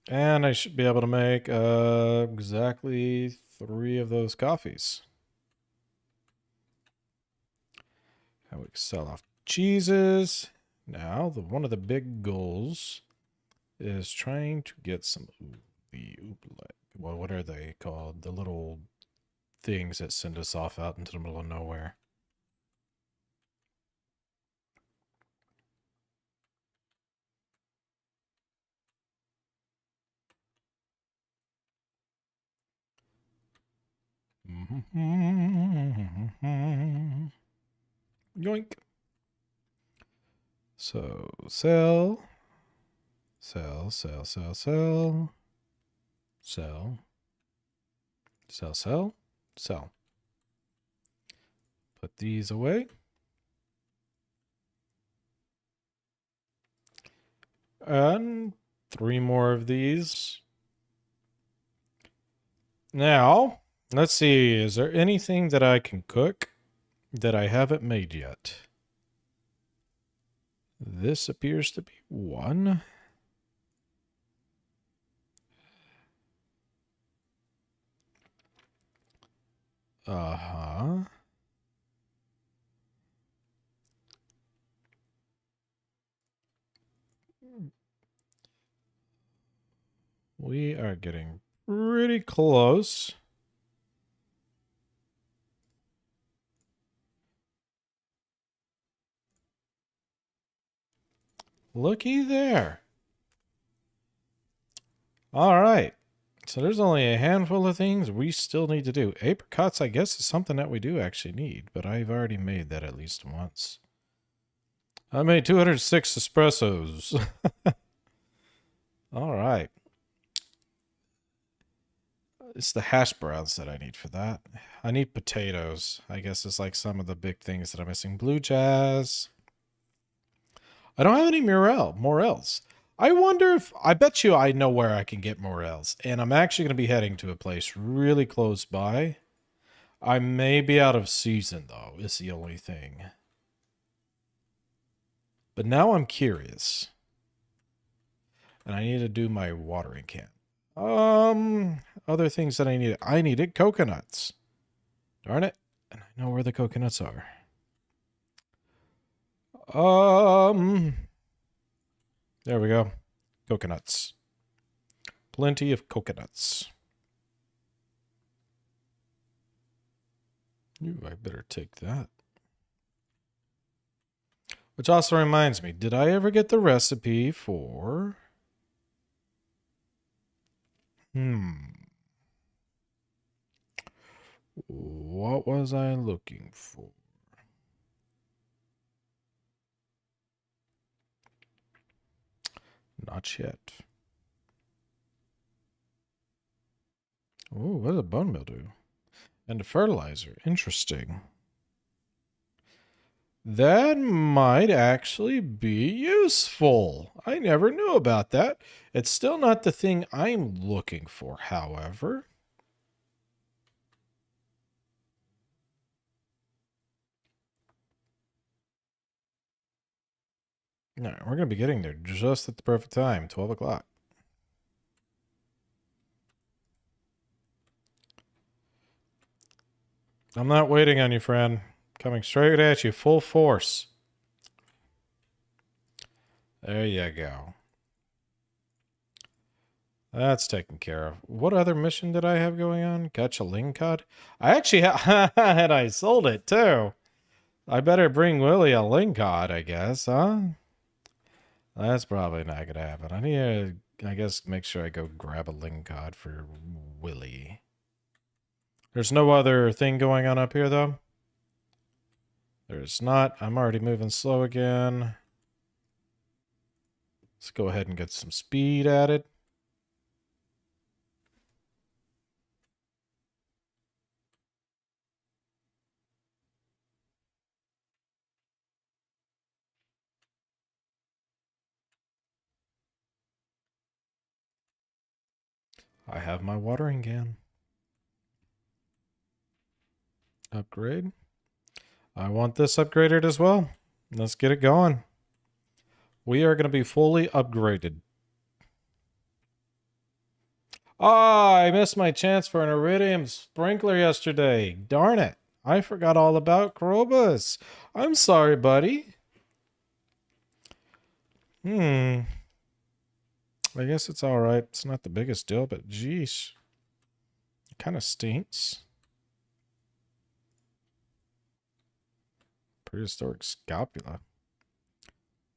And I should be able to make exactly 3 of those coffees. And we can sell off cheeses. Now, one of the big goals is trying to get some well, what are they called? The little things that send us off out into the middle of nowhere. Yoink. So, sell. Sell, sell, sell, sell. Sell. Sell, sell, sell. Put these away. And 3 more of these. Now, Let's see. Is there anything that I can cook that I haven't made yet? This appears to be one. Uh-huh. We are getting pretty close. Looky there. All right. So there's only a handful of things we still need to do. Apricots, I guess, is something that we do actually need, but I've already made that at least once. I made 206 espressos. All right. It's the hash browns that I need for that. I need potatoes. I guess it's like some of the big things that I'm missing. Blue jazz. I don't have any morels. I wonder if, I bet you I know where I can get morels. And I'm actually going to be heading to a place really close by. I may be out of season, though, is the only thing. But now I'm curious. And I need to do my watering can. Other things that I needed. I needed coconuts. Darn it. And I know where the coconuts are. There we go. Coconuts. Plenty of coconuts. Ooh, I better take that. Which also reminds me, did I ever get the recipe for... What was I looking for? Not yet. Oh, what does a bone meal do? And a fertilizer. Interesting. That might actually be useful. I never knew about that. It's still not the thing I'm looking for, however. All right, we're going to be getting there just at the perfect time, 12 o'clock. I'm not waiting on you, friend. Coming straight at you, full force. There you go. That's taken care of. What other mission did I have going on? Gotcha Lingcod? I actually and I sold it too. I better bring Willie a Lingcod, I guess, huh? That's probably not gonna happen. I need to, I guess, make sure I go grab a Lingcod for Willie. There's no other thing going on up here, though. There's not. I'm already moving slow again. Let's go ahead and get some speed added. I have my watering can. Upgrade. I want this upgraded as well. Let's get it going. We are going to be fully upgraded. Ah, I missed my chance for an iridium sprinkler yesterday. Darn it. I forgot all about Krobus. I'm sorry, buddy. I guess it's all right. It's not the biggest deal, but geez. It kind of stinks. Prehistoric scapula.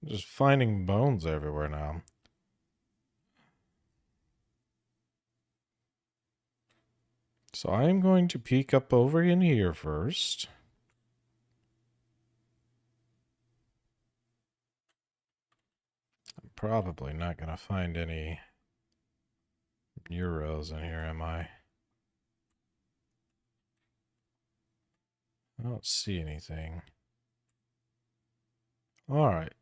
I'm just finding bones everywhere now. So I'm going to peek up over in here first. I'm probably not going to find any euros in here, am I? I don't see anything. All right.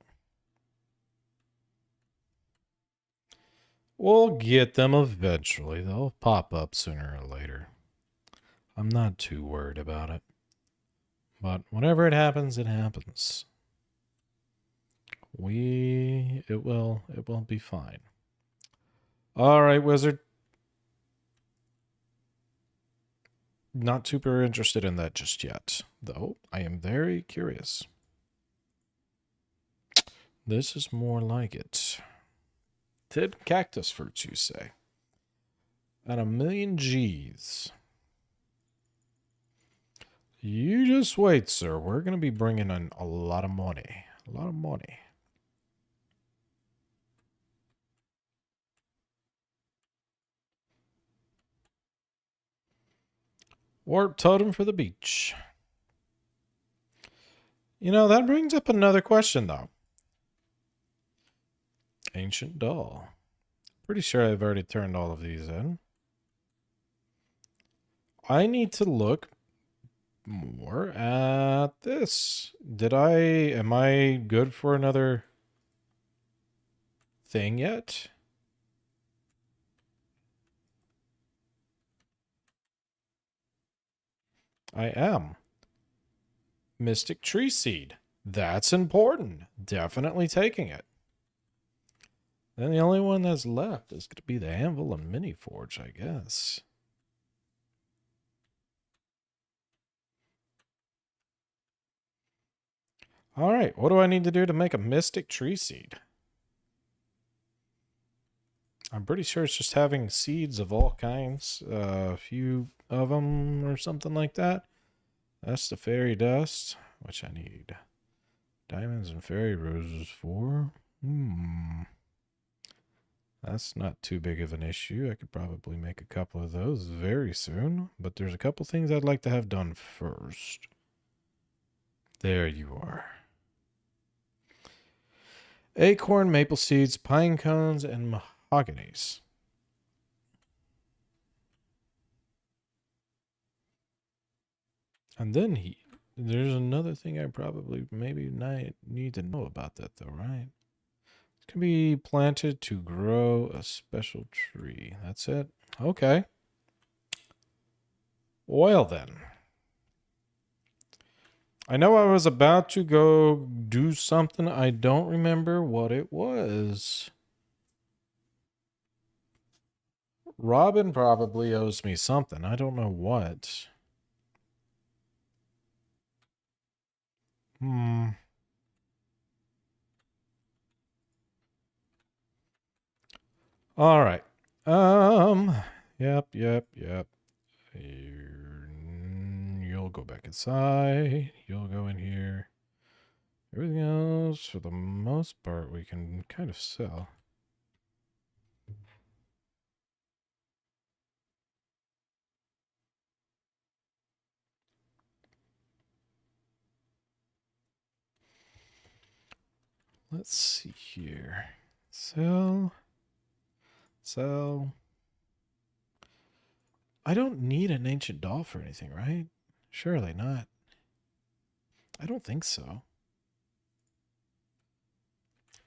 We'll get them eventually. They'll pop up sooner or later. I'm not too worried about it. But whenever it happens, it happens. It will be fine. All right, wizard. Not super interested in that just yet, though. I am very curious. This is more like it. Tid cactus fruits, you say? At 1,000,000 G's. You just wait, sir. We're going to be bringing in a lot of money. A lot of money. Warp totem for the beach. You know, that brings up another question, though. Ancient doll. Pretty sure I've already turned all of these in. I need to look more at this. Am I good for another thing yet? I am. Mystic tree seed. That's important. Definitely taking it. Then the only one that's left is going to be the anvil and mini forge, I guess. All right, what do I need to do to make a mystic tree seed? I'm pretty sure it's just having seeds of all kinds, a few of them or something like that. That's the fairy dust, which I need diamonds and fairy roses for. That's not too big of an issue. I could probably make a couple of those very soon, but there's a couple things I'd like to have done first. There you are. Acorn, maple seeds, pine cones, and mahoganies. And then there's another thing I probably maybe need to know about that though, right? It can be planted to grow a special tree. That's it. Okay. Well then. I know I was about to go do something. I don't remember what it was. Robin probably owes me something. I don't know what. All right. Yep. You'll go back inside. You'll go in here. Everything else, for the most part, we can kind of sell. Let's see here. Sell. I don't need an ancient doll for anything, right? Surely not. I don't think so.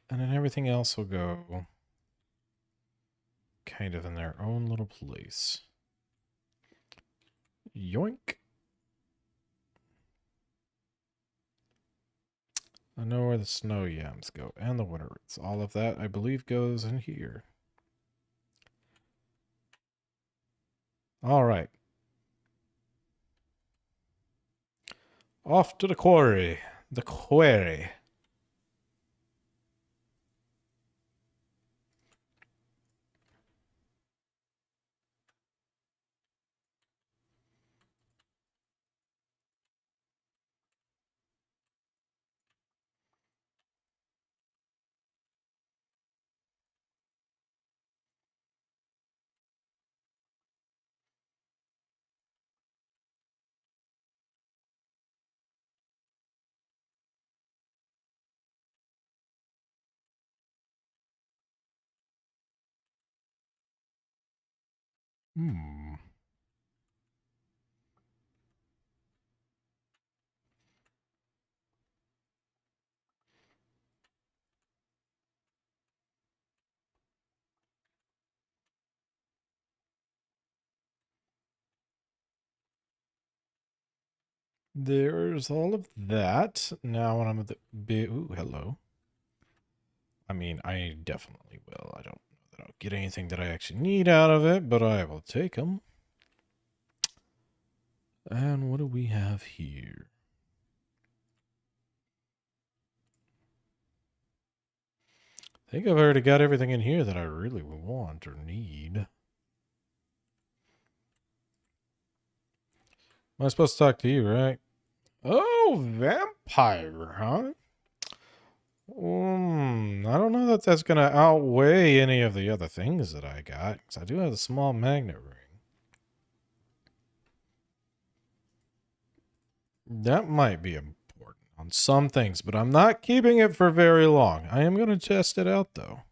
And then everything else will go kind of in their own little place. Yoink. I know where the snow yams go and the winter roots. All of that, I believe, goes in here. All right. Off to the quarry. The quarry. There's all of that. Now when I'm at the big... Ooh, hello. I mean, I definitely will. I don't know that I'll get anything that I actually need out of it, but I will take them. And what do we have here? I think I've already got everything in here that I really want or need. Am I supposed to talk to you, right? Oh, vampire, huh? I don't know that that's going to outweigh any of the other things that I got, because I do have a small magnet ring. That might be important on some things, but I'm not keeping it for very long. I am going to test it out, though.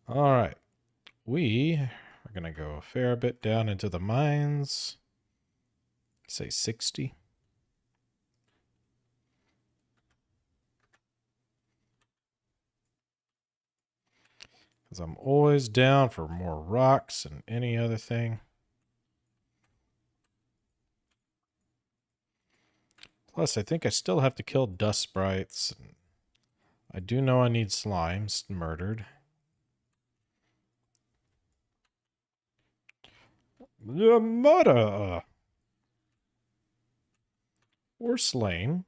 All right. We are going to go a fair bit down into the mines. Say 60. Because I'm always down for more rocks and any other thing. Plus, I think I still have to kill dust sprites. I do know I need slimes murdered. Yamada! Or slain.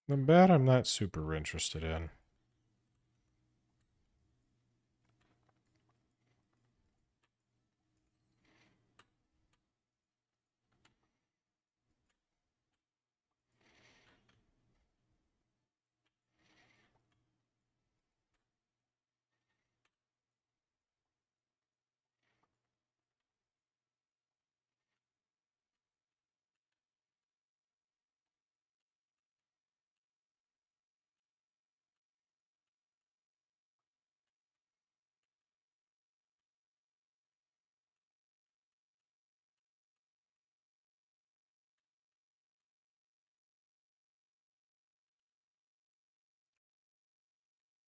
The bat I'm not super interested in.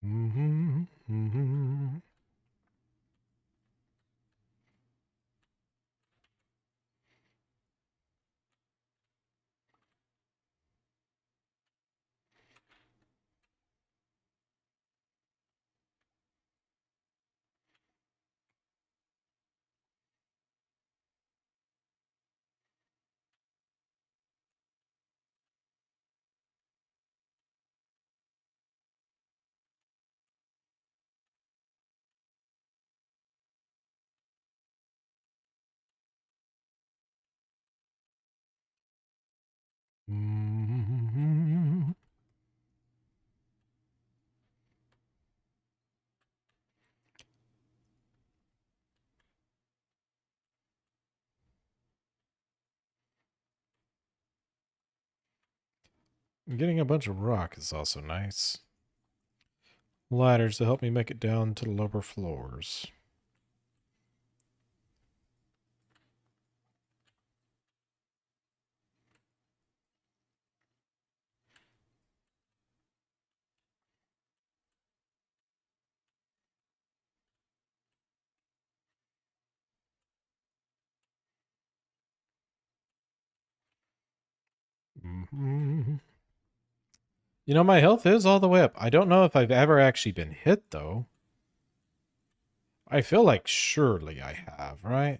Mm-hmm. Mm-hmm. Mm-hmm. Getting a bunch of rock is also nice. Ladders to help me make it down to the lower floors. Mm-hmm. You know, my health is all the way up. I don't know if I've ever actually been hit, though. I feel like surely I have, right?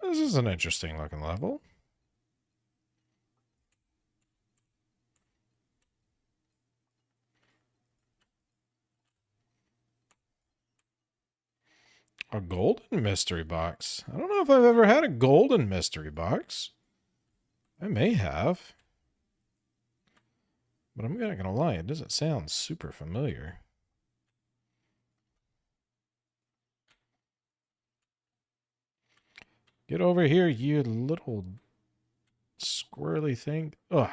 This is an interesting looking level. A golden mystery box. I don't know if I've ever had a golden mystery box. I may have. But I'm not gonna lie, it doesn't sound super familiar. Get over here, you little squirrely thing. Ugh.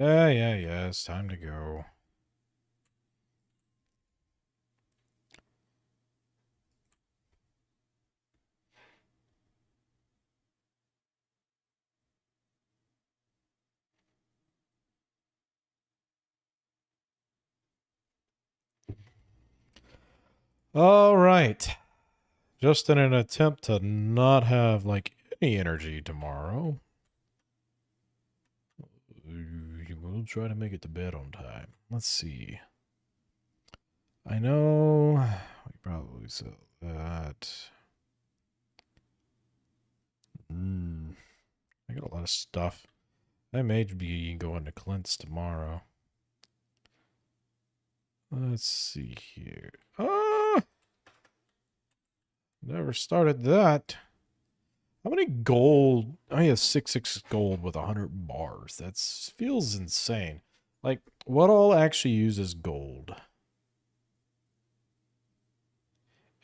Yeah, it's time to go. All right. Just in an attempt to not have, like, any energy tomorrow, we'll try to make it to bed on time. Let's see. I know we probably said that. I got a lot of stuff. I may be going to Clint's tomorrow. Let's see here. Ah! Never started that. How many gold? I have 6 gold with 100 bars. That feels insane. Like, what all actually uses gold?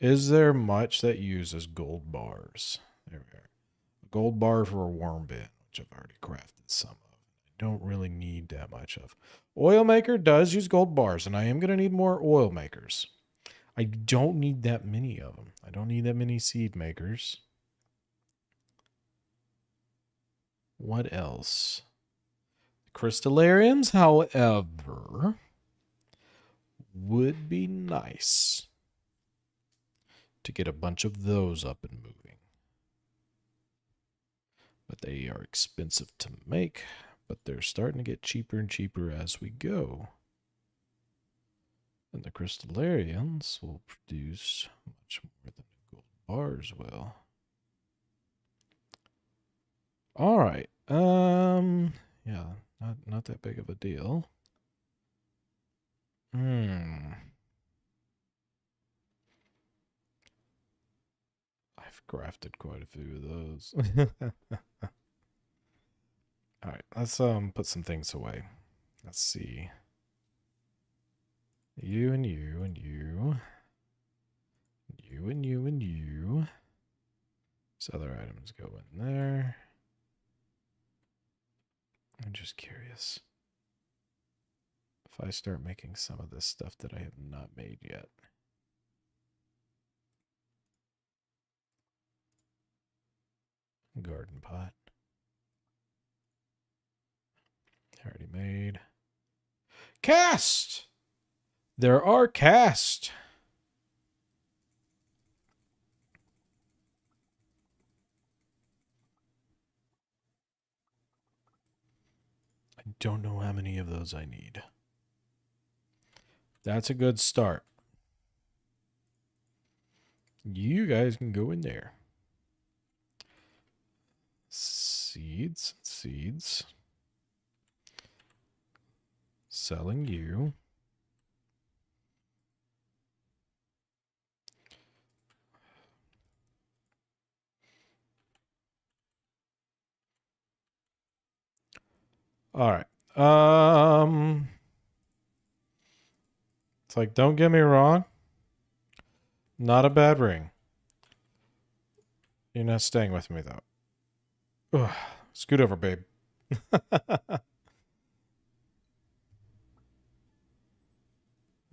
Is there much that uses gold bars? There we are. A gold bar for a worm bin, which I've already crafted some of. I don't really need that much of. Oil maker does use gold bars, and I am going to need more oil makers. I don't need that many of them. I don't need that many seed makers. What else? Crystallariums, however, would be nice to get a bunch of those up and moving. But they are expensive to make, but they're starting to get cheaper and cheaper as we go. And the crystallariums will produce much more than the gold bars will. All right. Yeah, not that big of a deal. I've crafted quite a few of those. All right, let's put some things away. Let's see. You and you and you. You and you and you. These other items go in there. I'm just curious. If I start making some of this stuff that I have not made yet. Garden pot. Already made. Cast! There are cast. I don't know how many of those I need. That's a good start. You guys can go in there. Seeds. Selling you. All right. It's like, don't get me wrong. Not a bad ring. You're not staying with me, though. Ugh. Scoot over, babe.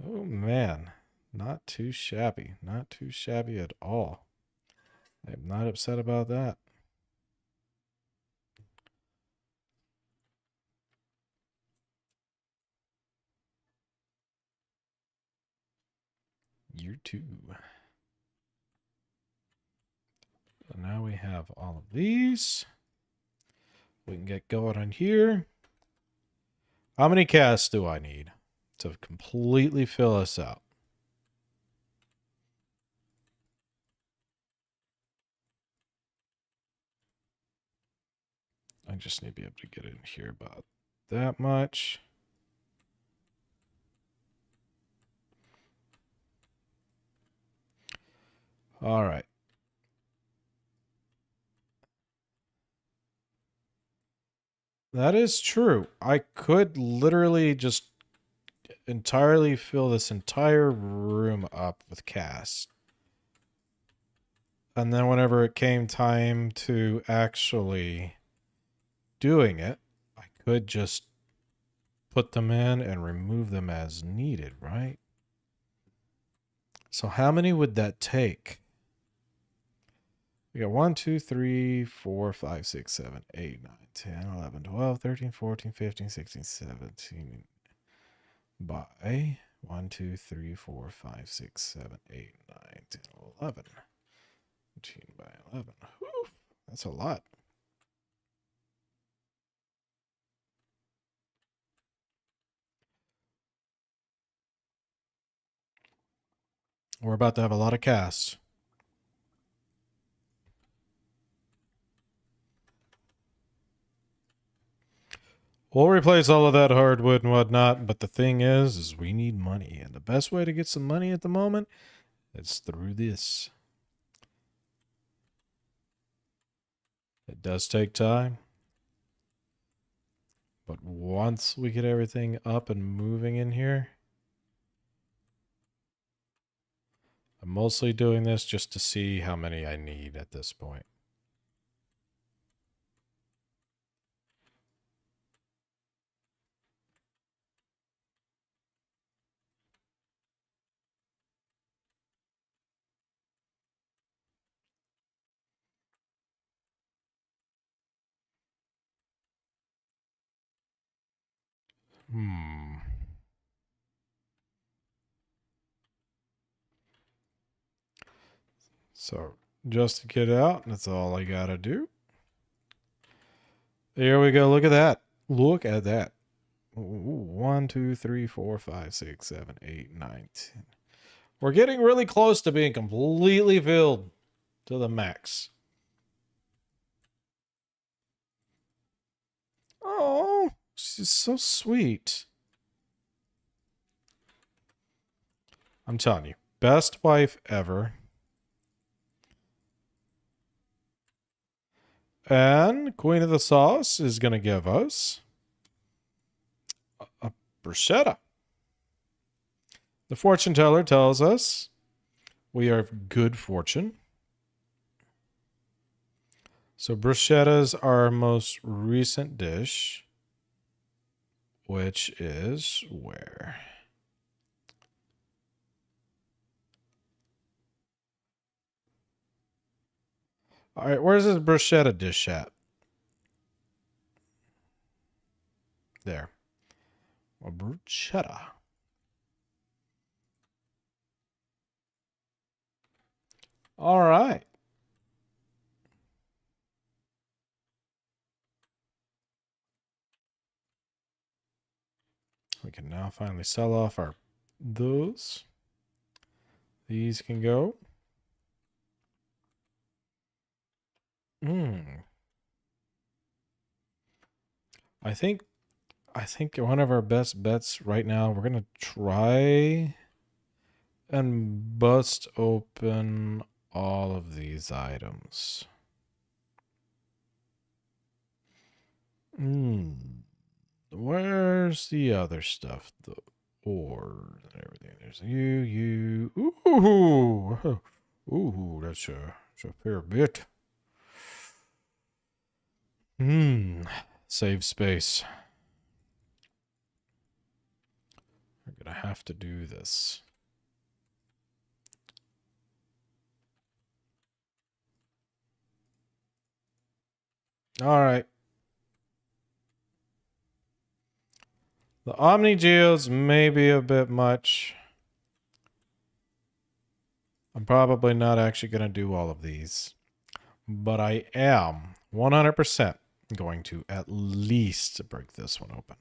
Oh, man. Not too shabby. Not too shabby at all. I'm not upset about that. You too. So now we have all of these. We can get going on here. How many casts do I need to completely fill us out? I just need to be able to get in here about that much. All right. That is true. I could literally just entirely fill this entire room up with cast. And then whenever it came time to actually doing it, I could just put them in and remove them as needed, right? So how many would that take? We got 1, 2, 3, 4, 5, 6, 7, 8, 9, 10, 11, 12, 13, 14, 15, 16, 17 by 1, 2, 3, 4, 5, 6, 7, 8, 9, 10, 11. 13 by 11. Whew, that's a lot. We're about to have a lot of casts. We'll replace all of that hardwood and whatnot, but the thing is we need money. And the best way to get some money at the moment is through this. It does take time. But once we get everything up and moving in here, I'm mostly doing this just to see how many I need at this point. So, just to get out, that's all I gotta do. There we go. Look at that. Look at that. 1, 2, 3, 4, 5, 6, 7, 8, 9, 10. We're getting really close to being completely filled to the max. Oh, she's so sweet. I'm telling you, best wife ever. And Queen of the Sauce is going to give us a bruschetta. The fortune teller tells us we are of good fortune. So bruschetta's our most recent dish, which is where? All right, where's this bruschetta dish at? There. A bruschetta. All right. We can now finally sell off our those. These can go. I think one of our best bets right now, we're going to try and bust open all of these items. Where's the other stuff? The ores and everything. There's you. Ooh, that's a fair bit. Save space. We're gonna have to do this. All right. The Omni Geodes may be a bit much. I'm probably not actually going to do all of these. But I am 100% going to at least break this one open.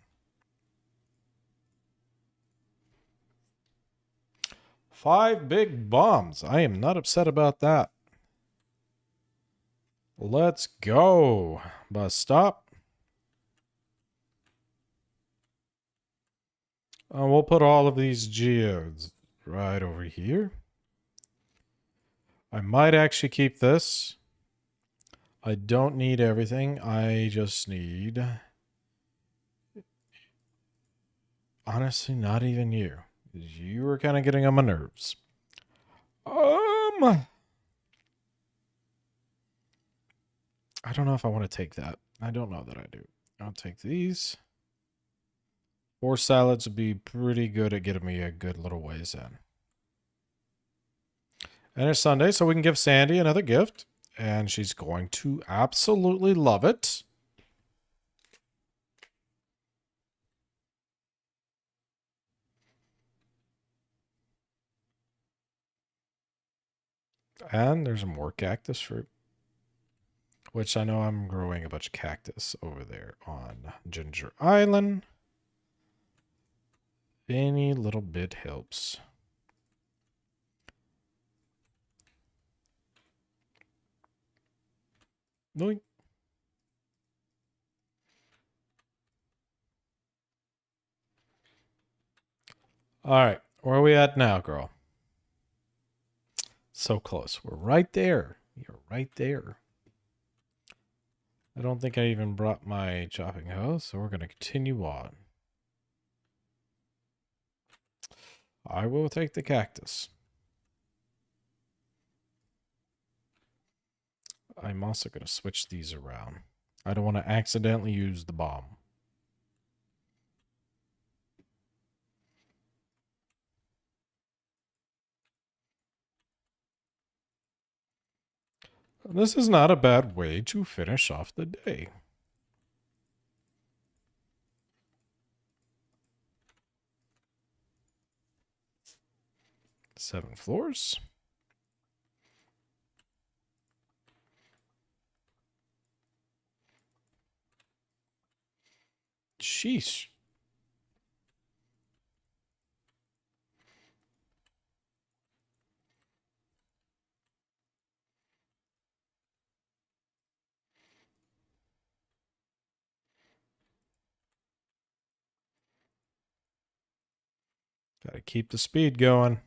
5 big bombs. I am not upset about that. Let's go. Bus stop. We'll put all of these geodes right over here. I might actually keep this. I don't need everything. I just need... Honestly, not even you. You were kind of getting on my nerves. I don't know if I want to take that. I don't know that I do. I'll take these. 4 salads would be pretty good at getting me a good little ways in. And it's Sunday, so we can give Sandy another gift. And she's going to absolutely love it. And there's more cactus fruit. Which I know I'm growing a bunch of cactus over there on Ginger Island. Any little bit helps. Noink. All right. Where are we at now, girl? So close. We're right there. You're right there. I don't think I even brought my chopping hoe, so we're going to continue on. I will take the cactus. I'm also going to switch these around. I don't want to accidentally use the bomb. This is not a bad way to finish off the day. 7 floors. Sheesh. Gotta keep the speed going.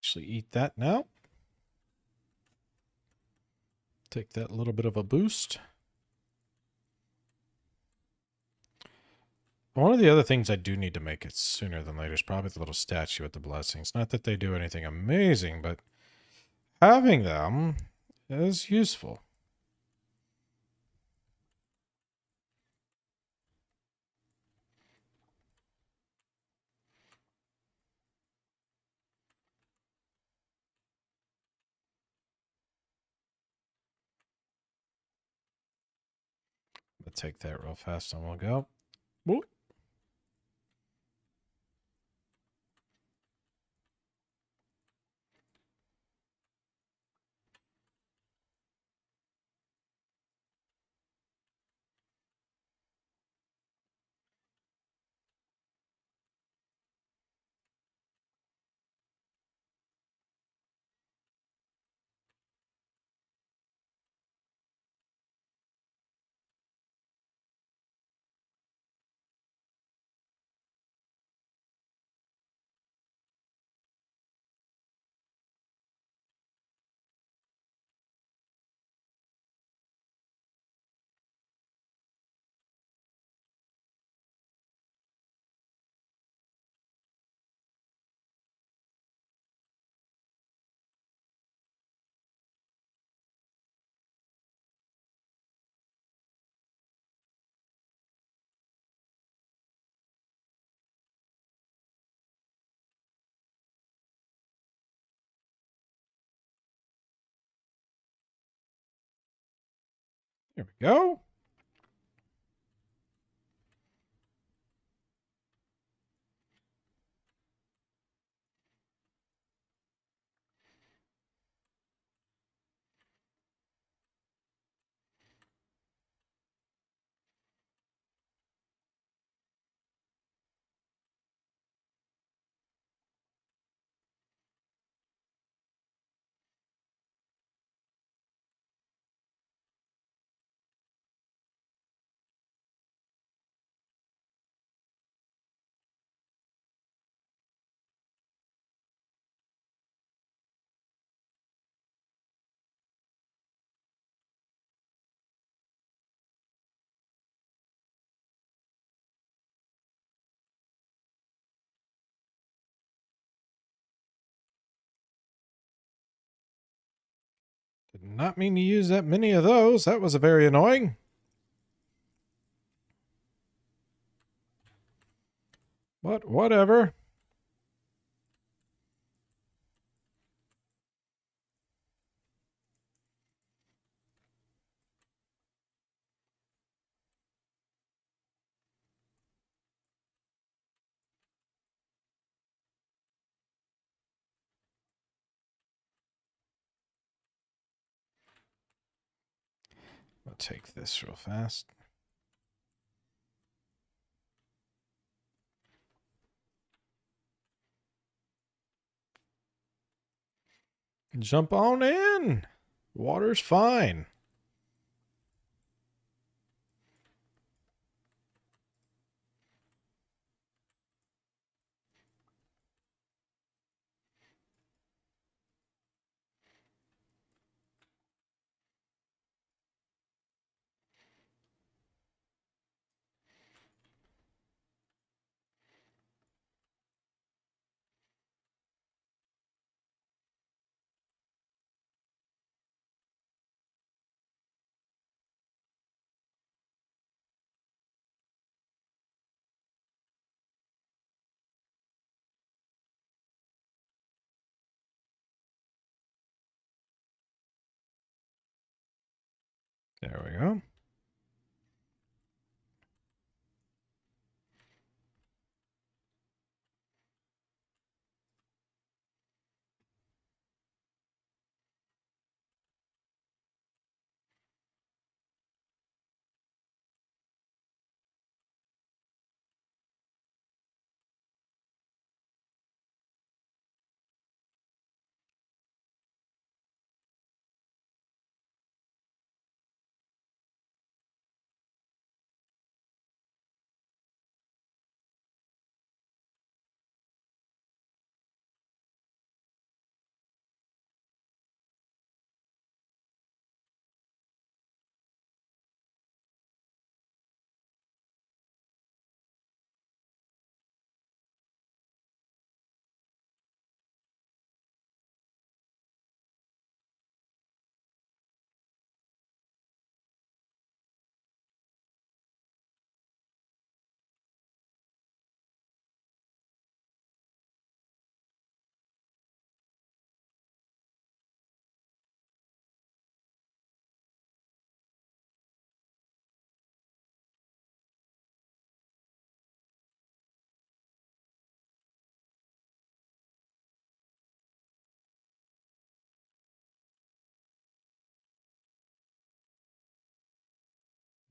Actually eat that now. Take that little bit of a boost. One of the other things I do need to make it sooner than later is probably the little statue with the blessings. Not that they do anything amazing, but having them is useful. I'll take that real fast and we'll go. Whoop. There we go. Did not mean to use that many of those. That was very annoying. But whatever. I'll take this real fast. Jump on in. Water's fine. There we go.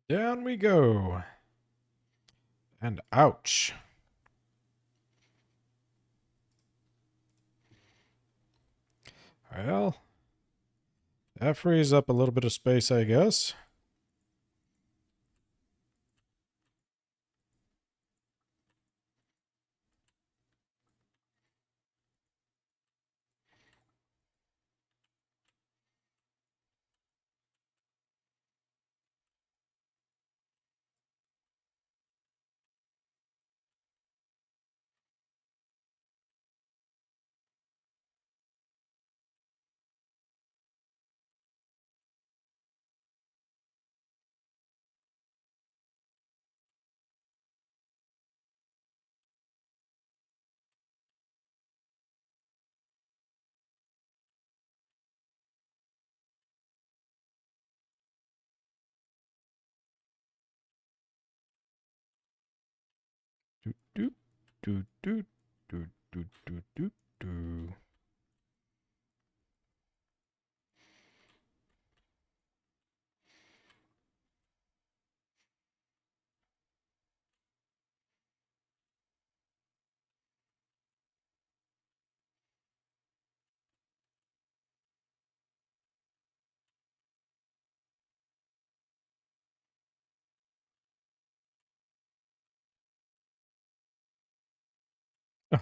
Down we go. And ouch. Well, that frees up a little bit of space, I guess. Do, do, do, do, do, do, do, do.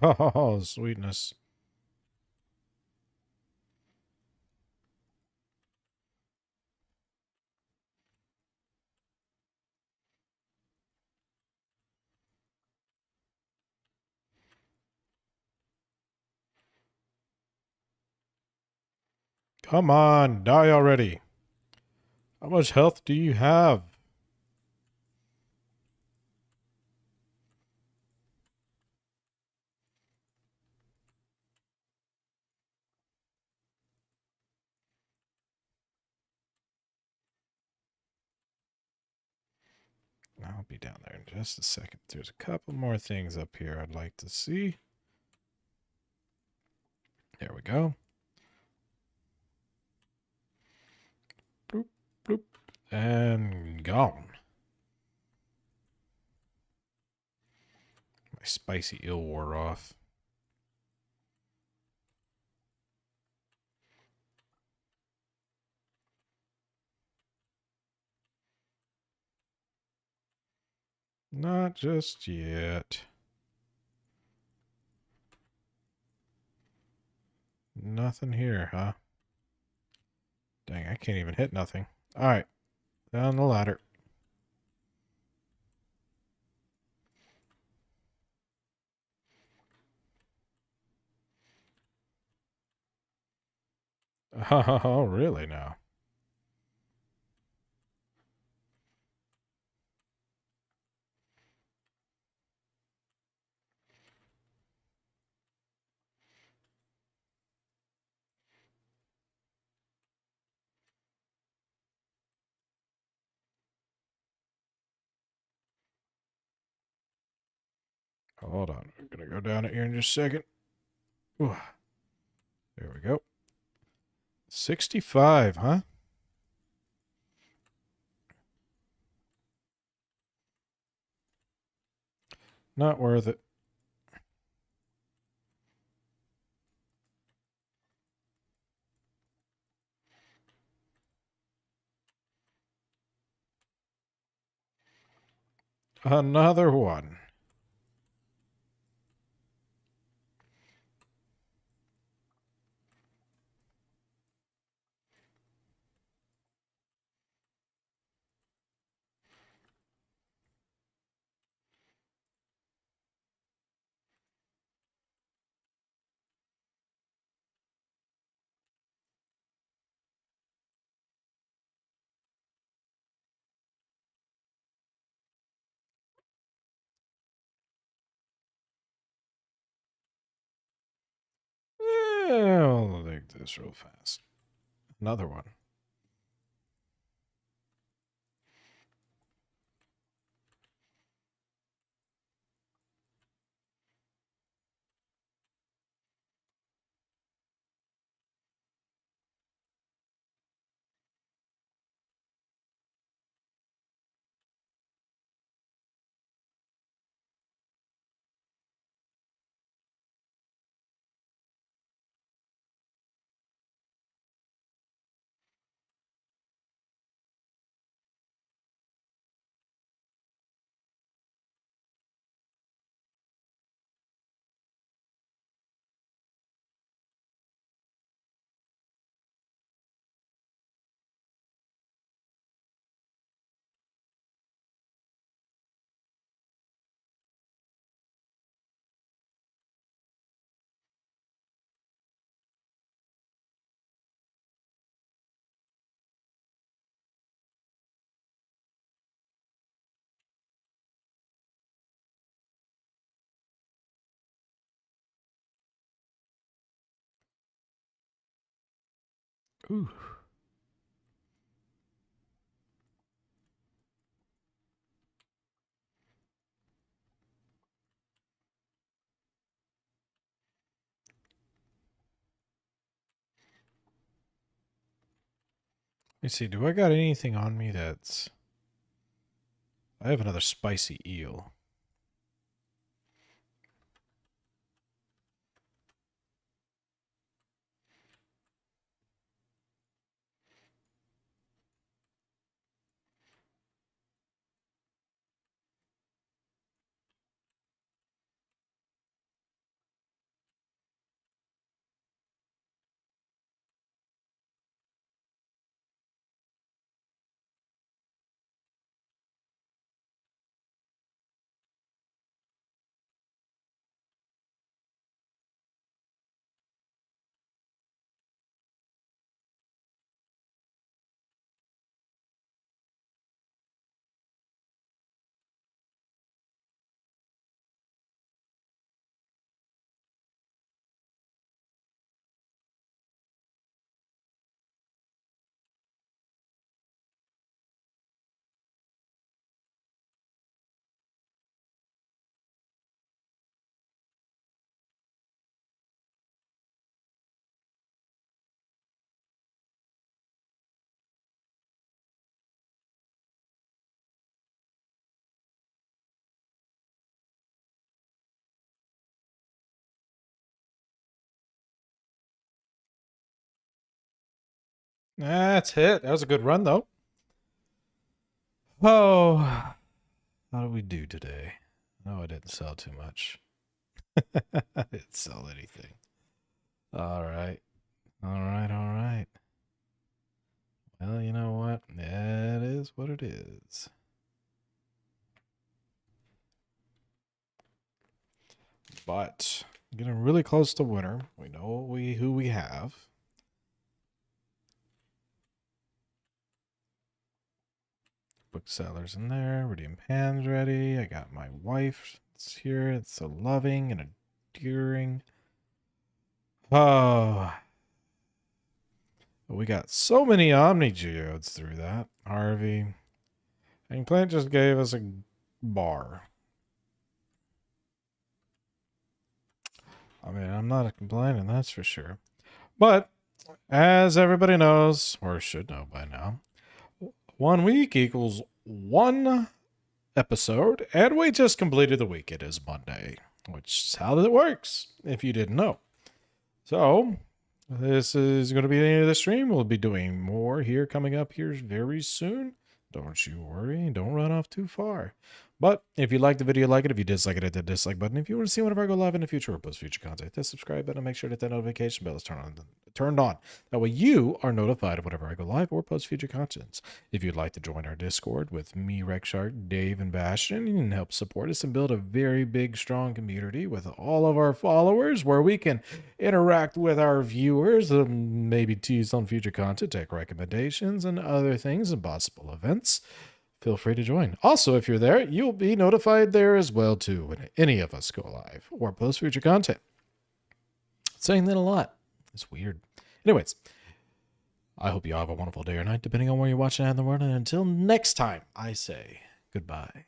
Oh, sweetness. Come on, die already. How much health do you have? I'll be down there in just a second. There's a couple more things up here I'd like to see. There we go. Bloop, bloop, and gone. My spicy ill wore off. Not just yet. Nothing here, huh? Dang, I can't even hit nothing. Alright, down the ladder. Oh, really now? Hold on. I'm going to go down it here in just a second. Ooh. There we go. 65, huh? Not worth it. Another one. I'll take this real fast. Another one. Ooh. me see. Do I got anything on me that's... I have another spicy eel. That's it. That was a good run, though. Oh, how did we do today? No, I didn't sell too much. I didn't sell anything. All right. All right. All right. Well, you know what? That is what it is. But getting really close to winter. We know who we have. Booksellers in there. Redeem pans ready. I got my wife. It's here. It's so loving and endearing. Oh, we got so many Omni Geodes through that. Harvey. And Clint just gave us a bar. I mean, I'm not complaining, that's for sure. But, as everybody knows, or should know by now, 1 week equals 1 episode, and we just completed the week. It is Monday, which is how it works, if you didn't know. So, this is going to be the end of the stream. We'll be doing more here coming up here very soon. Don't you worry. Don't run off too far. But if you like the video, like it. If you dislike it, hit the dislike button. If you want to see whenever I go live in the future or post future content, hit the subscribe button and make sure that notification bell is turned on. That way you are notified of whenever I go live or post future contents. If you'd like to join our Discord with me, Rexshark, Dave, and Bastion, and help support us and build a very big, strong community with all of our followers where we can interact with our viewers, maybe tease on future content, take recommendations, and other things and possible events, feel free to join. Also, if you're there, you'll be notified there as well, too, when any of us go live or post future content. Saying that a lot. It's weird. Anyways, I hope you all have a wonderful day or night, depending on where you're watching out in the world. And until next time, I say goodbye.